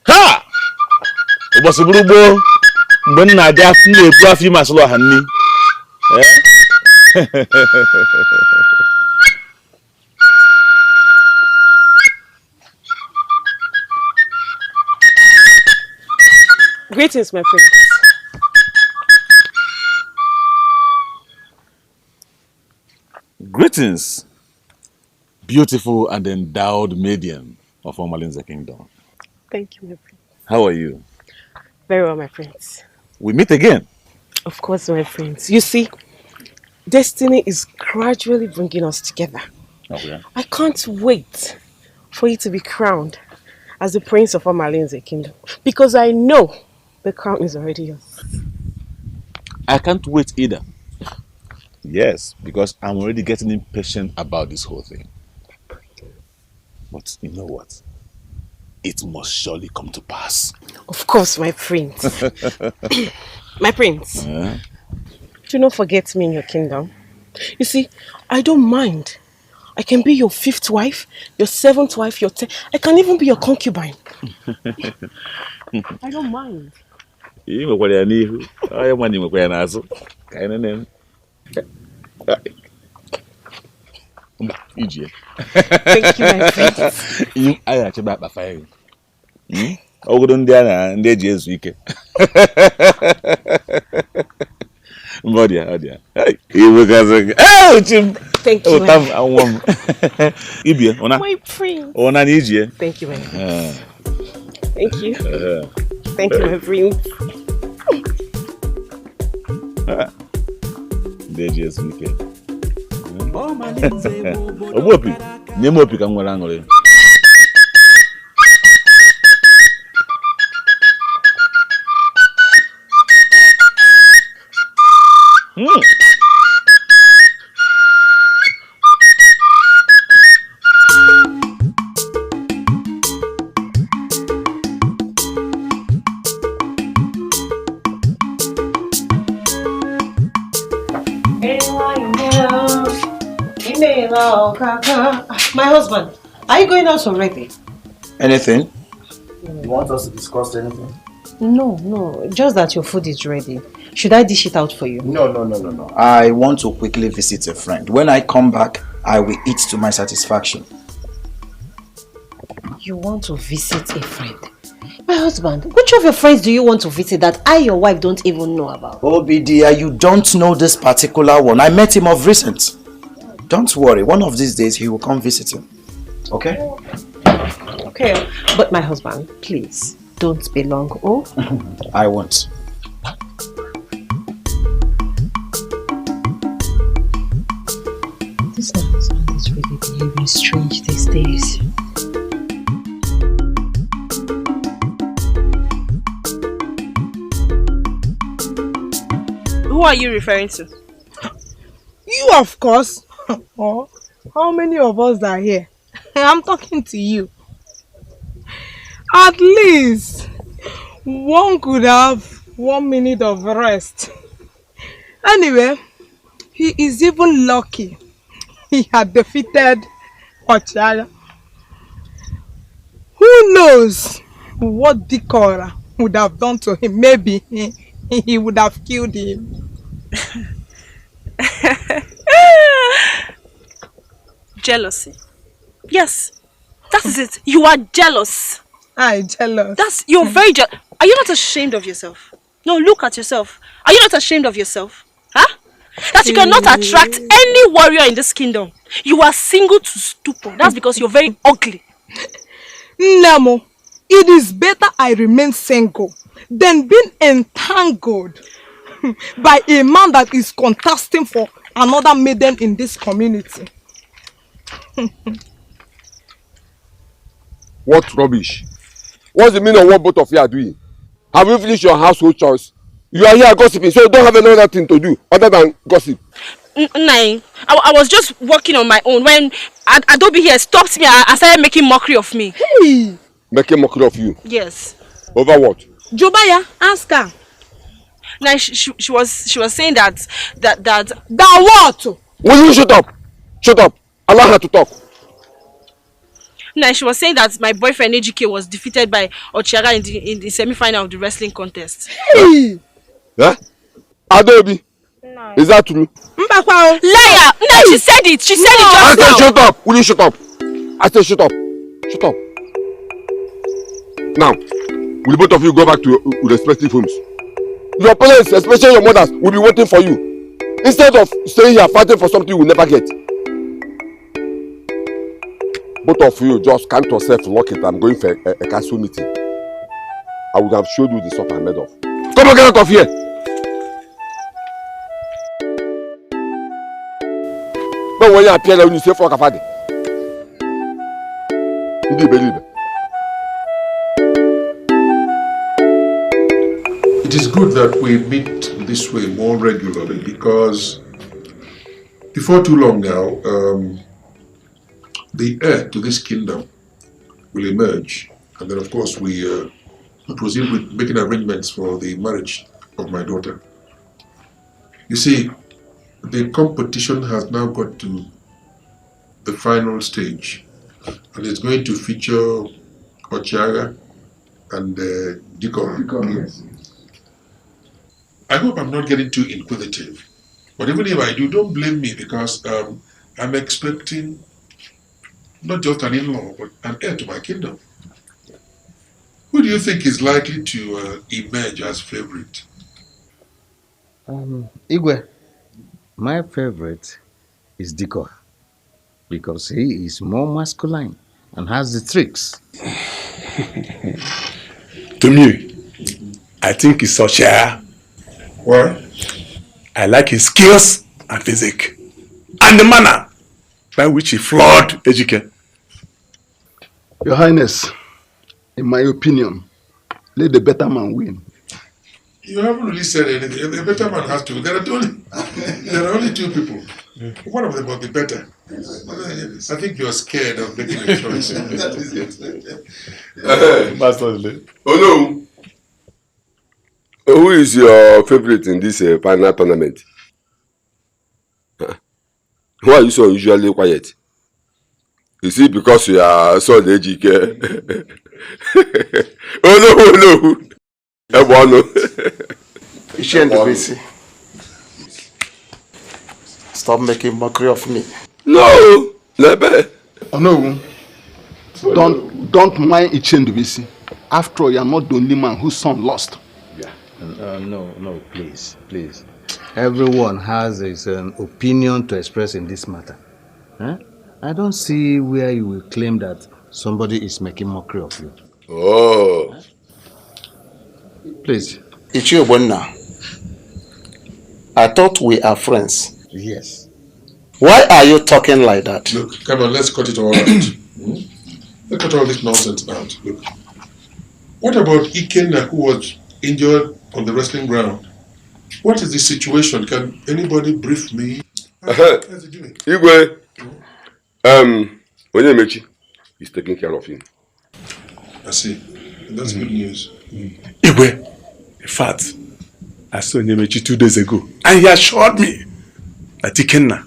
Ha! Ụbọchị bụrụ gboo mgbe m na-adị afọ na-ebu afọ ime asụlọ ha nni. Greetings, my friends. Greetings, beautiful and endowed medium of Omalinze Kingdom. Thank you, my friend. How are you? Very well, my friends. We meet again. Of course, my friends. You see, destiny is gradually bringing us together. Oh, yeah. I can't wait for you to be crowned as the Prince of Omalinze Kingdom, because I know the crown is already yours. I can't wait either. Yes, because I'm already getting impatient about this whole thing. But you know what? It must surely come to pass. Of course, my prince. My prince. Do not forget me in your kingdom. You see, I don't mind. I can be your 5th wife, your 7th wife, your 10th. I can even be your concubine. I don't mind. Thank you, my prince. You are actually back by fire. Thank you. My prince. Thank you, my prince. Thank you. Thank you, my prince. Obopi, name opi ka nwere aṅụrị. My husband, are you going out already? Anything? You want us to discuss anything? No, just that your food is ready. Should I dish it out for you? No. I want to quickly visit a friend. When I come back, I will eat to my satisfaction. You want to visit a friend? My husband, which of your friends do you want to visit that I, your wife, don't even know about? Oh, dear, you don't know this particular one. I met him of recent. Don't worry, one of these days he will come visit him. Okay? Okay, but my husband, please, don't be long, oh? I won't. This my husband is really behaving strange these days. Who are you referring to? You, of course. Oh, how many of us are here? I'm talking to you. At least one could have 1 minute of rest. Anyway, he is even lucky he had defeated Ochara. Who knows what Dikora would have done to him? Maybe he would have killed him. Jealousy. Yes, that is it. You are jealous. I'm jealous. You're very jealous. Are you not ashamed of yourself? No, look at yourself. Are you not ashamed of yourself? Huh? That you cannot attract any warrior in this kingdom. You are single to stupor. That's because you're very ugly. Nemo, it is better I remain single than being entangled by a man that is contesting for another maiden in this community. What rubbish? What's the meaning of what both of you are doing? Have you finished your household chores? You are here gossiping, so you don't have another thing to do other than gossip. Nai, I was just working on my own when Adobe here stopped me and started making mockery of me. Hey! Making mockery of you? Yes. Over what? Jobaya, ask her. Now she was saying that what? Will you shut up? Shut up. Allow her to talk. Now she was saying that my boyfriend Edochie was defeated by Ochara in the semi-final of the wrestling contest. Hey! Huh? Adobe. No. Is that true? Liar! No, she said it. She said it just now. I said shut up. Will you shut up? I said shut up. Shut up. Now, will both of you go back to your respective homes? Your parents, especially your mothers, will be waiting for you. Instead of staying here fighting for something you will never get. Both of you just count yourself, lock it. I'm going for a council meeting. I would have showed you the stuff I'm made of. Come on, get out of here! But when you appear when you say fuck a you believe it. It is good that we meet this way more regularly because before too long now, the heir to this kingdom will emerge, and then of course we proceed with making arrangements for the marriage of my daughter. You see, the competition has now got to the final stage, and it's going to feature Ochara and Dikora. Yes. I hope I'm not getting too inquisitive, but even if I do, don't blame me because I'm expecting not just an in-law, but an heir to my kingdom. Who do you think is likely to emerge as favorite? Igwe, my favorite is Dikora because he is more masculine and has the tricks. To me, I think he's such a... Why? I like his skills and physique and the manner by which he floored Edochie. Your Highness, in my opinion, let the better man win. You haven't really said anything. The better man has to. There are only two people. One of them must be better. I think you're scared of making a choice. That is it. Oh no. Who is your favorite in this final tournament? Why are you so usually quiet? Is it because you are so Edochie? Oh no. Stop making mockery of me. No, never. Oh no. Don't mind Ichendubisi. After all, you are not the only man whose son lost. Yeah. No, please. Everyone has his opinion to express in this matter. Huh? I don't see where you will claim that somebody is making mockery of you. Oh. Please. Igboegwu, I thought we are friends. Yes. Why are you talking like that? Look, come on, let's cut it all out. Let's cut all this nonsense out. Look. What about Ikenna, who was injured on the wrestling ground? What is the situation? Can anybody brief me? How's he doing? Igwe, Onyemechi is taking care of him. I see. That's good news. Igwe, in fact, I saw Onyemechi 2 days ago, and he assured me that Ikenna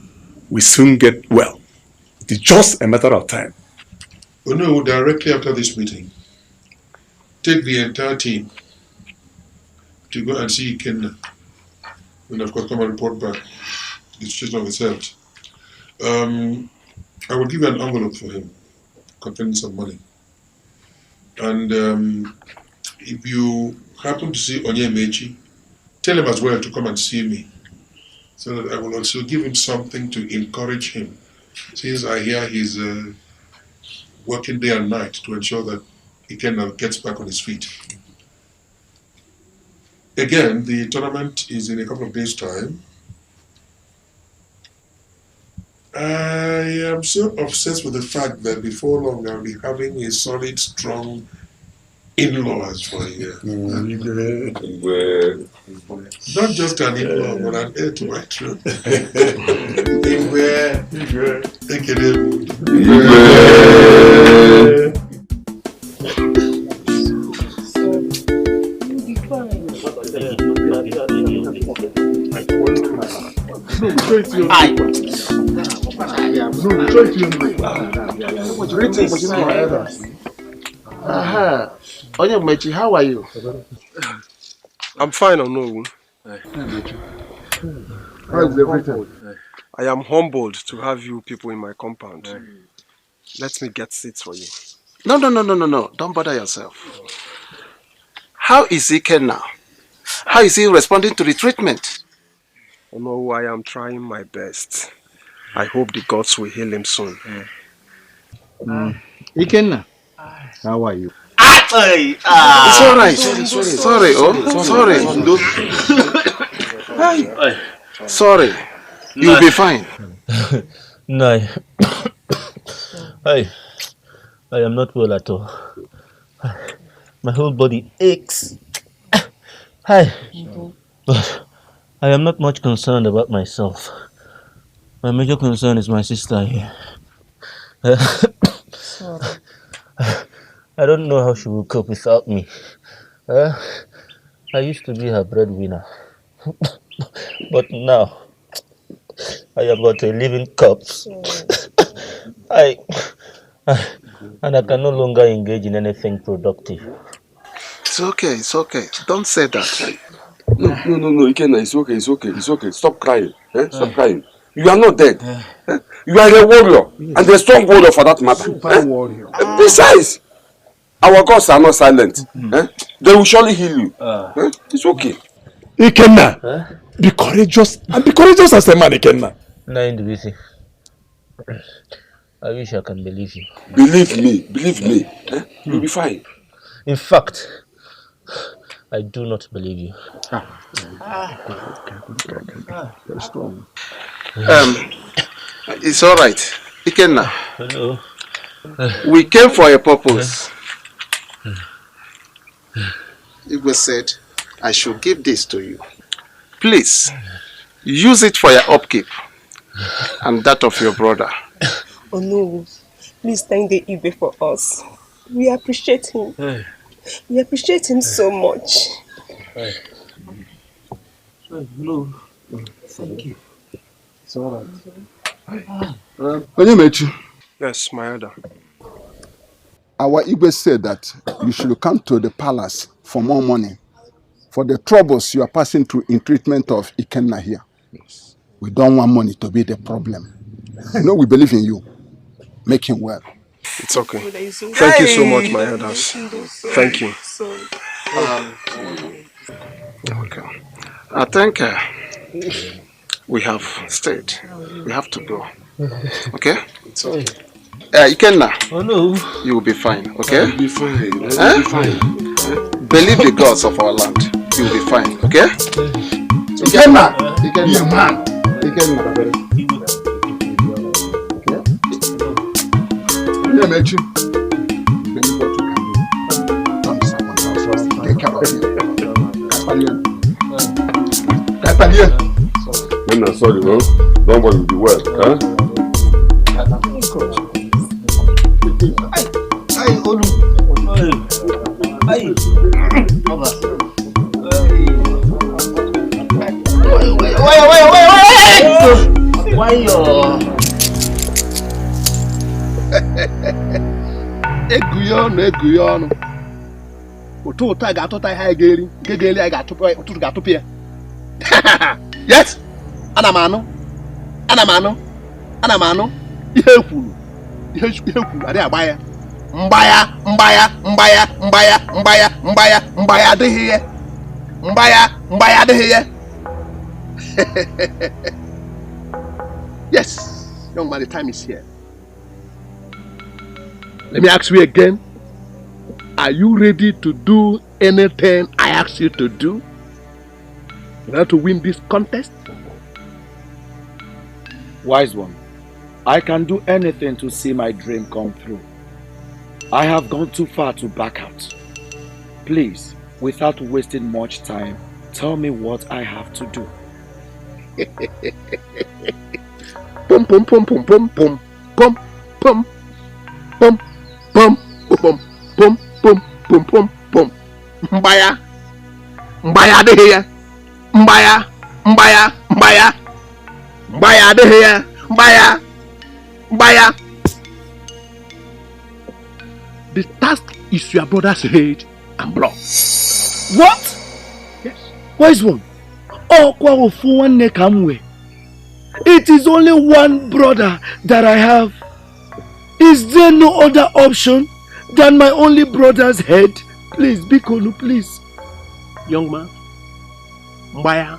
will soon get well. It is just a matter of time. Oh no, directly after this meeting, take the entire team to go and see Ikenna. And of course come and report back the situation of his health. I will give you an envelope for him containing some money. And if you happen to see Onyemechi, tell him as well to come and see me, so that I will also give him something to encourage him, since I hear he's working day and night to ensure that Ikenna gets back on his feet. Again, the tournament is in a couple of days' time. I am so obsessed with the fact that before long I'll be having a solid, strong in-laws for a year. Not just an in-law, but an heir to my throne. Thank Onyemechi, how are you? I'm fine, Onowu. How is everything? I am humbled to have you people in my compound. Let me get seats for you. No. Don't bother yourself. How is Ikenna? How is he responding to the treatment? Onowu, I am trying my best. I hope the gods will heal him soon. Ikenna, how are you? It's alright. Sorry. You'll be fine. No. I am not well at all. My whole body aches. But I am not much concerned about myself. My major concern is my sister here. I don't know how she will cope without me. I used to be her breadwinner. But now, I am but a living corpse. And I can no longer engage in anything productive. It's okay. Don't say that. No, Ikenna, it's okay. Stop crying. Stop crying. You are not dead. You are a warrior, and a strong warrior for that matter. Warrior. Besides, our gods are not silent. They will surely heal you. It's okay. Ikenna, be courageous and be courageous as a man, Ikenna. I wish I can believe you. Believe me. You'll be fine. In fact, I do not believe you. Very strong. It's all right, Ikenna. Hello. We came for a purpose. Igwe said, I should give this to you. Please, use it for your upkeep and that of your brother. Oh no, please thank the Igwe for us. We appreciate him. We appreciate him so much. No, thank you. It's all right. Onyemechi. Yes, my elder. Our Igwe said that you should come to the palace for more money for the troubles you are passing through in treatment of Ikenna here. Yes. We don't want money to be the problem. We believe in you. Make him well. It's okay. Thank you so much, my elders. Thank you. Okay. I think we have stayed. We have to go. Okay? It's okay. Ikenna. Oh no. You will be fine, okay? You'll be fine. You'll be fine. Believe the gods of our land. You'll be fine, okay? Ikenna! Be a man! Ikenna. Onyemechi. Take care of him. I'm sorry, bro. Nobody will be well. Why your Eguyon. Otu I got to tie high gaily, gaily I got to pay. Yes, Anamano. Yehu. I dare buy. Mbaya de here. Mbaya de here. Yes, young man, the time is here. Let me ask you again. Are you ready to do anything I ask you to do in order to win this contest? Wise one, I can do anything to see my dream come through. I have gone too far to back out. Please, without wasting much time, tell me what I have to do. Pum pum pum pum pum pum pum pum pum pum pum pum pum pum pum pum. Mbaya de here. Mbaya de here. Mbaya. The task is your brother's head and blood. What? Yes. Wise one. It is only one brother that I have. Is there no other option than my only brother's head? Please, Bikonu, please. Young man, Mbaya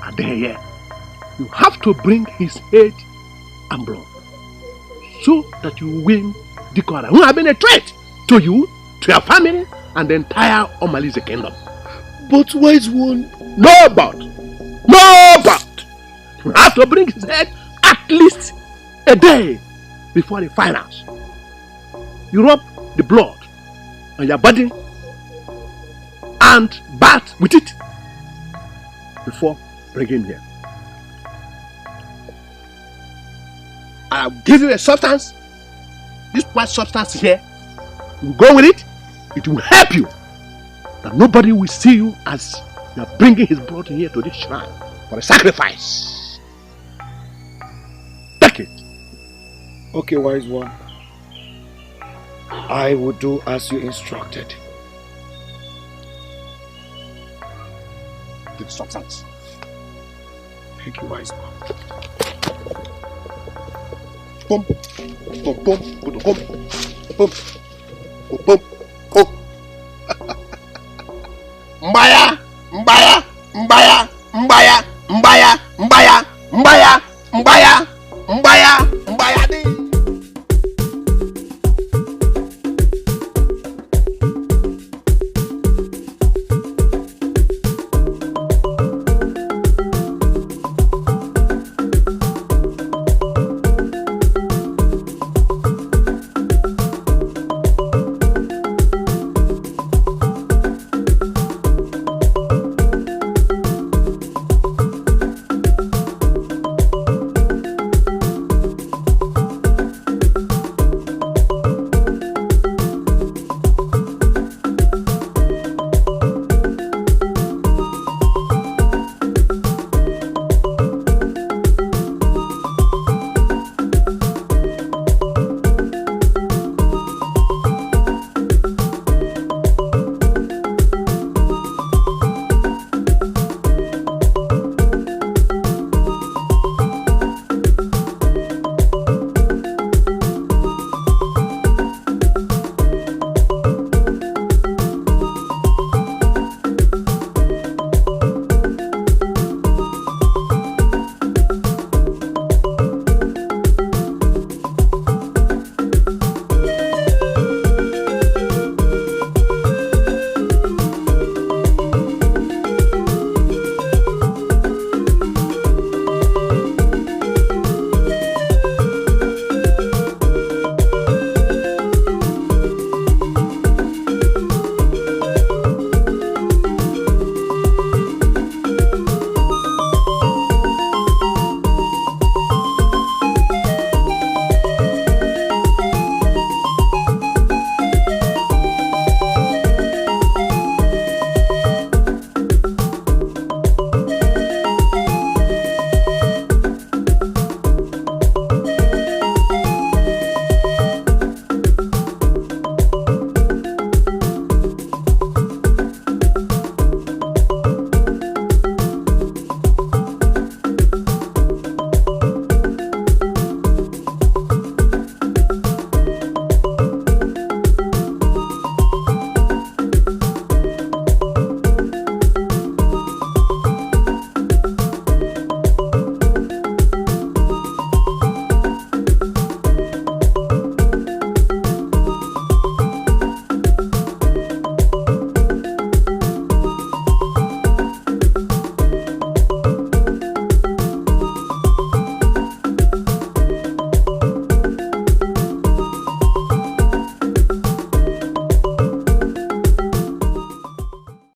Adeye, you have to bring his head and blood so that you win Dikora, who have been a threat to you, to your family, and the entire Omalize kingdom. But wise one, no but. You have to bring his head at least a day before the finals. You rub the blood on your body and bath with it before bringing him here. I'll give you a substance. This white substance here, you go with it, it will help you. That nobody will see you as you are bringing his blood here to this shrine for a sacrifice. Take it. Okay, wise one. I will do as you instructed. Give substance. Thank you, wise one. Boom, boom, boom, boom, boom, boom, boom, boom. Mbaya. Mbaya.